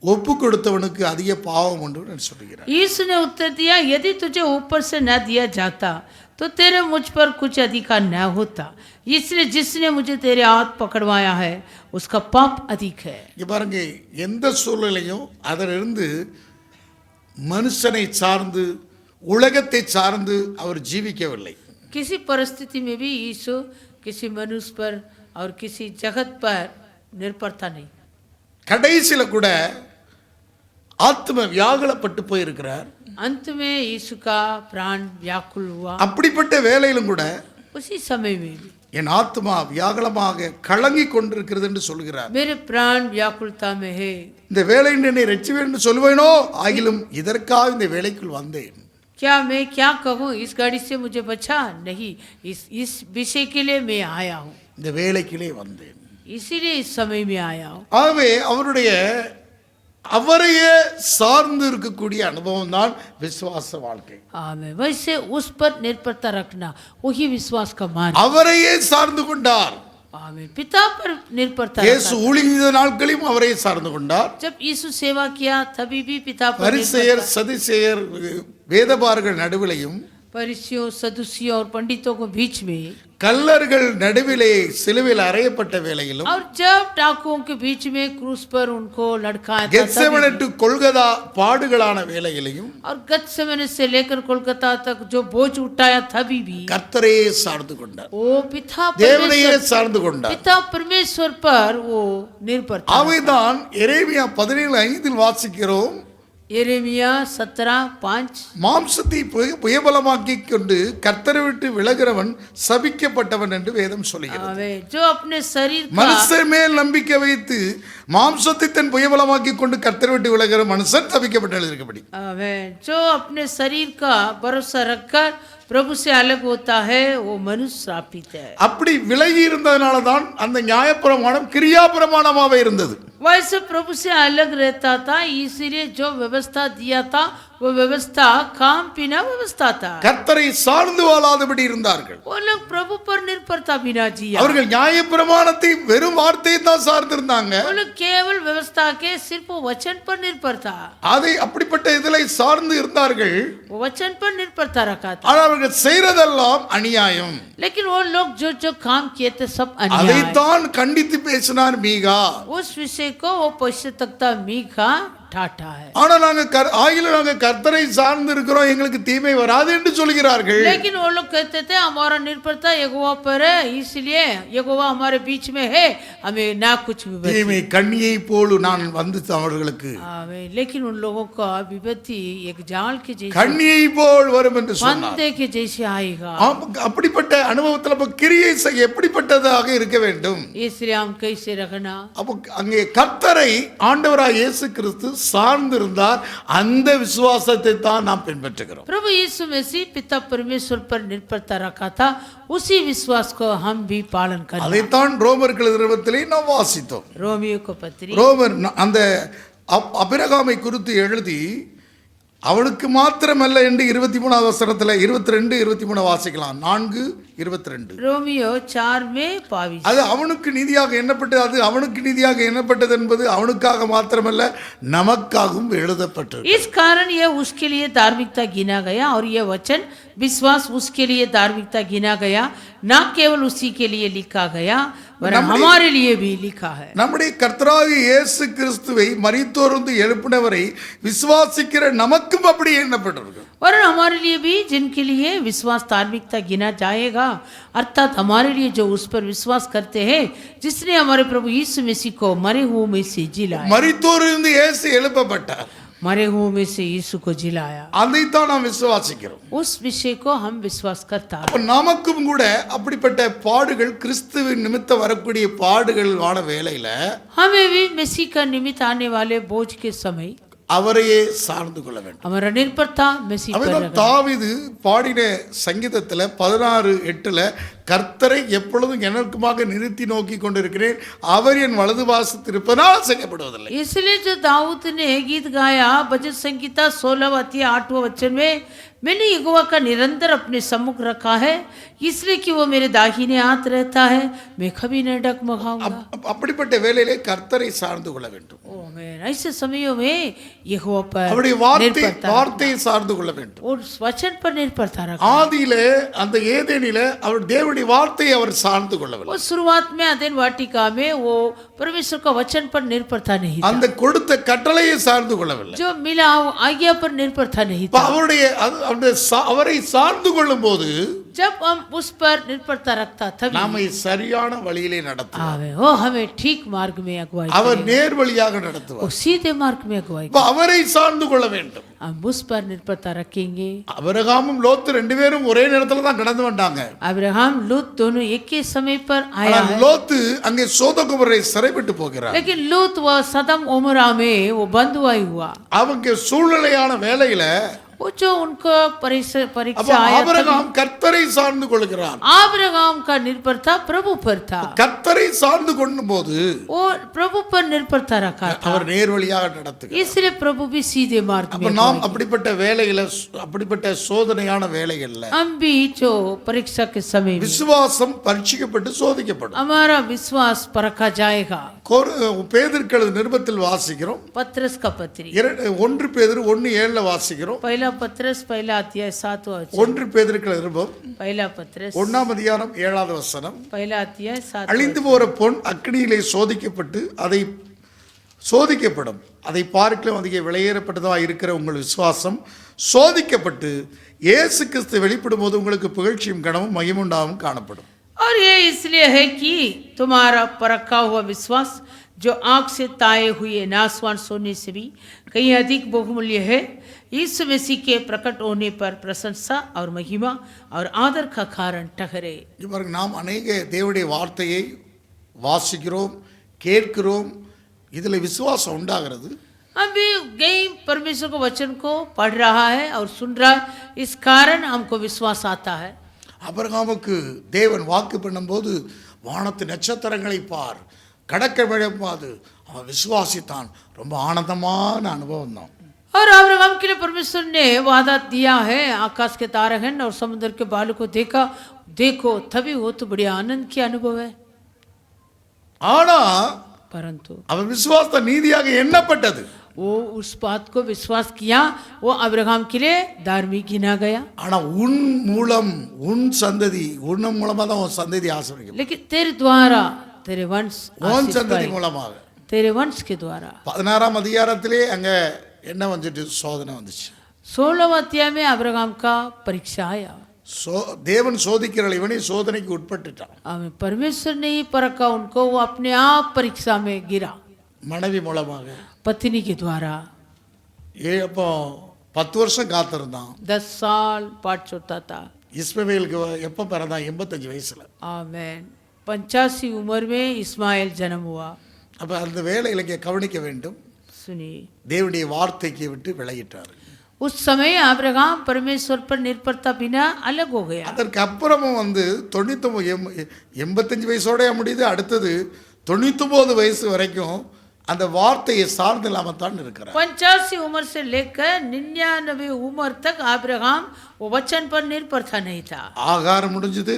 ஒப்பு கொடுத்தவனுக்கு அதிக பாவம் உண்டு என்று சொல்கிறார். यीशु ने उत्तर दिया, यदि तुझे ऊपर से न दिया जाता तो तेरे मुझ पर कुछ अधिकार न होता. इसलिए जिसने मुझे तेरे हाथ पकड़वाया है उसका पाप अधिक है. இங்க பாருங்க, எந்த சூழ்நிலையும் அதிலிருந்து மனுஷனை சார்ந்து உலகத்தை சார்ந்து அவர் ஜீவிக்கவில்லை. किसी परिस्थिति में भी यीशु किसी मनुष्य पर और किसी जगत पर निर्भरता नहीं. கடைசியில கூட ஆத்ம வியாகுலப்பட்டு போயிருக்கிறார். अंत में यीशु का प्राण व्याकुल हुआ. அப்படிப்பட்ட வேளையிலும் கூட उसी समय में भी என் ஆத்மா வியாகுலமாக கலங்கி கொண்டிருக்கிறது என்று சொல்கிறார். मेरे प्राण व्याकुलता में है. இந்த வேளையில் என்னை ரட்சிப்பேன் என்று சொல்வேனோ, ஆகிலும் இதற்காக இந்த வேலைக்குள் வந்தேன். क्या मैं क्या कहूँ, इस गाड़ी से मुझे बचा नहीं, इस विषय के लिए मैं आया हूँ, இந்த வேலைக்குள்ளே வந்தேன். इसीलिए इस समय में आया हूँ. ஆகவே அவரையே சார்ந்து இருக்கக்கூடிய அனுபவம் தான் விசுவாச வாழ்க்கை. आमेन. वैसे उस पर निर्भरता रखना वही विश्वास का मार्ग. அவரையே சார்ந்து கொண்டார். आमेन. पिता पर निर्भरता இயேசு ஊழிய நாட்களிலும் அவரையே சார்ந்து கொண்டார். जब यीशु सेवा किया तभी भी पिता पर பரிசேயர் சதுசேயர் வேதபாரகர்கள் நடுவிலையும், फरीसियों सदूसियों और पंडितों को बीच में, கல்லர்கள் நடுவிலே சிலுவையில் அறையப்பட்ட வேளையிலும், और जब डाकुओं के बीच में क्रूस पर उनको लटकाया था, கெத்செமனே டு கொல்கதா பாடுகளான வேளையிலும், और गत्सेमने से लेकर कोलकाता तक जो बोझ उठाया तभी भी கர்த்தரையே சார்ந்து கொண்டார். वो पिता தேவனையே परमेश्वर சார்ந்து கொண்டார். पिता परमेश्वर पर वो निर्भर था. அவைதான் எரேமியா 17:5 வாசிக்கிறோம், यिर्मयाह 17:5, மாம்சத்தை புயபலமாக்கி கொண்டு கர்த்தரை விட்டு விலகிறவன் சபிக்கப்பட்டவன் என்று வேதம் சொல்கிறது. आमेन. जो अपने शरीर का மனுஷன் மேல் நம்பிக்கை வைத்து மாம்சத்தை தன் புயபலமாக்கி கொண்டு கர்த்தரை விட்டு விலகிற மனுஷன் சபிக்கப்பட்டு எழுதியிருக்கபடி. आमेन. जो अपने शरीर का भरोसा रखकर प्रभु से अलग होता है वो मनुष्य श्रापित है. அப்படி விலகி இருந்ததனால தான் அந்த நியாயப்பிரமாணம் கிரியாப்பிரமாணமாக இருந்தது. वैसे प्रभु से अलग रहता था, इसलिए जो व्यवस्था दिया था वो व्यवस्था काम पीना व्यवस्था था. கர்த்தரை சார்ந்து வாழாதபடி இருந்தார்கள். वो लोग प्रभु पर निर्भरता बिना जिया. அவர்கள் நியாயப்பிரமாணத்தை வெறும் வார்த்தையை தான் சார்ந்திருந்தாங்க. वो लोग केवल व्यवस्था के सिर्फ वचन पर निर्भर था. அதை அப்படிப்பட்ட இதிலை சார்ந்து இருந்தார்கள். वो वचन पर निर्भरता रखा था. ஆனால் அவர்கள் செய்யறதெல்லாம் அநியாயம். लेकिन वो लोग जो काम किए थे सब अन्याय. அதைத்தான் கண்டித்து பேசினார் மீகா. उस विषय को वो पश्चाताप मीका ठाठा है. ஆனா நாங்க கர்த்தரை சார்ந்து இருக்கிறோம், எங்களுக்கு தீமை வராது என்று சொல்கிறார்கள். लेकिन वो लोग कहते थे हमारा निर्भरता यहोवा पर है, इसलिए यहोवा हमारे बीच में है, हमें ना कुछ विपत्ति. தீமை கண்ணியை போல நான் வந்து அவர்களுக்கு, आमीन. लेकिन उन लोगों का विपत्ति एक जाल के जैसे, கண்ணியை போல் வரும் என்று சொன்னார். फंदे के जैसे आएगा. அப்படிப்பட்ட அனுபவத்தில் அப்ப கிரியை செய்ய எப்படிப்பட்டதாக இருக்க வேண்டும்? इसलिए हम कैसे रखना? அப்போ அங்கே கர்த்தரை ஆண்டவராய் இயேசு கிறிஸ்து சார்ந்து இருந்தார். அந்த விசுவாசத்தை தான் நாம் பின்பற்றுகிறோம். प्रभु यीशु मसीह पिता परमेश्वर पर निर्भरता रखा था, उसी विश्वास को हम भी पालन करें. அதைத்தான் ரோமர்கள் நிருபத்திலே நாம் வாசித்தோம். रोमियो को पत्री, ரோமர் அந்த அபிரகாமை குறித்து எழுதி அவனுக்கு மாத்திரமல்ல என்று 23வது வசனத்தில் 22 23 வாசிக்கலாம். 4:22. रोमियो 4:22. அது அவனுக்கு நீதியாக எண்ணப்பட்டது, அது அவனுக்கு நீதியாக எண்ணப்பட்டது என்பது அவனுக்காக மாத்திரமல்ல நமக்காகவும் எழுதப்பட்டது. इस कारण यह उसके लिए धार्मिकता गिना गया और यह वचन विश्वास उसके लिए धार्मिकता गिना गया, न केवल उसी के लिए लिखा गया वरन हमारे लिए भी लिखा है. நம்முடைய கர்த்தராகிய இயேசு கிறிஸ்துவை மரித்தோர்ந்து எழுப்பினவரை விசுவாசிக்கிற நமக்கும் அப்படி எண்ணப்பட்டது. और हमारे लिए भी जिनके लिए विश्वास धार्मिकता गिना जाएगा, अर्थात हमारे लिए जो उस पर विश्वास करते हैं, जिसने हमारे प्रभु यीशु मसीह को मरे हुए में से जिलाया. மரித்தோரிலிருந்து இயேசு எழுப்பப்பட்டார். मरे हुओं में से यीशु को जिलाया। அதைத்தான் நாம் விசுவாசிக்கிறோம். उस विषय को हम विश्वास करता है। அப்ப நமக்கும் கூட அப்படிப்பட்ட பாடுகள் கிறிஸ்துவின் நிமித்தம் வரக்கூடிய பாடுகள் ஆன வேளையில हमें भी मसीह का निमित्त आने वाले बोझ के समय அவரையே சார்ந்து கொள்ள வேண்டும். हमारा निर्भरता मसीह पर அவர்தான் रखना। தாவீது பாடின சங்கீதத்துல 16:8 கர்த்தரை எப்பொழுதும் எனக்குமாக நிறுத்தி நோக்கி கொண்டிருக்கிறேன், அவர் என் வலது பாசத்தில் இருப்பதால் செய்யப்படுவதில்லை. इसलिए जो दाऊद ने गीत गाया भजन संगीता 16 वचन में, मैंने यहोवा का निरंतर अपने सम्मुख रखा है, इसलिए कि वो मेरे दाहिने हाथ रहता है, मैं कभी न डगमगाऊंगा। அப்படிப்பட்ட வேளையிலே கர்த்தரை சார்ந்து கொள்ள வேண்டும். ओ मैं ऐसे समयों में यहोवा पर அவருடைய வார்த்தையை சார்ந்து கொள்ள வேண்டும். और वचन पर निर्भरता रखना। ஆதியிலே அந்த ஏதேனிலே அவர் தேவனுடைய வார்த்தையை அவர் சார்ந்து கொள்ளவில்லை. और शुरुआत में अदेन वाटिका में वो परमेश्वर का वचन पर निर्भरता नहीं था। அந்த கொடுத்த கட்டளையை சார்ந்து கொள்ளவில்லை. जो मिला वो आज्ञा पर निर्भरता नहीं था। அவரை சார்ந்து கொள்ளும் போது जब हम उस पर निर्भरता रखता तभी நம்மை சரியான வழியிலே நடத்துவார். वो हमें ठीक मार्ग में अगुवाई அவர் நேர் வழியாக நடத்துவார். वो सीधे मार्ग में अगुवाई அவரை சார்ந்து கொள்ள வேண்டும். हम उस पर निर्भरता रखेंगे। அபிரகாமும் லோத்து ரெண்டு பேரும் ஒரே நேரத்துல தான் கடந்து வந்தாங்க. अब्राहम लूत दोनों एक ही समय पर आया है। லோத்து அங்கே சோதோமுரை சிறைப்பட்டு போகிறார். लेकिन लूत वह सदम उमरा में वो बंधुआई हुआ। அவங்க சூழ்நிலையான வேளையில वो जो उनको परीक्षा आया, அபிரகாம் கர்த்தரை சார்ந்து கொள்கிறார். अब्राहम का निर्भरता प्रभु पर था। கர்த்தரை சார்ந்து கொள்ளும் போது वो प्रभु पर निर्भरता रखा था, அவர் நேர் வழியாக நடத்துகிறார். इसलिए प्रभु भी सीधे मार्ग में। நாம் அப்படிப்பட்ட வேளையில அப்படிப்பட்ட சோதனையான வேளைகள்ல हम भी जो परीक्षा के समय में விசுவாசம் பரீட்சிக்கப்பட்டு சோதிக்கப்படும். हमारा विश्वास परखा जाएगा। பேதுரு நிருபத்தில் வாசிக்கிறோம். पत्रस का पत्री 1 பேதுரு 1:7 வாசிக்கிறோம். पहला पत्रस पहला अध्याय 7 वचन। 1 பேதுரு நிருபம் पहला पत्रस 1ஆம் அதிகாரம் 7வது வசனம். पहला अध्याय 7। அழிந்து போற பொன் அக்கினியிலே சோதிக்கப்பட்டு சோதிக்கப்படும், அதை பார்க்கலாம் அதிக விலையேறப்பட்டதாக இருக்கிற உங்கள் விசுவாசம் சோதிக்கப்பட்டு இயேசு கிறிஸ்து வெளிப்படும் போது உங்களுக்கு புகழ்ச்சியும் கனமும் மகிமுண்டாவும் காணப்படும். और ये इसलिए है कि तुम्हारा परखा हुआ विश्वास जो आग से ताए हुए नासवान सोने से भी कहीं अधिक बहुमूल्य है, यीशु मसीह के प्रकट होने पर प्रशंसा और महिमा और आदर का कारण ठहरे। நாம் अनेक தேவனுடைய வார்த்தையை வாசிக்கிறோம், கேட்கிறோம், இதில் விசுவாசம் உண்டாகிறது. हम भी गई परमेश्वर के वचन को पढ़ रहा है और सुन रहा है, इस कारण हमको विश्वास आता है। அபிரகாமுக்கு தேவன் வாக்கு பண்ணும்போது வானத்து நட்சத்திரங்களை பார், கடக்க விழப்பாது, அவன் விசுவாசித்தான். ரொம்ப ஆனந்தமான அனுபவம் தான். और अब्राहम के लिए परमेश्वर ने वादा दिया है, आकाश के तारागण और समुद्र के बालू को देखो तभी वो तो बड़ी आनंद की अनुभव है। ஆனா परंतु அவன் விசுவாச நீதியாக எண்ணப்பட்டது. वो उस बात को विश्वास किया, वो अब्राहम के लिए धार्मिक गिना गया। ஆனா உன் மூலம் உன் சந்ததி உன் மூலமா தான் உன் சந்ததி ஆசீர்வதிக்கப்படும். लेकिन तेरे द्वारा तेरे वंश உன் சந்ததி மூலமாக तेरे वंश के द्वारा। 16ஆம் அதிகாரத்திலே அங்க என்ன வந்துட்டு சோதனை வந்துச்சு. 16वां अध्याय में अब्राहम का परीक्षा आया। தேவன் சோதிக்கிற இவனை சோதனைக்கு உட்பட்டுட்டான். परमेश्वर ने ही परखा उनको, वो अपने आप परीक्षा में गिरा மனைவி மூலமாக, पत्नी के द्वारा। அப்போ 10 வருஷம் காத்திருந்தான். 10 साल पाठ छोड़ता था। இஸ்மவேலுக்கு எப்போ பிறந்தான்? 85 வயசுல. आमेन। 85 उम्र में इस्माइल जन्म हुआ। அப்ப அந்த வேலையில கவனிக்க வேண்டும். सुनिए, தேவனுடைய வார்த்தைக்கு விட்டு விலகிட்டார். उस समय अब्राहम परमेश्वर पर निर्भरता बिना अलग हो गया। அதற்கு அப்புறமும் 85 வயசோட முடியுது. அடுத்தது 99 வயசு வரைக்கும் அந்த வார்த்தையை சார்ந்து இல்லாமல் தான் இருக்கிறார். 85 उम्र से लेकर 99 उम्र तक अब्राहम वो वचन पर निर्भरता नहीं था। ஆகாரம் முடிஞ்சது,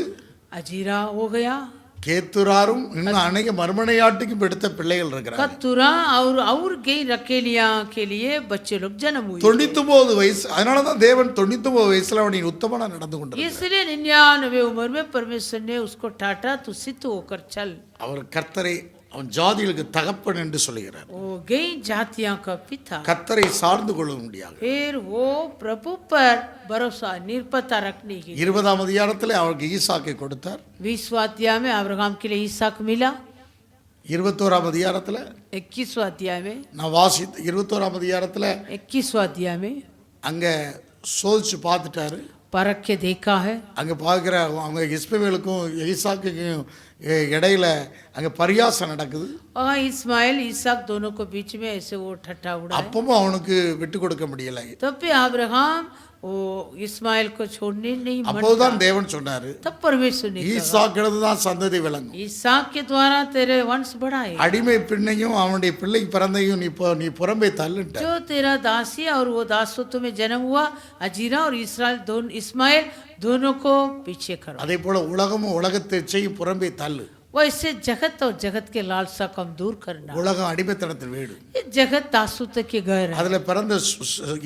अजीरा हो गया, கேத்துராரும் இன்னும் அநேக மர்மனையாட்டுக்கும் எடுத்த பிள்ளைகள் இருக்கிறாங்க. कतुरा और गई रकेलिया के लिए बच्चे लोग जन्म हुए। 99 வயசு. அதனால தான் தேவன் 99 வயசுல அவனை உத்தமனா நடந்து கொண்டார். इसलिए 99 उम्र में परमेश्वर ने उसको टाटा, तू सिद्ध होकर चल। அவர் கர்த்தரை அவன் ஜாதிகளுக்கு தகப்பன் என்று சொல்கிறார். वो गई जातियों का पिता। கர்த்தரை சார்ந்து கொள்ள முடியாது. फिर वो प्रभु पर भरोसा निर्भरता रखने की 20ஆம் அதிகாரத்தில் அவருக்கு ஈசாக்கை கொடுத்தார். 20वां अध्याय में अब्राहम के लिए ईसाक मिला. 21ஆம் அதிகாரத்தில் 21वां अध्याय में நான் வாசித்து 21ஆம் அதிகாரத்தில் 21वां अध्याय में அங்கே சோதிச்சு பார்த்துட்டாரு. परख के देखा है. அங்கே பார்க்குற அவங்க இஸ்மவேலுக்கும் ஈசாக்குக்கும் இடையில அங்கே பரியாசம் நடக்குது. वहाँ इस्माइल ईसाक दोनों को बीच में ऐसे वो ठट्ठा उड़ा है. அப்பவும் அவனுக்கு விட்டு கொடுக்க முடியல. तब भी अब्राहम वो इस्माइल को छोड़ने नहीं माना. அப்போதான் தேவன் சொன்னாரு, तब परमेश्वर ने कहा, ஈசாக்கிடது தான் சந்ததி விளங்கும். ईसाक के द्वारा तेरे वंश बढ़ाएगा. அடிமை பெண்ணையும் அவனுடைய பிள்ளை பிறந்தையும் நீ புறம்பே தள்ளுட்ட. जो तेरा दासी और वो दासत्व में जन्म हुआ अजीरा और इस्माइल दोनों को पीछे करो. அதே போல உலகமும் உலகத்தை செய்யும் புறம்பே தள்ளு. वैसे जगत और जगत के लालसा को हम दूर करना. உலகம் அடிமைத்தனத்தின் வீடு. ये जगत दासत्व के घर है. அதுல பிறந்த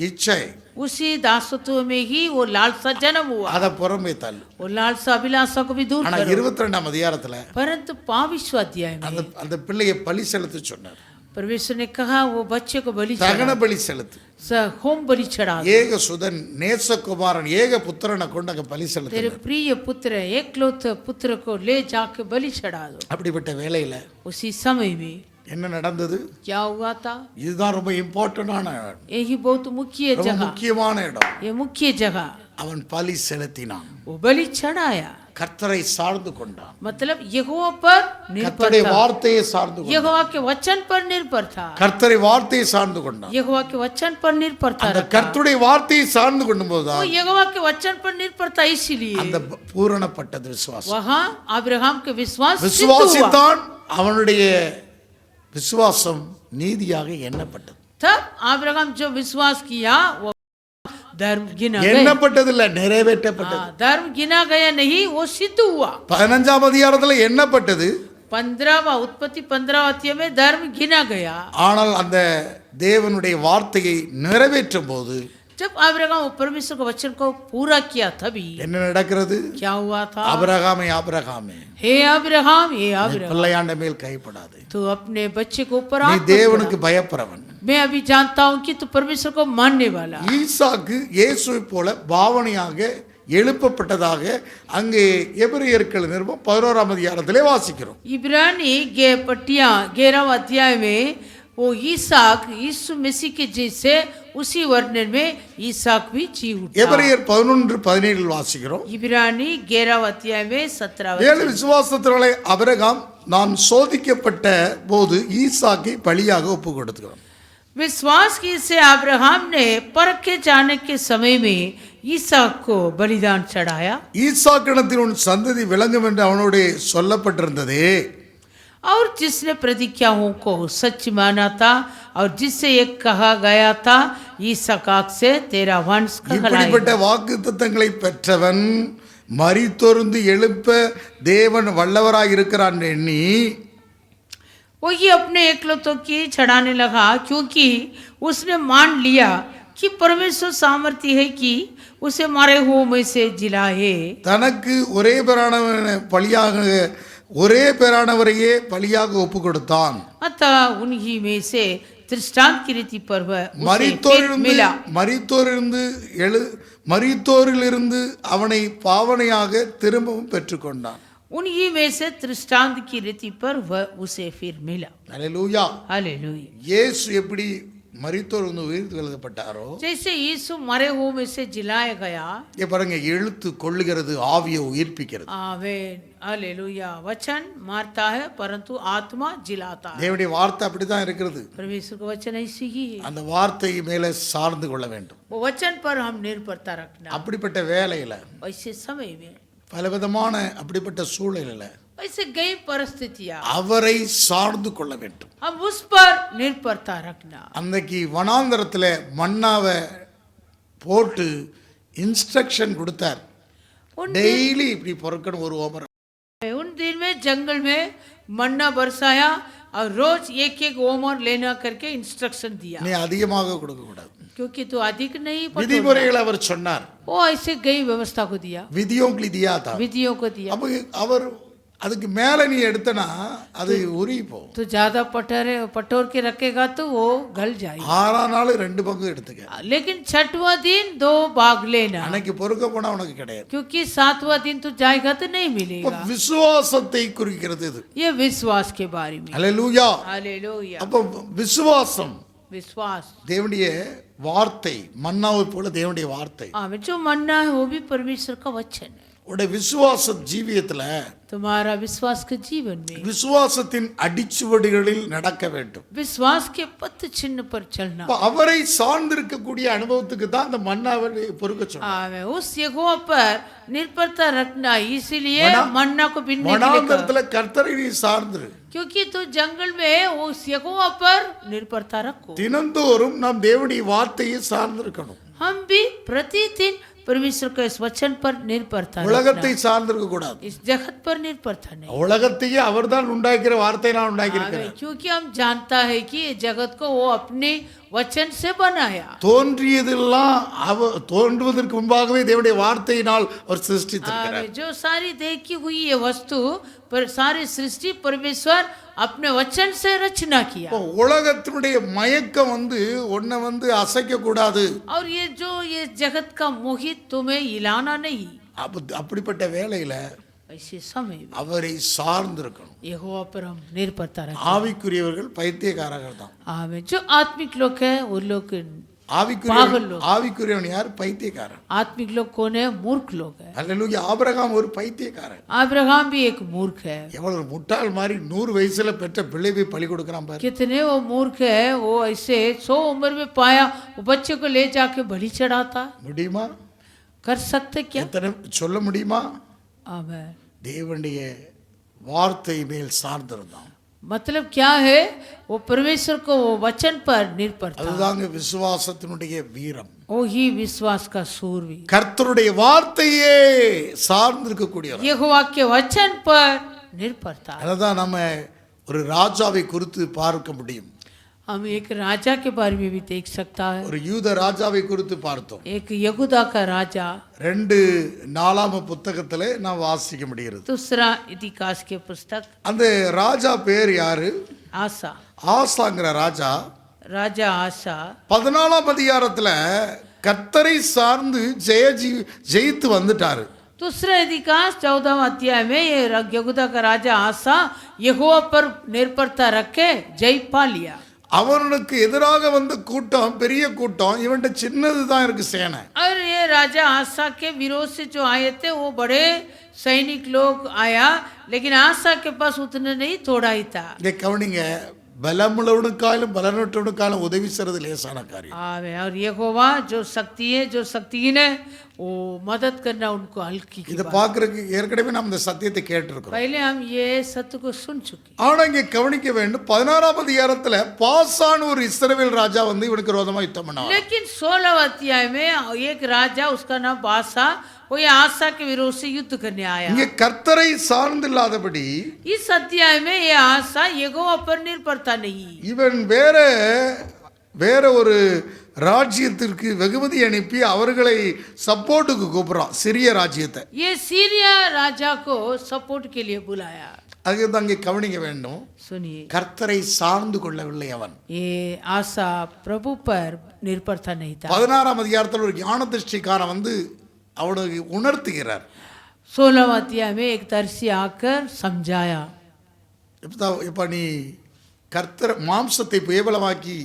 இச்சை, उसी दासत्व में ही वो लालसा जन्म हुआ. அத புறம்பே தள்ளு. वो लालसा अभिलाषा को भी दूर ஆனா करो. 22ஆம் அதிகாரத்துல परंतु 22वां अध्याय में அந்த பிள்ளையை பலி செலுத்த சொன்னார். परमेश्वर ने कहा वो बच्चे को बलि தகன चढ़ा, பலி செலுத்து. होम बलि चढ़ा. ஏக சுதன் நேசகுமாரன் ஏக புத்திரனை கொண்டு அங்க பலி செலுத்த. तेरे प्रिय पुत्र एकलौते पुत्र को ले जाके बलि चढ़ा दो. அப்படிப்பட்ட வேளையில उसी समय में என்ன நடந்தது? क्या हुआ था? இதுதான் ரொம்ப இம்பார்ட்டன்டான, यही बहुत मुख्य ரொம்ப जगह, முக்கியமான இடம். ये मुख्य जगह. அவன் பலி செலுத்தினான். वो बलि चढ़ाया, கர்த்தரை சார்ந்து கொண்டான். मतलब यहोवा पर निर्भर கர்த்தருடைய था. வார்த்தையை சார்ந்து கொண்டான். यहोवा के वचन पर निर्भर था. கர்த்தரை வார்த்தையை சார்ந்து கொண்டான். यहोवा के वचन पर निर्भर था. அந்த கர்த்தருடைய வார்த்தையை சார்ந்து கொண்டும்போது वो यहोवा के वचन पर निर्भर था, इसीलिए அந்த பூரணப்பட்டது விசுவாசம். वहाँ अब्राहम के विश्वास सिद्ध हुआ. விசுவாசித்தான், அவனுடைய விசுவாசம் நீதியாக எண்ணப்பட்டது. तब अब्राहम जो विश्वास किया वो धर्म गिना गया. எண்ணப்பட்டதில்லை, நிறைவேற்றப்பட்டது. धर्म गिना गया नहीं, वो सिद्ध हुआ. 15ஆம் அதிகாரத்துல எண்ணப்பட்டது. 15वां उत्पत्ति 15वां अध्याय में धर्म गिना गया. ஆனால் அந்த தேவனுடைய வார்த்தையை நிறைவேற்றும் போது जब अब्राहम परमेश्वर के वचन को पूरा किया तभी என்ன நடக்கிறது? क्या हुआ था? ஆபிரகாமே हे अब्राहम, हे अब्राहम, பிள்ளையாண்ட மேல் கைப்படாது. तू अपने बच्चे को ऊपर நீ हाथ मत தேவனுக்கு बढ़ा. பயப்படுறவன். मैं अभी जानता हूँ कि तू परमेश्वर को मानने वाला. ஈசாக்கு இயேசுவை போல பாவனையாக எழுப்பப்பட்டதாக அங்கே எபிரேயர்கள் நிருபம் 11ஆம் அதிகாரத்திலே வாசிக்கிறோம். इब्रानी पट्टियां 11वां अध्याय में वो ईसाक यीशु मसीह के जैसे उसी वर्णन में ईसाक भी जी उठा. எபிரேயர் 11:17 வாசிக்கிறோம். इब्रानी 11वां अध्याय में 17वां ஏழு விசுவாசத்தினாலே ஆபிரகாம் நான் சோதிக்கப்பட்ட போது ஈசாக்கை பலியாக ஒப்பு கொடுத்துக்கிறோம். विश्वास की से अब्राहम ने परखे जाने के समय में ईसाक को बलिदान चढ़ाया. ஈசாக்கிடத்தில் உன் சந்ததி விளங்கும் என்று அவனோடு சொல்லப்பட்டிருந்ததே, और जिसने प्रतिज्ञाओं को सच माना था और जिससे एक कहा गया था ईसाक से तेरा वंश இப்படிப்பட்ட कहलाएगा. வாக்குத்தத்தங்களை பெற்றவன் மரித்தொருந்து எழுப்ப தேவன் வல்லவராய் இருக்கிறான் எண்ணி वही अपने एकलौतों की चढ़ाने लगा, क्योंकि उसने मान लिया कि परमेश्वर सामर्थ्य है कि उसे मारे हुओं में से जिलाए. தனக்கு ஒரே பேரானவரையே பலியாக ஒப்பு கொடுத்தான். अतः उन्हीं में से दृष्टांत की रीति पर वह उसे फिर मिला. மரித்தோரிலிருந்து அவனை பாவனையாக திரும்பவும் பெற்றுக்கொண்டான். उन्हीं में से दृष्टांत की रीति पर वह उसे फिर मिला. அல்லேலூயா. हालेलुया. இயேசு எப்படி மரித்தோரிலிருந்து உயிர் எழுதப்பட்டாரோ, जैसे यीशु मरे हुओं में से जिलाया गया. இங்க பாருங்க, எழுத்து கொள்ளுகிறது, ஆவியை உயிர்ப்பிக்கிறது. आमीन. हालेलुया. वचन मारता है परंतु आत्मा जिलाता है. தேவனுடைய வார்த்தை அப்படிதான் இருக்கிறது. परमेश्वर का वचन ऐसी ही है. அந்த வார்த்தை மேலே சார்ந்து கொள்ள வேண்டும். वो वचन पर हम निर्भरता रखना. அப்படிப்பட்ட வேலையில ऐसे समय में பலவிதமான அப்படிப்பட்ட சூழலில் ऐसे कई परिस्थितियां அவரை சார்ந்து கொள்ள வேண்டும். हम उस पर निर्भरता रखना. அன்னைக்கு வனாந்தரத்தில் மன்னாவை போட்டு இன்ஸ்ட்ரக்ஷன் கொடுத்தார். டெய்லி இப்படி பொறுக்கணும் ஒரு ஓமரம். उन दिन में जंगल में मन्ना बरसाया और रोज एक एक ओमर लेना करके इंस्ट्रक्शन दिया. நீ அதிகமாக கொடுக்க கூடாது. क्योंकि तू अधिक नहीं விதிமுறைகளை அவர் சொன்னார். वो ऐसे कई व्यवस्था को दिया, விதியோं के लिए दिया था. विधियों को दिया. அப்போ அவர் அதுக்கு மேல நீ எடுத்தனா அது உருகி போகும். तो ज्यादा पटोर के रखेगा तो वो गल जाएगा. 6ஆம் நாள் 2 பங்கு எடுத்துக்க. लेकिन 6वां दिन 2 भाग लेना. அன்னைக்கு பொறுக்க போனா உனக்கு கிடையாது. क्योंकि 7वां दिन तो जाएगा तो नहीं मिलेगा. விசுவாசத்தை குறிக்கிறது இது. ये विश्वास के बारे में. ஹalleluya. हालेलुया. அப்ப விசுவாசம் विश्वास தேவனுடைய வார்த்தை, மன்னாவை போல தேவனுடைய வார்த்தை. जो मन्ना है वो भी परमेश्वर का वचन है. உடைய விசுவாச ஜீவியத்துல तुम्हारा विश्वास के जीवन में விசுவாசத்தின் அடிச்சுவடுகளில் நடக்க வேண்டும். विश्वास के पथ चिन्ह पर चलना. அவரை சார்ந்திருக்கக்கூடிய அனுபவத்துக்கு தான் அந்த மன்னாவை பொறுக்க சொன்னார். उस यहोवा पर निर्भरता रखना, इसीलिए मन्ना को बिनने के लिए வனாந்தரத்துல கர்த்தரை நீ சார்ந்திரு. क्योंकि तो जंगल में उस यहोवा पर निर्भरता रखो. தினந்தோறும் நாம் தேவனுடைய வார்த்தையை சார்ந்திருக்கணும். हम भी प्रतिदिन परमेश्वर के इस वचन पर निर्भरता உலகத்தை சார்ந்திருக்க கூடாது. इस जगत पर निर्भरता नहीं. உலகத்தையே அவர்தான் உண்டாக்கிற வார்த்தை நான் உண்டாக்கி இருக்கிறேன். क्योंकि हम जानता है कि ये जगत को वो अपने वचन से बनाया. தோன்றியதெல்லாம் தோன்றுவதற்கு முன்பாகவே தேவனுடைய வார்த்தையினால் அவர் சிருஷ்டித்திருக்கிறார். जो सारी देखी हुई ये वस्तु पर सारी सृष्टि परमेश्वर अपने वचन से रचना किया. உலகத்தினுடைய மயக்கம் உன்னை அசைக்க கூடாது. और ये जगत का मोहित तुम्हें हिलाना नहीं. அப்படிப்பட்ட வேளையில ऐसे समय அவரை சார்ந்திருக்கணும். यहोवा पर हम निर्भरता रखें. ஆவிக்குரியவர்கள் பைத்தியக்காரர்கள் தான். आमीन. जो आत्मिक लोग है वो लोग ஆவிக்குரியவன் யார்? பைத்தியக்காரன். आत्मिक लोग कौन है? मूर्ख लोग है. அல்லேலூயா. ஆபிரகாம் ஒரு பைத்தியக்காரன். अब्राहम भी एक मूर्ख है. எவ்வளவு முட்டாள் மாதிரி 100 வயசுல பெற்ற பிள்ளை போய் பலி கொடுக்கறான் பாரு. कितने वो मूर्ख है, वो ऐसे 100 उम्र में पाया वो बच्चे को ले जाके बलि चढ़ाता. முடியுமா? कर सकते क्या? சொல்ல முடியுமா? आमीन. தேவனுடைய வார்த்தை மேல் சார்ந்திருந்தான். मतलब क्या है? वो परमेश्वर को वो वचन पर निर्भर था. அதுதாங்க விசுவாசத்தினுடைய வீரம். वो ही विश्वास का शूरवीर. கர்த்தருடைய வார்த்தையே சார்ந்திருக்க கூடியவர். यहोवा के वचन पर निर्भर था. அதான் நம்ம ஒரு ராஜாவை குறித்து பார்க்க முடியும். हम एक राजा के बारे में भी देख सकता है. ஒரு யூத ராஜாவை குறித்து பார்த்தோம். एक यहूदा का राजा 2 நாளாகம புத்தகத்திலே நாம் வாசிக்க முடிகிறது. दूसरा इतिहास के पुस्तक. அந்த ராஜா பேர் யாரு? आसा. ஆசாங்கிற ராஜா राजा आसा 14ஆம் அதிகாரத்துல கர்த்தரை சார்ந்து ஜெயித்து வந்துட்டாரு. दूसरा इतिहास 14वां अध्याय में ये यहूदा का राजा आसा यहोवा पर निर्भरता रखे जय पा लिया. அவனுக்கு எதிராக வந்த கூட்டம் பெரிய கூட்டம், இவன்ட்ட சின்னது தான் இருக்கு சேனை. और ये राजा आसा के विरोध से जो आए थे वो बड़े सैनिक लोग आया, लेकिन आसा के पास उतने नहीं, थोड़ा ही था. இங்க கவனிங்க, பலமுள்ளவனுக்காலும் பலனற்றவனுக்காலும் உதவி செய்யறது லேசான காரியம். और यहोवा जो शक्तिहीन है वो मदद करना उनको हल्की. இத பாக்குறதுக்கு ஏற்கனவே நாம் இந்த சத்தியத்தை கேட்டிருக்கிறோம். पहले हम ये सत्य को सुन चुके. ஆனா இங்க கவனிக்க வேண்டும், 16ஆம் அதிகாரத்துல பாசான் ஒரு இஸ்ரவேல் ராஜா இவனுக்கு விரோதமா யுத்தம் பண்ணான். लेकिन 16वां अध्याय में एक राजा, उसका नाम बासा, वो ये आसा के विरोध से युद्ध करने आया. இங்க கர்த்தரை சார்ந்தில்லாதபடி इस अध्याय में ये आसा यहोवा पर निर्भरता नहीं. இவன் வேற ஒரு ராஜ்யத்திற்கு வெகுமதி அனுப்பி அவர்களை சப்போர்ட்டுக்கு கூப்பிடுறான், சிறிய ராஜ்யத்தை. ये सीरिया राजा को सपोर्ट के लिए बुलाया. அதுக்கு அங்கே கவனிக்க வேண்டும், सुनिए, கர்த்தரை சார்ந்து கொள்ளவில்லை அவன். ये आसा प्रभु पर निर्भरता नहीं था. 16ஆம் அதிகாரத்தில் ஒரு ஞான திருஷ்டிக்காரன் அவனுக்கு உணர்த்துகிறார். 16वां अध्याय में एक दर्शी आकर समझाया. இப்ப நீ கர்த்தர் மாம்சத்தை புயபலமாக்கி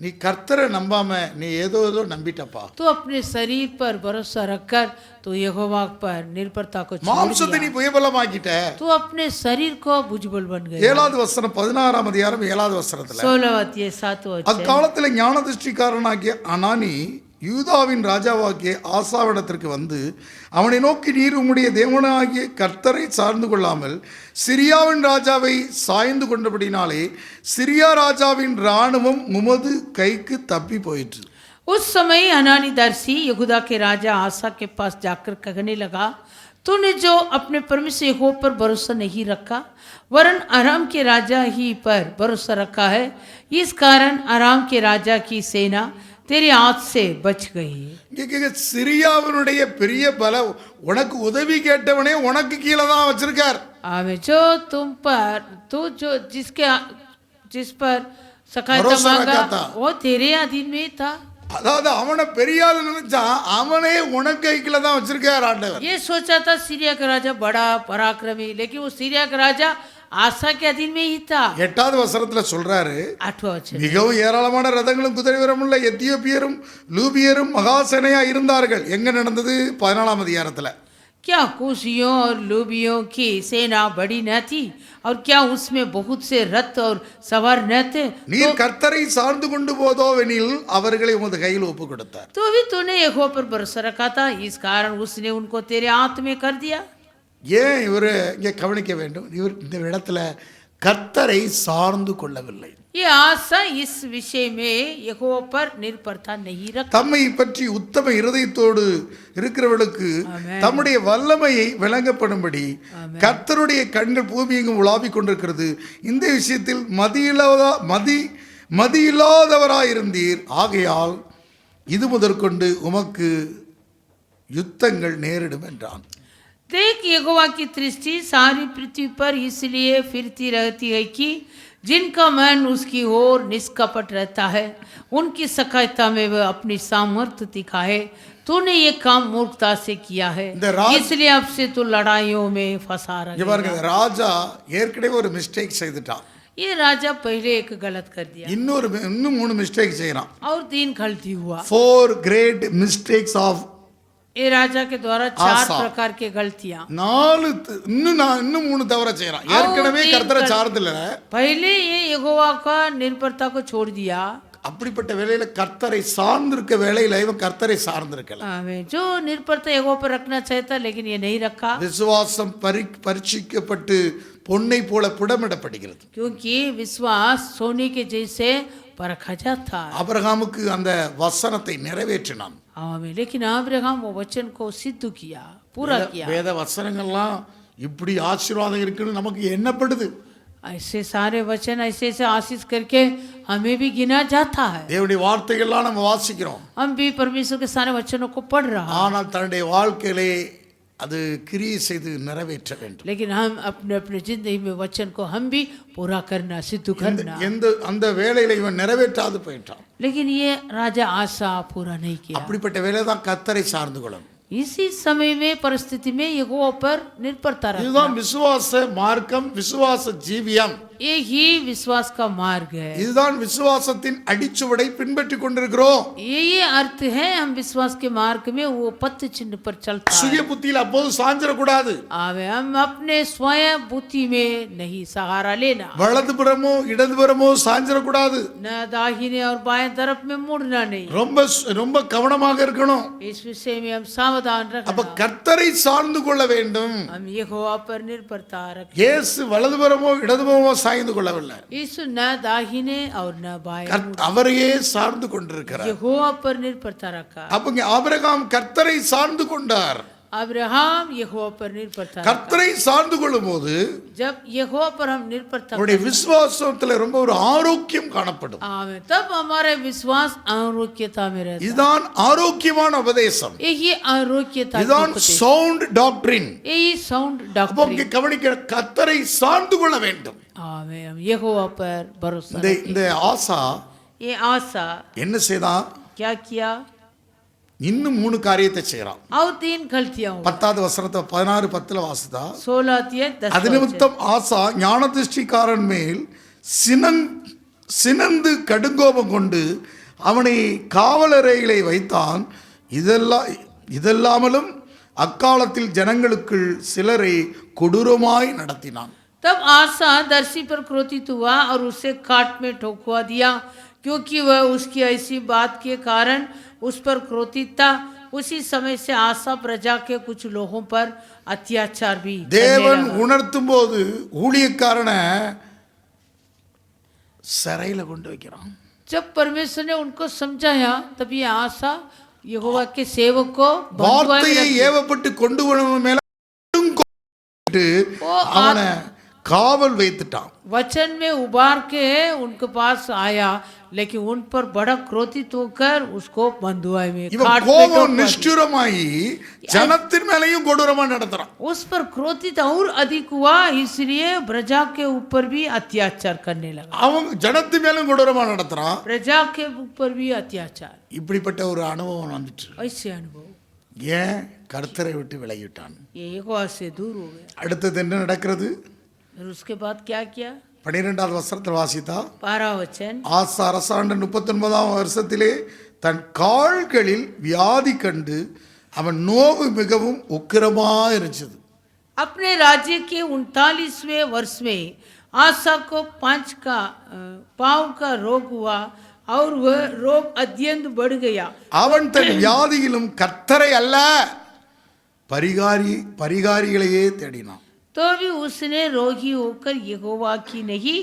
நீ கர்த்தரை நம்பாம நீ ஏதோ நம்பிட்டப்பா. तो अपने शरीर पर भरोसा रखकर तो यहोवा पर निर्भरता को छोड़ மாம்சத்தை நீ புயபலமாக்கிட்ட. तो अपने शरीर को भुजबल बन गए. 7வது வசனம் 16ஆம் அதிகாரம் 7வது வசனத்துல 16वां अध्याय 7वां वचन. அக்காலத்துல ஞான திருஷ்டிக்காரனாகிய அனானி யூதாவின் ராஜாவாகிய ஆசாவிடத்திற்கு அவனை நோக்கி, நீர் உம்முடைய தேவனாகிய கர்த்தரை சார்ந்து கொள்ளாமல் சிரியாவின் ராஜாவை சாய்ந்து கொண்டபடினாலே சிரியா ராஜாவின் இராணுவம் உமது கைக்கு தப்பி போயிற்று. उस समय अनानी दर्शी यहूदा के राजा आसा के पास जाकर कहने लगा, तूने जो अपने परमेश्वर यहोवा पर भरोसा नहीं रखा वरन अराम के राजा ही पर भरोसा रखा है, इस कारण अराम के राजा की सेना तेरी हाथ से बच गई। இங்க சிரியாவினுடைய பெரிய பல உனக்கு உதவி கேட்டவனே உனக்கு கீழே தான் வச்சிருக்கார். आमें जो तुम पर तू जो जिस पर सहायता मांगा वो तेरे अधीन में था. அதாவது அவனை பெரிய ஆளு நினைச்சா அவனே உனக்கு கைக்குள்ள தான் வச்சிருக்கார் ஆண்டவர். ये सोचा था सीरिया का राजा बड़ा पराक्रमी, लेकिन वो सीरिया का राजा आशा के अधीन में ही था. 8வது வசனத்துல சொல்றாரு, 8वां वचन, மிகவும் ஏராளமான ரதங்களும் குதிரை வீரமுள்ள எத்தியோப்பியரும் லூபியரும் மகாசேனையா இருந்தார்கள். எங்க நடந்தது? 14ஆம் அதிகாரத்துல. क्या कुशियों और लूबियों की सेना बड़ी न थी और क्या उसमें बहुत से रथ और सवार न थे? நீர் கர்த்தரை சார்ந்து கொண்டு போதோவெனில் அவர்களை உமது கையில் ஒப்பு கொடுத்தார். तो भी तूने यहोवा पर भरोसा रखा था, इस कारण उसने उनको तेरे हाथ में कर दिया. ஏன் இவர் இங்கே கவனிக்க வேண்டும்? இவர் இந்த இடத்துல கர்த்தரை சார்ந்து கொள்ளவில்லை. ये आशा इस विषय में यहोवा पर निर्भरता नहीं रखा. தம்மை பற்றி உத்தம இருதயத்தோடு இருக்கிறவர்களுக்கு தம்முடைய வல்லமையை விளங்கப்படும்படி கர்த்தருடைய கண்கள் பூமி எங்கும் உலாவிக் கொண்டிருக்கிறது. இந்த விஷயத்தில் மதியில்லாதவராயிருந்தீர். ஆகையால் இது முதற்கொண்டு உமக்கு யுத்தங்கள் நேரிடும் என்றான். देख यहोवा की दृष्टि सारी पृथ्वी पर इसलिए फिरती रहती है कि जिनका मन उसकी ओर निष्कपट रहता है, उनकी सहायता में वह अपनी सामर्थ्य दिखाए. तूने ये काम मूर्खता से किया है, इसलिए अब से तू लड़ाइयों में फंसा रहा. ராஜா ஏற்கனவே ஒரு மிஸ்டேக் செய்துட்டான். ये राजा पहले एक गलत कर दिया, இன்னும் 3 மிஸ்டேக் செய்யறான். और 3 गलती हुआ. 4 great mistakes of ये राजा के द्वारा 4 प्रकार के गलतियां. இன்னும் 3 தவற செய்யறான். ஏற்கனவே கர்த்தரை சார்ந்தல. पहले ये यहोवा का निर्भरता को छोड़ दिया. அப்படிப்பட்ட வேளையில கர்த்தரை சார்ந்திருக்க வேளையில இவன் கர்த்தரை சார்ந்திருக்கல. ஆமென். जो निर्भरता यहोवा पर रखना चाहता लेकिन ये नहीं रखा. விசுவாசம் பரீட்சிக்கப்பட்டு பொன்னை போல புடமிடப்படுகிறது. क्योंकि विश्वास सोने के जैसे परखा जाता है. ஆபிரகாமுக்கு அந்த வசனத்தை நிறைவேற்றினான். आमीन. लेकिन अब्राहम वो वचन को सिद्ध किया, पूरा किया. வேத வசனங்கள்லாம் இப்படி ஆசீர்வாதம் இருக்குன்னு நமக்கு எண்ணப்படுது. ऐसे सारे वचन ऐसे आशीष करके हमें भी गिना जाता है. தேவனுடைய வார்த்தைகள்லாம் நம்ம வாசிக்கிறோம். हम भी परमेश्वर के सारे वचनों को पढ़ रहा है. ஆனால் தன்னுடைய வாழ்க்கையிலே அது கிரியை செய்து நிறைவேற்ற வேண்டும். लेकिन हम अपने अपने जिंदगी में वचन को हम भी पूरा करना, सिद्ध करना. அந்த வேளையில இவன் நிறைவேற்றாது போயிட்டான். लेकिन ये राजा आशा पूरा नहीं किया. அப்படிப்பட்ட வேலை தான் கர்த்தரை சார்ந்து கொள்ளணும். इसी समय में परिस्थिति में यहोवा पर निर्भरता रखना. இதுதான் விசுவாச மார்க்கம், விசுவாச ஜீவியம். ये ही विश्वास का मार्ग है. இதுதான் விசுவாசத்தின் அடிச்சுவடை பின்பற்றி கொண்டிருக்கிறோம். ये अर्थ है हम विश्वास के मार्ग में वो पत्थ चिन्ह पर चलता है. சுய புத்தியில் அப்போது சாஞ்சிர கூடாது. आवे हम अपने स्वयं बुद्धि में नहीं सहारा लेना. வலதுபுறமோ இடதுபுறமோ சாஞ்சிர கூடாது. न दाहिने और बाएं तरफ में मुड़ना नहीं. ரொம்ப கவனமாக இருக்கணும். इस विषय में हम सावधान रखना. அப்ப கர்த்தரை சார்ந்து கொள்ள வேண்டும். हम यहोवा पर निर्भरता रखें. இயேசு வலதுபுறமோ இடதுபுறமோ சாய்ந்து கொள்ளவில்லை. यीशु न दाहिने और न बाएं, அவரையே சார்ந்து கொண்டிருக்கிறார். यहोवा पर निर्भरता रखा. அப்பங்க ஆபிரகாம் கர்த்தரை சார்ந்து கொண்டார். अब्राहम यहोवा पर निर्भरता. கர்த்தரை சார்ந்து கொள்ளும்போது जब यहोवा पर हम निर्भरता நம்முடைய விசுவாசத்துல ரொம்ப ஒரு ஆரோக்கியம் காணப்படும். आमेन. तब हमारे विश्वास आरोग्यता में रहता. இதுதான் ஆரோக்கியமான உபதேசம். यही आरोग्यता. இதுதான் சவுண்ட் டாக்டரின். यही साउंड அப்போ डॉक्ट्रिन. கவனிக்க கர்த்தரை சார்ந்து கொள்ள வேண்டும். आमेन. यहोवा पर भरोसा. இந்த ஆசா ये आशा என்ன செய்தான்? क्या किया? இன்னும் 3 காரியத்தை செய்றான். और 3 गलतियां. 10வது வசனத்தை 16:10 வாசித்தா 16 அது நிமித்தம் ஆசா ஞான திருஷ்டிக்காரன் மேல் சினந்து கடுங்கோபம் கொண்டு அவனை காவலறைகளை வைத்தான். இதெல்லாமலும் அக்காலத்தில் ஜனங்களுக்குள் சிலரை கொடூரமாய் நடத்தினான். तब आशा दर्शी पर क्रोधित हुआ और उसे काट में ठोकवा दिया, क्योंकि वह उसकी ऐसी बात के कारण उस पर क्रोधित था. उसी समय से आशा प्रजा के कुछ लोगों पर अत्याचार भी. தேவன் உணர்த்தும் போது ஊழியக்காரனை சிறையில கொண்டு வைக்கிறான். जब परमेश्वर ने उनको समझाया तब ये आशा यहोवा के सेवक को வார்த்தையை ஏவப்பட்டு கொண்டு வரவன் மேல அவனை காவல் வைத்துட்டான். वचन में उबार के उनके पास आया, लेकिन उन पर बड़ा क्रोधित होकर उसको बंधुआई में இவன் खाट पे கோபம் ठोक दिया। நிஷ்ठुरமாயி ஜனத்தின் மேலையும் கொடூரமா நடத்துறான். उस पर क्रोधित और अधिक हुआ, इसलिए प्रजा के ऊपर भी अत्याचार करने लगा। அவன் ஜனத்தின் மேலும் கொடூரமா நடத்துறான். प्रजा के ऊपर भी अत्याचार। இப்படிப்பட்ட ஒரு அனுபவம் வந்துச்சு. ऐसे अनुभव ஏன் கர்த்தரை விட்டு விலகிட்டான். ये यहोवा से दूर हो गया। அடுத்தது என்ன நடக்கிறது? फिर उसके बाद क्या किया? 12வது வசனத்தில் வாசித்தா, 12 वचन, ஆசா அரசாண்ட 39ஆம் வருஷத்திலே தன் கால்களில் வியாதி கண்டு அவன் நோவு மிகவும் உக்கிரமா இருந்துச்சு. अपने राज्य के 39वें वर्ष में आसा को पांव का रोग हुआ और वह रोग अत्यंत बढ़ गया। அவன் தன் வியாதியிலும் கர்த்தரை அல்ல பரிகாரிகளையே தேடினான். तो भी उसने रोगी होकर यहोवा की नहीं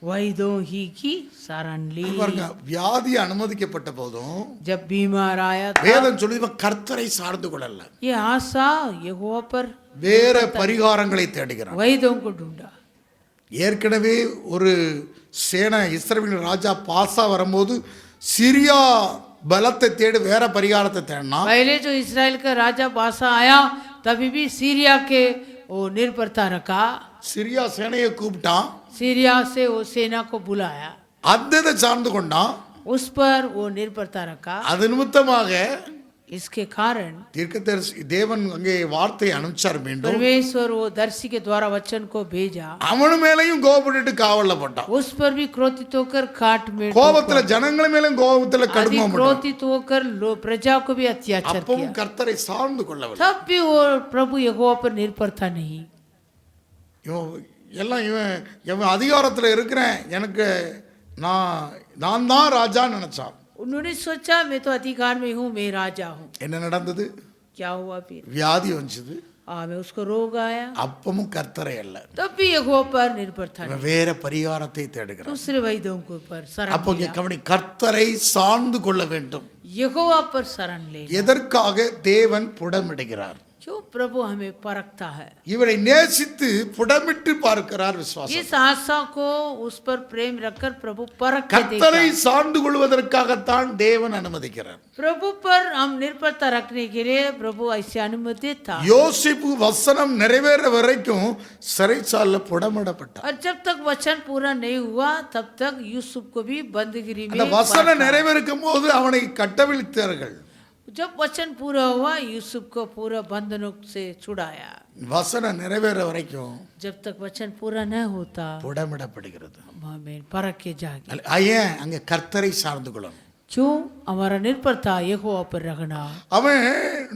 वैद्यों ही की शरण ली। பாருங்க, வியாதி அனுமதிக்கப்பட்ட போதும் जब बीमार आया था, வேதம் சொல்லி கர்த்தரை சார்ந்து கொள்ளல, ये आशा यहोवा पर வேற பரிகாரங்களை தேடுகிறான். वैद्यों को ढूंढा। ஏற்கனவே ஒரு சேனை இஸ்ரவேல் ராஜா பாசா வரும்போது சிரியா பலத்தை தேடி வேற பரிகாரத்தை தேடினா. पहले जो इस्राएल का राजा बासा आया, तभी भी सीरिया के वो निर्भरता रखा। சிரியா சேனையை கூப்பிட்டான், सीरिया से वो सेना को बुलाया, அதை சார்ந்து கொண்டான். उस पर वो निर्भरता रखा। அது நிமித்தமாக इसके कारण தீர்க்கதரிசி தேவன் அங்கே வார்த்தையை அனுப்பிச்சார். மீண்டும் परमेश्वर वो दर्शी के द्वारा वचन को भेजा। அவனு மேலையும் கோபப்பட்டு காவல்ல போட்டான். उस पर भी क्रोधित होकर काट में கோபத்துல ஜனங்கள் மேலும் கோபத்துல கடுமை क्रोधित होकर प्रजा को भी अत्याचार किया। அப்பவும் கர்த்தரை சார்ந்து கொள்ளவில்லை. तब भी वो प्रभु यहोवा पर निर्भरता नहीं। எல்லாம் இவன் அதிகாரத்துல இருக்கிறேன், எனக்கு நான் தான் ராஜான்னு நினைச்சான். उन्होंने सोचा मैं तो अधिकार में हूँ, मैं राजा हूँ। என்ன நடந்தது? क्या हुआ फिर? வியாதி வந்துச்சு. मैं उसको रोग आया, அப்பவும் கர்த்தரை அல்ல, तब भी यहोवा पर निर्भरता नहीं, வேற பரிகாரத்தை தேடுகிறான். दूसरे वैद्यों के ऊपर शरण அப்போ लिया। கவனி, கர்த்தரை சார்ந்து கொள்ள வேண்டும். यहोवा पर शरण ले। எதற்காக தேவன் புடமிடுகிறார்? क्यों प्रभु हमें परखता है? இவரை நேசித்து புடமிட்டு பார்க்கிறார். விசுவாசம், इस आशा को उस पर प्रेम रखकर प्रभु परख के கர்த்தரை देखा। சார்ந்து கொள்வதற்காகத்தான் தேவன் அனுமதிக்கிறார். प्रभु पर हम निर्भरता रखने के लिए प्रभु ऐसे अनुमति था। யோசிப்பு வசனம் நிறைவேற வரைக்கும் சிறைச்சாலையில புடமிடப்பட்டார். और जब तक वचन पूरा नहीं हुआ, तब तक यूसुफ को भी बंदगी அந்த में வசனம் परखा। நிறைவேறும் போது அவனை கட்டவிழ்த்தார்கள். जब वचन पूरा हुआ, यूसुफ को पूरा बंधनों से छुड़ाया। வசனம் நிறைவேற வரைக்கும் जब तक वचन पूरा न होता, புடமிடப்படுகிறது. हमें परख के जागे। ஏன்? அங்க கர்த்தரை சார்ந்து கொள்ளணும். क्यों? हमारा निर्भरता यहोवा पर रखना। அவன்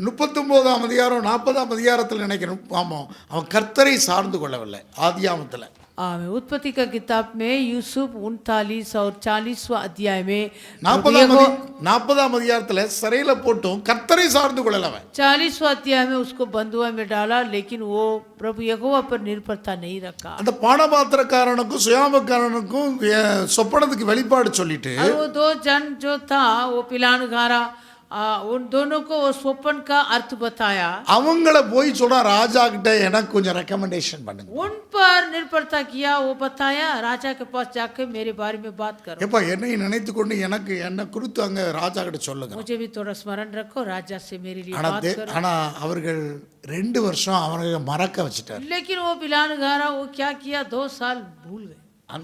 39ஆம் அதிகாரம் 40ஆம் அதிகாரத்தில் நினைக்கிறேன். ஆமா, அவன் கர்த்தரை சார்ந்து கொள்ளவில்லை. ஆதியாமத்தில் उत्पत्ति का किताब में यूसुफ 39 और 40वां अध्याय में 40ஆம் அதிகாரத்தில் சிறையில போட்டும் கர்த்தரை சார்ந்து கொள்ளலவன். 40वां अध्याय में उसको बंधुआ में डाला, लेकिन वो प्रभु यहोवा पर निर्भरता नहीं रखा। அந்த பானபாத்திரக்காரனுக்கும் சுயாமக்காரனுக்கும் சொப்பனத்துக்கு வெளிப்பாடு சொல்லிட்டு और वो दो जन जो था, वो पिलानघारा, उन दोनों को वो स्वप्न का अर्थ बताया। அவங்கள போய் சொன்னா, ராஜா கிட்ட எனக்கு கொஞ்சம் ரெக்கமெண்டேஷன் பண்ணுங்க. उन पर निर्भरता किया, वो बताया, राजा के पास जाकर मेरे बारे में बात करो। எப்ப என்னை நினைத்து கொண்டு எனக்கு என்ன குறித்து அங்க ராஜா கிட்ட சொல்லுங்க. मुझे भी थोड़ा स्मरण रखो, राजा से मेरे लिए बात करो। ஆனா அவர்கள் 2 வருஷம் அவனை மறக்க வச்சிட்டார். लेकिन वो पिलानघारा वो क्या किया, 2 साल भूल गए।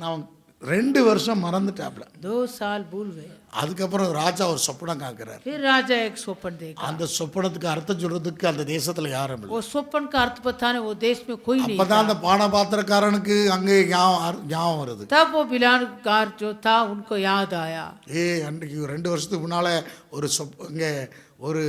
அவன் 2 வருஷம் மறந்துட்டாப்ல. 2 साल भूल गए। அதுக்கப்புறம் ராஜா ஒரு சொப்பனம் காக்குறார். फिर राजा एक स्वप्न देखा। அந்த சொப்பனத்துக்கு அர்த்தம் சொல்றதுக்கு அந்த தேசத்துல யாரும் இல்லை. वो स्वप्न का अर्थ बताने वो देश में कोई नहीं அப்பதான் था। அந்த பானபாத்திரக்காரனுக்கு அங்கே ஞாபகம் வருது. तब वो पिलानघार जो था, उनको याद आया, அன்றைக்கு 2 வருஷத்துக்கு முன்னால இங்கே ஒரு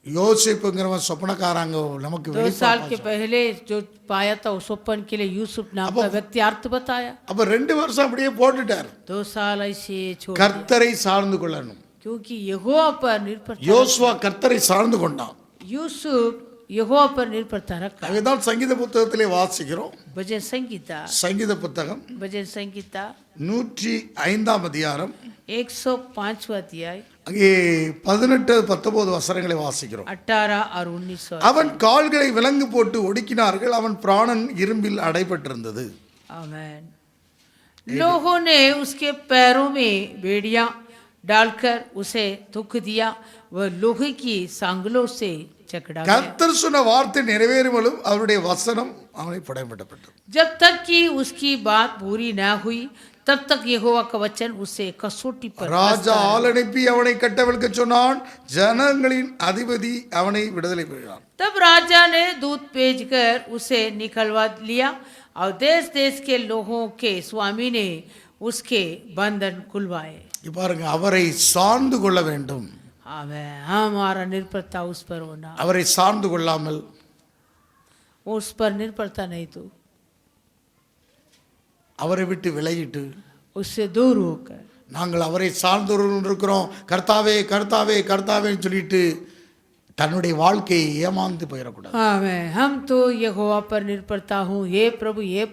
யோசிப்புங்கிறவன் சொப்பனக்காரங்க நமக்கு 2 साल के पहले जो पाया था, वो स्वप्न के लिए यूसुफ नाम का व्यक्ति अर्थ बताया। அப்ப 2 வருஷம் அப்படியே போட்டுட்டார். 2 साल ऐसे छोड़ दिया, கர்த்தரை சார்ந்து கொள்ளணும். क्योंकि यहोवा पर निर्भरता। யோசுவா கர்த்தரை சார்ந்து கொண்டான். यूसुफ यहोवा पर निर्भरता रखा। அதுதான் சங்கீத புத்தகத்திலே வாசிக்கிறோம். भजन संगीता, சங்கீத புத்தகம் भजन संगीता 105ஆம் அதிகாரம் 105वां अध्याय அங்கே 18-19 வசனங்களை வாசிக்கிறோம். 18 और 19 அவன் கால்களை விலங்கு போட்டு ஒடுக்கினார்கள், அவன் பிராணன் இரும்பில் அடைபட்டிருந்தது. आमीन। लोगों ने उसके पैरों में बेड़ियां डालकर उसे दुख दिया, वह लोहे की सांगलों से जकड़ा गया। கர்த்தர் சொன்ன வார்த்தை நிறைவேறும் அவருடைய வசனம் அவனை படைபட்டது. जब तक कि उसकी बात पूरी ना हुई तब तक यहोवा का वचन उसे कसौटी पर ராஜா ஆள் அனுப்பி அவனை கட்டவிழ்க்க சொன்னான், ஜனங்களின் அதிபதி அவனை விடுதலை செய்தான். तब राजा ने दूत भेजकर उसे निकलवा लिया और देश देश के लोगों के स्वामी ने उसके बंधन खुलवाए। பாருங்க, அவரை சார்ந்து கொள்ள வேண்டும். आमीन। हमारा निर्भरता उस पर होना, அவரை சார்ந்து கொள்ளாமல் उस पर निर्भरता नहीं तो அவரை விட்டு விலகிட்டு उससे दूर होकर நாங்கள் அவரை சார்ந்தவர்கள் இருக்கிறோம், கர்த்தாவே கர்த்தாவே கர்த்தாவேன்னு சொல்லிட்டு தன்னுடைய வாழ்க்கையை ஏமாந்து போயிடக்கூடாது. आमीन। हम तो यहोवा पर निर्भरता हूँ, हे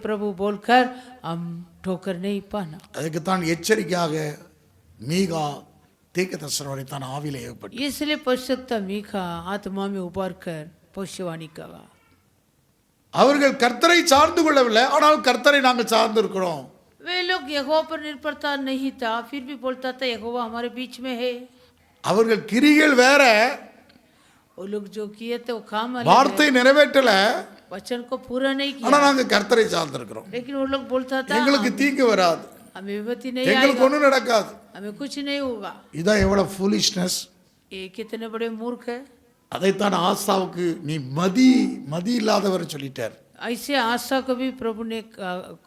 प्रभु बोलकर हम ठोकर नहीं पाना। அதுக்குத்தான் எச்சரிக்கையாக மீகா தீர்க்கதரிசனம் தான் ஆவியிலே ஏற்பட்டு, इसलिए पश्चात मीका आत्मा में उबार कर भविष्यवाणी कहा। அவர்கள் கர்த்தரை சார்ந்து கொள்ளவில்லை, ஆனால் கர்த்தரை நாங்கள் சார்ந்து இருக்கிறோம். वे लोग यहोवा पर निर्भरता नहीं था, फिर भी बोलता था यहोवा हमारे बीच में है। அவர்கள் கிரிகள் வேற, वो लोग जो किए थे वो काम अलग வார்த்தை நிறைவேற்றல, है, वचन को पूरा नहीं ஆனா किया, நாங்க கர்த்தரை சார்ந்து இருக்கிறோம். लेकिन वो लोग बोलता था எங்களுக்கு தீங்கு வராது, हमें विपत्ति नहीं எங்களுக்கு आएगा, ஒண்ணும் நடக்காது. हमें कुछ नहीं होगा। இதான் எவ்வளவு ஃபூலிஷ்னஸ். ये कितने बड़े मूर्ख है। அதைத்தான் ஆசாவுக்கு நீ மதி இல்லாதவர் சொல்லிட்டார். ऐसे आशा को भी प्रभु ने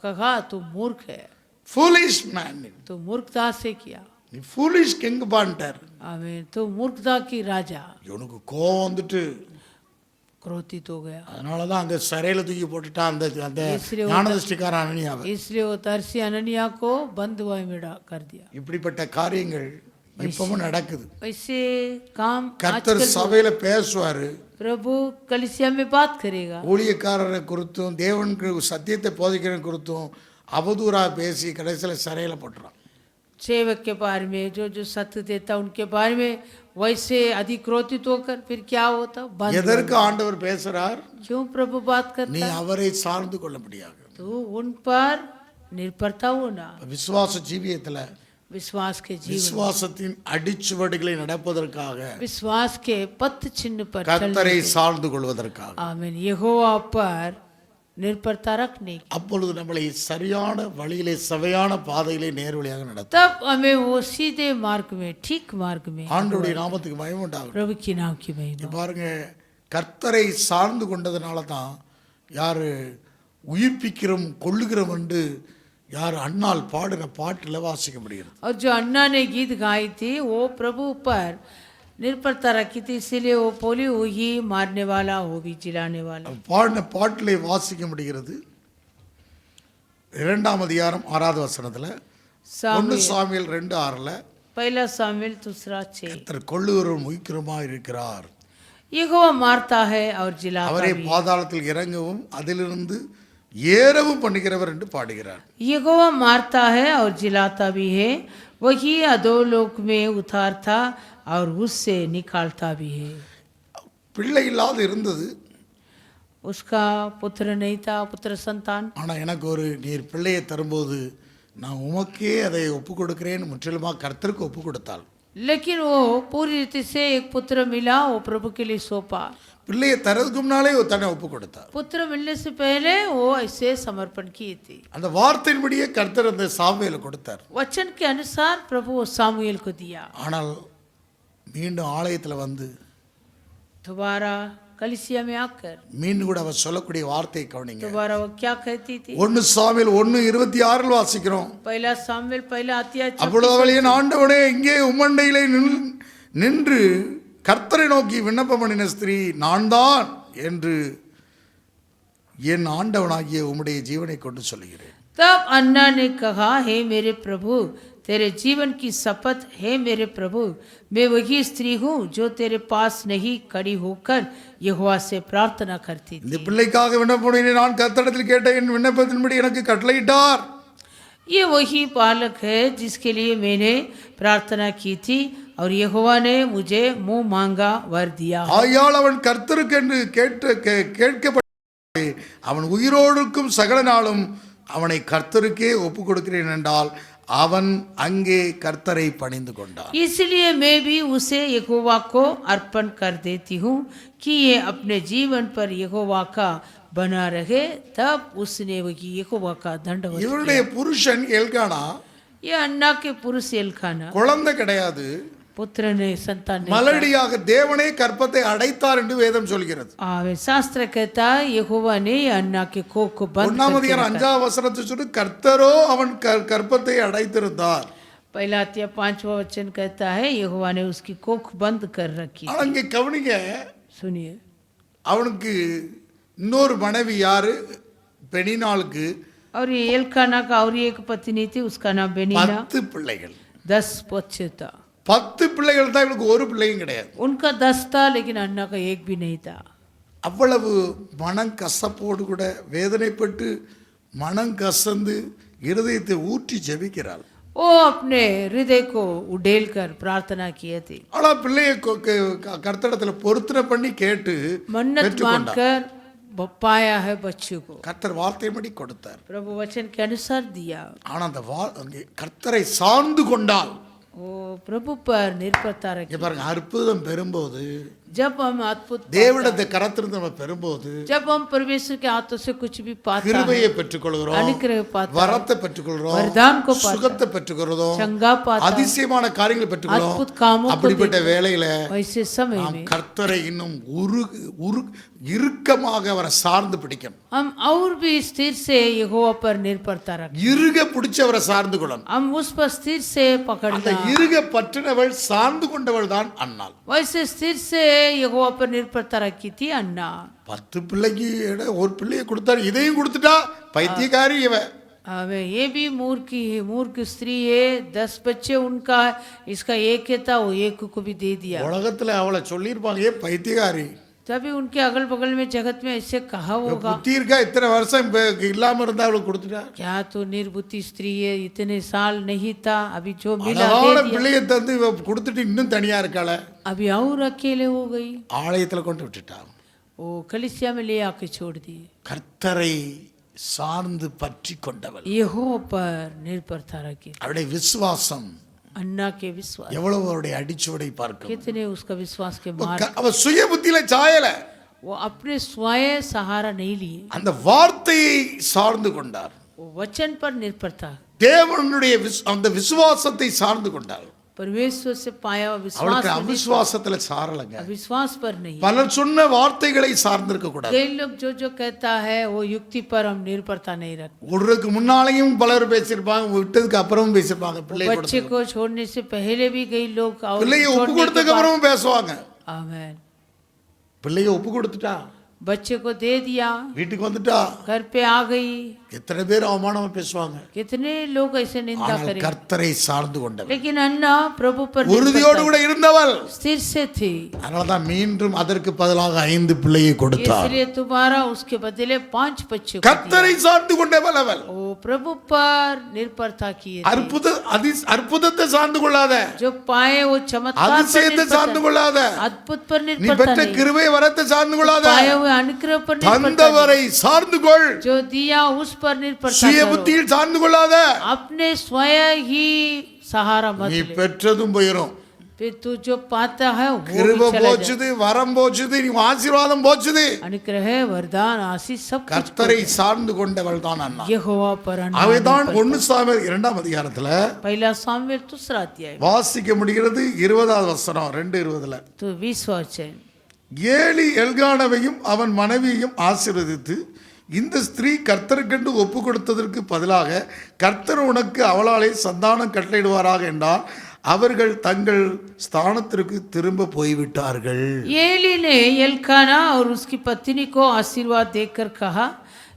कहा तू मूर्ख है, ஃபூலிஷ் மேன், तो मूर्खता से किया। நீ ஃபூலிஷ் கிங் பான்ட்டார். आमीन। तो मूर्खता की राजा இவனுக்கு கோவம் வந்துட்டு क्रोधित हो गया, அதனாலதான் அங்க சிறையில தூக்கி போட்டுட்டான் அந்த इसलिए ஞானதிஷ்டிக்காரன் அனனியாவை. इसलिए वो तरसी अननिया को बंधुआई में कर दिया। இப்படிப்பட்ட காரியங்கள் இப்பவும் நடக்குது. ऐसे काम கர்த்தர் आजकल சபையில பேசுவாரு, प्रभु कलिसिया में बात करेगा, ஊழியக்காரரை குறித்தும் தேவனுக்கு சத்தியத்தை போதிக்கிறவன் குறித்தும் அவதூறா பேசி கடைசியில சிறையில போட்டுறான். सेवक के बारे में जो सत्य देता उनके बारे में वैसे अधिक्रोधित होकर फिर क्या होता, எதற்கு ஆண்டவர் பேசுறார்? क्यों प्रभु बात நீ करता, அவரை சார்ந்து கொள்ள முடியாது. तो उन पर निर्भरता होना। விசுவாச ஜீவியத்துல विश्वास के जीवन, விசுவாசத்தின் அடிச்சுவடுகளை நடப்பதற்காக, विश्वास के पथ चिन्ह पर கர்த்தரை चलने, சார்ந்து கொள்வதற்காக, आमीन, यहोवा पर निर्भरता रखने, அப்பொழுது நம்மளை சரியான வழியிலே சவையான பாதையிலே நேர்வழியாக நடத்தும். तब हमें वो सीधे मार्ग में, ठीक मार्ग में, ஆண்டவருடைய நாமத்துக்கு மகிமை உண்டாகும். प्रभु की नाम की महिमा। பாருங்க, கர்த்தரை சார்ந்து கொண்டதுனால தான் யாரு உயிர்ப்பிக்கிறோம் கொள்ளுகிறோம் என்று யார் அண்ணால் பாடுற பாட்டில் வாசிக்க முடிகிறது. और जो अन्ना ने गीत गाई थी वो प्रभु पर निर्भरता रखी थी, इसीलिए वो बोली वो ही मारने वाला वो भी जिलाने वाला। பாடின பாட்டிலே வாசிக்க முடிகிறது. 2ஆம் அதிகாரம் 6வது வசனத்துல, 1 சாமுவேல் 2:6 पहला सामुएल 2:6 கர்த்தர் கொள்ளுகிறவரும் உயிர்க்கிறவருமா இருக்கிறார். यहोवा मारता है और जिलाता அவரே भी है। பாதாளத்தில் இறங்கவும் அதிலிருந்து ஏறவும் பண்ணுகிறவர் என்று பாடுகிறார். यहोवा मारता है और जिलाता भी है, वही अधोलोक में उतारता और उससे निकालता भी है। பிள்ளை இல்லாத இருந்தது, उसका पुत्र नहीं था, पुत्र संतान, ஆனா எனக்கு ஒரு நீர் பிள்ளையை தரும்போது நான் உமக்கே அதை ஒப்பு கொடுக்கிறேன் முற்றிலுமா கர்த்தருக்கு ஒப்பு கொடுத்தாள். लेकिन वो पूरी रीति से एक पुत्र मिला, वो प्रभु के लिए सौंपा। பிள்ளையை தரதுக்கு முன்னாலே தன்னை ஒப்பு கொடுத்தார். पुत्र मिलने से पहले वो ऐसे समर्पण किए थे। அந்த வார்த்தையின்படியே கர்த்தர் அந்த சாமுவேலை கொடுத்தார். वचन के अनुसार प्रभु वो सामुएल को दिया। ஆனால் மீண்டும் ஆலயத்துல வந்து दोबारा कलिसिया में आकर மீண்டும் கூட அவர் சொல்லக்கூடிய வார்த்தையை கவனிங்க. दोबारा वो क्या कहती थी? 1 சாமுவேல் 1:26 வாசிக்கிறோம். पहला सामुएल पहला अध्याय அப்பொழுது அவள், என் ஆண்டவனே, இங்கே உம்மண்டையிலே நின்று கர்த்தரை நோக்கி விண்ணப்பம் பண்ணின ஸ்திரீ நான் தான் என்று என் ஆண்டவனாகிய உம்முடைய ஜீவனை கொண்டு சொல்லுகிறேன். तब अन्ना ने कहा, हे मेरे प्रभु, तेरे जीवन की शपथ है मेरे प्रभु, मैं वही स्त्री हूँ जो तेरे पास नहीं खड़ी होकर यहोवा से प्रार्थना करती थी। இந்த பிள்ளைக்காக விண்ணப்பம் நான் கர்த்தரிடத்தில் கேட்ட என் விண்ணப்பத்தின்படி எனக்கு கட்டளையிட்டார். ये वही बालक है जिसके लिए मैंने प्रार्थना की थी और यहोवा ने मुझे मुंह मांगा वर दिया। ஆயால் அவன் கர்த்தருக்கென்று கேட்கப்பட்ட அவன் உயிரோடுக்கும் சகல நாளும் அவனை கர்த்தருக்கே ஒப்பு கொடுக்கிறேன் என்றால் அவன் அங்கே கர்த்தரை பணிந்து கொண்டான். इसलिए मैं भी उसे यहोवा को अर्पण कर देती हूँ कि ये अपने जीवन पर यहोवा का बना रहे, तब उसने वही यहोवा का दंडवत இவருடைய புருஷன் எல்கானா किया। ये अन्ना के पुरुष एल्काना குழந்தை கிடையாது, पुत्र ने संतान नहीं। மலடியாக தேவனே கற்பத்தை அடைத்தார் என்று வேதம் சொல்கிறது. शास्त्र कहता है यहोवा ने अन्ना के कोख को बंद ஒன்னாம் அதிகாரம் 5ஆம் வசனத்தை சொல்லி கர்த்தரோ அவன் கற்பத்தை அடைத்திருந்தார். पहला अध्याय 5वां वचन कहता है यहोवा ने उसकी कोख बंद कर रखी। ஆனா இங்க கவனிங்க, सुनिए, அவனுக்கு இன்னொரு மனைவி யாரு? பெனினாளுக்கு और ये एल्काना का और एक पत्नी थी, उसका नाम बेनीना। 10 பிள்ளைகள். 10 बच्चे था। 10 பிள்ளைகள் தான், இவனுக்கு ஒரு பிள்ளையும் கிடையாது. उनका 10 था लेकिन अन्ना का एक भी नहीं था। அவ்வளவு மனம் கசப்போடு கூட வேதனைப்பட்டு மனம் கசந்து இருதயத்தை ஊற்றி ஜெபிக்கிறாள். वो अपने हृदय को उडेल कर प्रार्थना किए थे, ஆனா பிள்ளையை கர்த்தரிடத்துல பொருத்தனை பண்ணி கேட்டு मन्नत मानकर पाया है बच्चों को। கர்த்தர் வார்த்தைப்படி கொடுத்தார். प्रभु वचन के अनुसार दिया। ஆனா அந்த கர்த்தரை சார்ந்து கொண்டால், वो प्रभु पर निर्भरता रखी। பாருங்க, அற்புதம் பெறும்போது, जब हम अद्भुत தேவனுடைய கரத்திலிருந்து நம்ம பெறும்போது, जब हम परमेश्वर के हाथों से कुछ भी पाते हैं, கிருபையை பெற்றுக்கொள்கிறோம், अनुग्रह पाते हैं, வரத்தை பெற்றுக்கொள்கிறோம், वरदान को पाते हैं, சுகத்தை பெற்றுக்கொள்கிறோம், चंगा पाते हैं, அதிசயமான காரியங்களை பெற்றுக்கொள்கிறோம். अद्भुत कामों को அப்படிப்பட்ட வேளையில वैसे समय நாம் में கர்த்தரை இன்னும் இறுக்கமாக அவரை சார்ந்து பிடிக்கணும். हम और भी स्थिर से यहोवा पर निर्भरता रखें। இறுக பிடிச்சவரை சார்ந்து கொள்ளணும். हम उस पर स्थिर से அந்த पकड़ना। இறுக பற்றினவள் சார்ந்து கொண்டவள் தான் அன்னாள். वैसे स्थिर से यहोवा पर निर्भरता रखी थी अन्ना। 10 பிள்ளைக்கு ஒரு பிள்ளையை கொடுத்தாரு, இதையும் கொடுத்துட்டா பைத்தியக்காரி இவ. हमें ये भी मूर्ख स्त्री है, 10 बच्चे उनका, इसका एक है था, वो एक को भी दे दिया। உலகத்துல அவளை சொல்லியிருப்பாங்க, ஏ பைத்தியக்காரி, तभी उनके अगल बगल में जगत में ऐसे कहा होगा, புத்தி இருக்கா, இத்தனை வருஷம் இல்லாம இருந்தா அவளுக்கு கொடுத்துட்டா. क्या तो निर्बुद्धि स्त्री है, इतने साल नहीं था, अभी जो मिला दे அழகான दिया, பிள்ளையை தந்து இவ கொடுத்துட்டு இன்னும் தனியா இருக்காள. अभी और अकेले हो गई। ஆலயத்துல கொண்டு விட்டுட்டா. वो कलिसिया में ले आके छोड़ दिए। கர்த்தரை சார்ந்து பற்றி கொண்டவள், यहोवा पर निर्भरता रखी। அவருடைய விசுவாசம் अन्ना के विश्वास, எவ்வளவு அவருடைய அடிச்சுவடை பார்க்க. कितने उसका विश्वास के मार्ग, அவ சுய புத்தியில சாயல, वो अपने स्वयं सहारा नहीं लिए, அந்த வார்த்தையை சார்ந்து கொண்டார். वो वचन पर निर्भरता, தேவனுடைய அந்த விசுவாசத்தை சார்ந்து கொண்டார். परमेश्वर से पाया विश्वास அவளுக்கு पर அவிசுவாசத்துல சாரலங்க. विश्वास पर नहीं। பலர் சொன்ன வார்த்தைகளை சார்ந்திருக்க கூடாது. कई लोग जो कहता है वो युक्ति पर हम निर्भरता नहीं रखते। ஒருக்கு முன்னாலேயும் பலர் பேசியிருப்பாங்க, விட்டதுக்கு அப்புறமும் பேசியிருப்பாங்க. பிள்ளை बच्चे को छोड़ने से पहले भी कई लोग, और பிள்ளையை ஒப்பு கொடுத்ததுக்கு அப்புறமும் பேசுவாங்க. आमीन। பிள்ளையை ஒப்பு கொடுத்துட்டா, बच्चे को दे दिया, வீட்டுக்கு வந்துட்டா, घर पे आ गई, எத்தனை பேர் அவமானமா பேசுவாங்க. कितने लोग ऐसे निंदा ஆனால் करें। கர்த்தரை சார்ந்து கொண்டவள், लेकिन अन्ना प्रभु पर உறுதியோடு கூட இருந்தவள். स्थिर से थी, அதனாலதான் மீண்டும் அதற்கு பதிலாக 5 பிள்ளையை கொடுத்தார். इसलिए तुम्हारा उसके बदले 5 बच्चे को கர்த்தரை சார்ந்து கொண்டவள் அவள். दिया। वो प्रभु पर निर्भरता किए थे। அற்புதத்தை சார்ந்து கொள்ளாத, जो पाए वो चमत्कार पर அதிசயத்தை சார்ந்து निर्भरता, கொள்ளாத, अद्भुत पर நீ निर्भरता பெற்ற नहीं, கிருபை வரத்தை சார்ந்து கொள்ளாத, पाए हुए अनुग्रह पर निर्भरता नहीं, தந்தவரை சார்ந்து கொள். जो दिया उस पर निर्भरता சுய करो। புத்தியில் சார்ந்து கொள்ளாத, अपने स्वयं ही सहारा मत நீ ले। பெற்றதும் போயிரும். फिर तू जो पाता है वो भी கிருபை चला जाए। போச்சுது, வரம் போச்சுது, நீ ஆசீர்வாதம் போச்சுது. अनुग्रह वरदान आशीष सब कुछ கர்த்தரை சார்ந்து கொண்டவள் தான் அண்ணா. यहोवा पर अन्ना அவைதான் निर्भर। 1 சாமுவேல் 2ஆம் அதிகாரத்துல पहला सामुएल दूसरा अध्याय வாசிக்க முடிகிறது. 20வது வசனம், 2:20. तो 20 वचन, ஏலி எல்கானவையும் அவன் மனைவியையும் ஆசீர்வதித்து, இந்த ஸ்திரீ கர்த்தருக்கென்று ஒப்பு கொடுத்ததற்கு பதிலாக கர்த்தர் உனக்கு அவளாலே சந்தானம் கட்டளையிடுவாராக என்றால் அவர்கள் தங்கள் ஸ்தானத்திற்கு திரும்ப போய்விட்டார்கள். एली ने एल्काना और उसकी पत्नी को आशीर्वाद देकर कहा,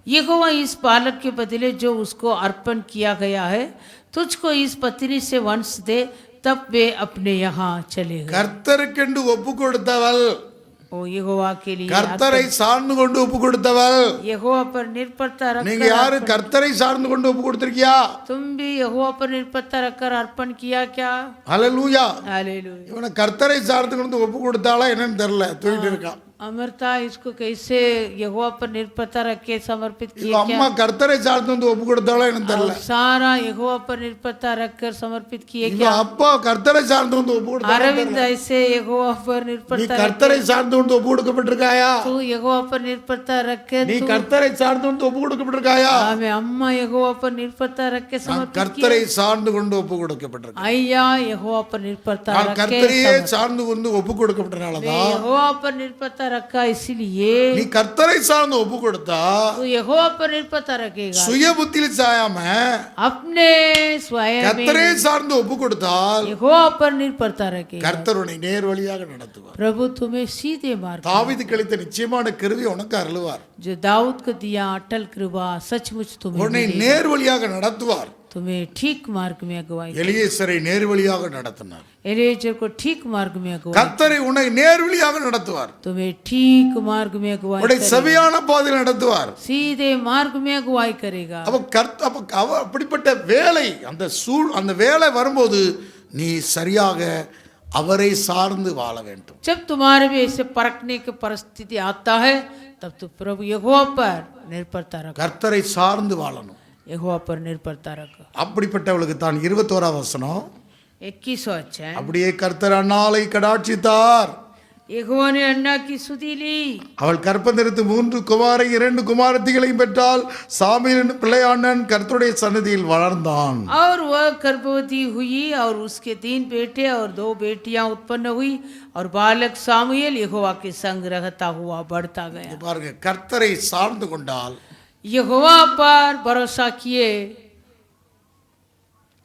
यहोवा इस बालक के बदले जो उसको अर्पण किया गया है तुझको इस पत्नी से वंश दे, तब वे अपने यहाँ चले गए। கர்த்தருக்கென்று ஒப்பு கொடுத்தவள், ओ यहोवा के लिए கர்த்தரை சார்ந்து கொண்டு ஒப்பு கொடுத்தவள். यहोवा पर निर्भरता நீங்க रखकर யாரு கர்த்தரை சார்ந்து கொண்டு ஒப்பு கொடுத்திருக்கியா? तुम भी यहोवा पर निर्भरता रखकर अर्पण किया क्या? ஹல்லேலூயா. हालेलुया। இவனை கர்த்தரை சார்ந்து கொண்டு ஒப்பு கொடுத்தாளா என்னன்னு தெரியல, தூக்கிட்டு இருக்கான். अमरता इसको कैसे यहोवा पर निर्भरता रख के समर्पित இவ किया அம்மா கர்த்தரை சார்ந்து கொண்டு ஒப்பு கொடுத்தாளா என்னன்னு தெரியல. सारा यहोवा पर निर्भरता रखकर समर्पित किए இவ क्या? அப்பா கர்த்தரை சார்ந்து கொண்டு ஒப்பு கொடுத்தாளா? अरविंद ऐसे यहोवा पर நீ निर्भरता கர்த்தரை சார்ந்து கொண்டு ஒப்பு கொடுக்கப்பட்டிருக்காயா? तू यहोवा पर निर्भरता रख के நீ கர்த்தரை சார்ந்து கொண்டு ஒப்பு கொடுக்கப்பட்டிருக்காயா? हमें अम्मा यहोवा पर निर्भरता रख के நான் समर्पित கர்த்தரை சார்ந்து கொண்டு ஒப்பு கொடுக்கப்பட்டிருக்கேன். अय्या यहोवा पर निर्भरता நான் रख के கர்த்தரையே சார்ந்து கொண்டு ஒப்பு கொடுக்கப்பட்டனாலதான் यहोवा पर निर्भरता रखा, इसलिए நீ கர்த்தரை சார்ந்து ஒப்பு கொடுத்தா तू यहोवा पर निर्भरता रखेगा। சுய புத்தியில் சாயாம अपने स्वयं में கர்த்தரை சார்ந்து ஒப்பு கொடுத்தால் यहोवा पर निर्भरता रखेगा। கர்த்தர் உன்னை நேர் வழியாக நடத்துவார். प्रभु तुम्हें सीधे मार्ग, தாவீது கழித்த நிச்சயமான கிருபை உனக்கு அருளுவார். जो दाऊद को दिया अटल कृपा सचमुच तुम्हें உன்னை நேர் வழியாக நடத்துவார். तुम्हें ठीक मार्ग में अगुवाई। எலியேசரை நேர் வழியாக நடத்தினார். एलीएजर को ठीक मार्ग में अगुवाई, கர்த்தரை உன்னை நேர் வழியாக நடத்துவார். तुम्हें ठीक मार्ग में अगुवाई உன்னை करेगा। செவியான பாதையில் நடத்துவார். सीधे मार्ग में अगुवाई करेगा। அப்படிப்பட்ட வேலை அந்த வேலை வரும்போது நீ சரியாக அவரை சார்ந்து வாழ வேண்டும். जब तुम्हारे भी ऐसे परखने की परिस्थिति आता है तब तो प्रभु यहोवा पर निर्भरता रखो, கர்த்தரை சார்ந்து வாழணும். यहोवा पर निर्भरता रखो। அப்படிப்பட்டவளுக்கு தான் 21ஆம் வசனம், 21वां अध्याय। அப்படியே கர்த்தர் அன்னாளை கடாட்சித்தார். यहोवा ने अन्ना की सुधि ली, அவள் கற்பந்தரித்து 3 குமாரை 2 குமாரத்திகளையும் பெற்றால் சாமுவேலின் பிள்ளையானன் கர்த்தருடைய சன்னதியில் வளர்ந்தான். और वह गर्भवती हुई और उसके 3 बेटे और 2 बेटियां उत्पन्न हुई और बालक सामुएल यहोवा के संग रहता हुआ बढ़ता गया। பாருங்க, கர்த்தரை சார்ந்து கொண்டால் यहोवा पर भरोसा किए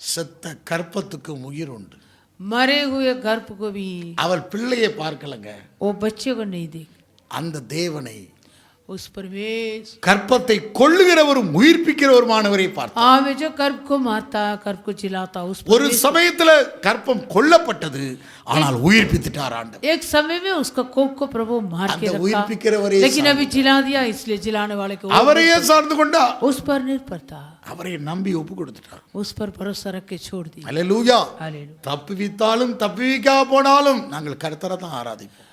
செத்த கற்பத்துக்கும் உயிர் உண்டு. मरे हुए गर्भ को भी அவள் பிள்ளையை பார்க்கலங்க, वो बच्चे को नहीं देख, அந்த தேவனை उस परमेश्वर கற்பத்தை கொல்லுகிறவரும் உயிர்ப்பிக்கிறவருமானவரை பார்த்தார். आवे जो गर्भ को मारता गर्भ को जिलाता उस ஒரு சமயத்துல கற்பம் கொல்லப்பட்டது, ஆனால் உயிர்ப்பித்துட்டார் ஆண்டவர். एक समय में उसका कोप को प्रभु मार के அந்த रखा, உயிர்ப்பிக்கிறவரே लेकिन अभी जिला दिया, इसलिए जिलाने वाले को அவரையே சார்ந்து கொண்டா, उस पर निर्भरता, அவரை நம்பி ஒப்பு கொடுத்துட்டார். उस पर भरोसा रख के छोड़ दी। அல்லேலூயா. हालेलुया। தப்புவித்தாலும் தப்புவிக்கா போனாலும் நாங்கள் கர்த்தரை தான் ஆராதிப்போம்.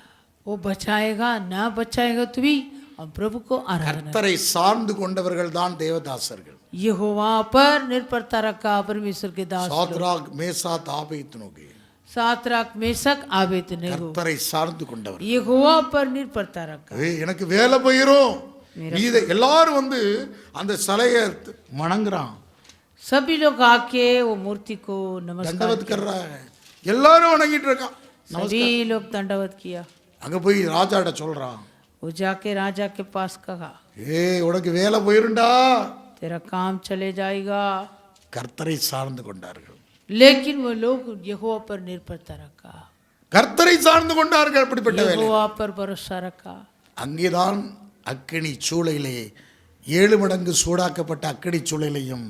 वो बचाएगा ना बचाएगा तो भी हम प्रभु को आराधना। கர்த்தரை சார்ந்து கொண்டவர்கள் தான் தேவதாசர்கள். यहोवा पर निर्भरता रखा परमेश्वर के दास लोग। சாத்ராக் மேசாத் ஆபேத்நேகோ सातराक मेशक आबेदनेगो கர்த்தரை சார்ந்து கொண்டவர். यहोवा पर निर्भरता रखा। எனக்கு வேலை போயிரும், இது எல்லாரும் அந்த சிலையை வணங்குறான், सभी लोग आके वो मूर्ति को नमस्कार தண்டவத் கர்றாங்க, எல்லாரும் வணங்கிட்டு இருக்கான். सभी लोग दंडवत किया। அங்க போய் ராஜாட்ட சொல்றான், वो जाके राजा के पास कहा, உனக்கு வேலை போயிருண்டா. तेरा काम चले जाएगा। கர்த்தரை சார்ந்து கொண்டார்கள். लेकिन वो लोग यहोवा पर निर्भरता रखा, கர்த்தரை சார்ந்து கொண்டார்கள். அப்படிப்பட்ட வேலை यहोवा पर भरोसा रखा। அங்கேதான் அக்கினி சூளையிலே 7 மடங்கு சூடாக்கப்பட்ட அக்கினி சூளையிலையும்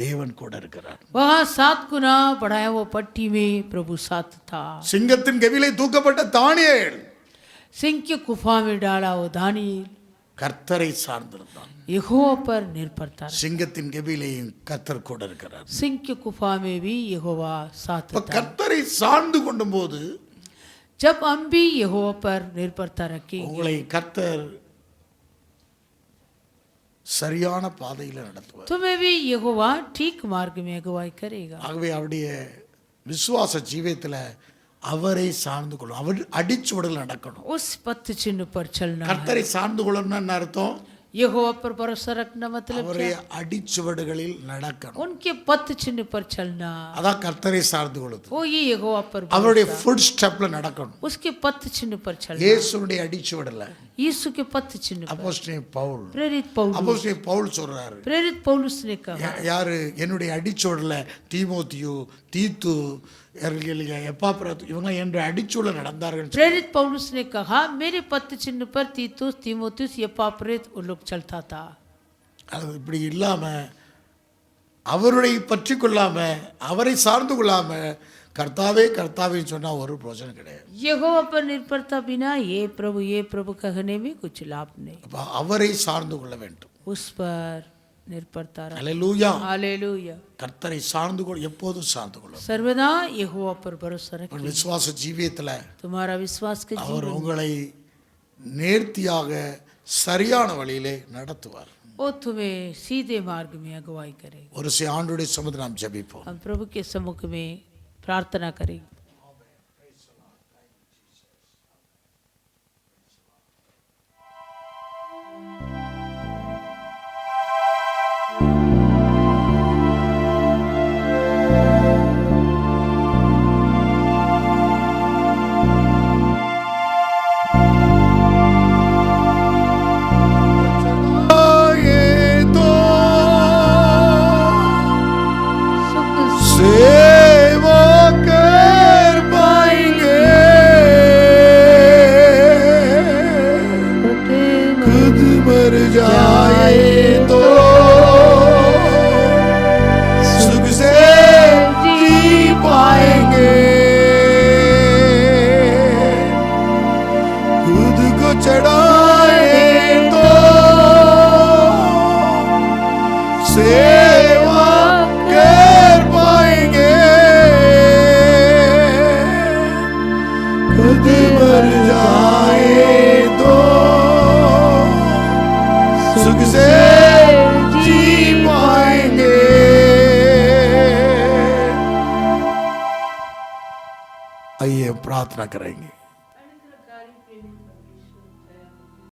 தேவன் கூட இருக்கிறார். वहाँ 7 गुना बढ़ाया वो पट्टी में प्रभु साथ था। சிங்கத்தின் கவிலை தூக்கப்பட்ட தானியேல் सिंह की गुफा में डाला वो दानियेल கர்த்தரை சார்ந்திருந்தான். यहोवा पर निर्भरता रखा। சிங்கத்தின் கவிலையும் கர்த்தர் கூட இருக்கிறார். सिंह की गुफा में भी यहोवा साथ था। கர்த்தரை சார்ந்து கொண்டும் போது जब हम भी यहोवा पर निर्भरता रखेंगे, உங்களை கர்த்தர் சரியான பாதையில் நடத்துவார். तुम्हें भी यहोवा ठीक मार्ग में अगुवाई करेगा। ஆகவே அவருடைய விசுவாச ஜீவியத்தில் அவரை சார்ந்து கொள்ளும், அவர் அடிச்சுவடில் நடக்கணும். उस पथ चिन्ह पर चलना है। கர்த்தரை சார்ந்து கொள்ளணும்னு என்ன அர்த்தம்? यहोवा पर भरोसा रखना मतलब அவருடைய क्या? அடிச்சுவடுகளில் நடக்கணும். उनके पथ चिन्ह पर चलना, அதான் கர்த்தரை சார்ந்து கொள்ளுது. वो ये यहोवा पर அவருடைய भरोसा, ஃபுட் ஸ்டெப்ல நடக்கணும். उसके पथ चिन्ह पर चलना, இயேசுனுடைய அடிச்சுவடுல यीशु के पथ चिन्ह पर। அப்போஸ்தலன் பவுல் प्रेरित சொல்றாரு, पौलुस ने कहा, யாரு என்னுடைய அடிச்சுவடுல தீமோத்தியு, தீத்து, எப்பாப்ராத்து இவங்க என்ற அடிச்சுவடுல நடந்தார்கள். प्रेरित पौलुस ने कहा, मेरे पथ चिन्ह पर तीतुस, तीमोथियुस, एपाफ्रेत वो लोग चलता था। அது இப்படி இல்லாம அவருடைய பற்றி கொள்ளாம அவரை சார்ந்து கொள்ளாம கர்த்தாவே கர்த்தாவேன்னு சொன்னா ஒரு பிரயோஜனம் கிடையாது. यहोवा पर निर्भरता बिना ये प्रभु कहने में कुछ लाभ नहीं. அப்ப அவரை சார்ந்து கொள்ள வேண்டும். उस पर निर्भरता रख. ஹalleluya. हालेलुया. கர்த்தரை சார்ந்து கொள்ள எப்போதும் சார்ந்து கொள்ள. सर्वदा यहोवा पर भरोसा रखें. விசுவாச ஜீவியத்துல तुम्हारा विश्वास के அவர் जीवन உங்களை நேர்த்தியாக சரியான வழியிலே நடத்துவார். वो तुम्हें सीधे मार्ग में अगुवाई करेगा. ஒரு சில ஆண்டுடைய சமுதிரம் நாம் ஜெபிப்போம். हम प्रभु के सम्मुख में प्रार्थना करेंगे. आइए प्रार्थना करेंगे.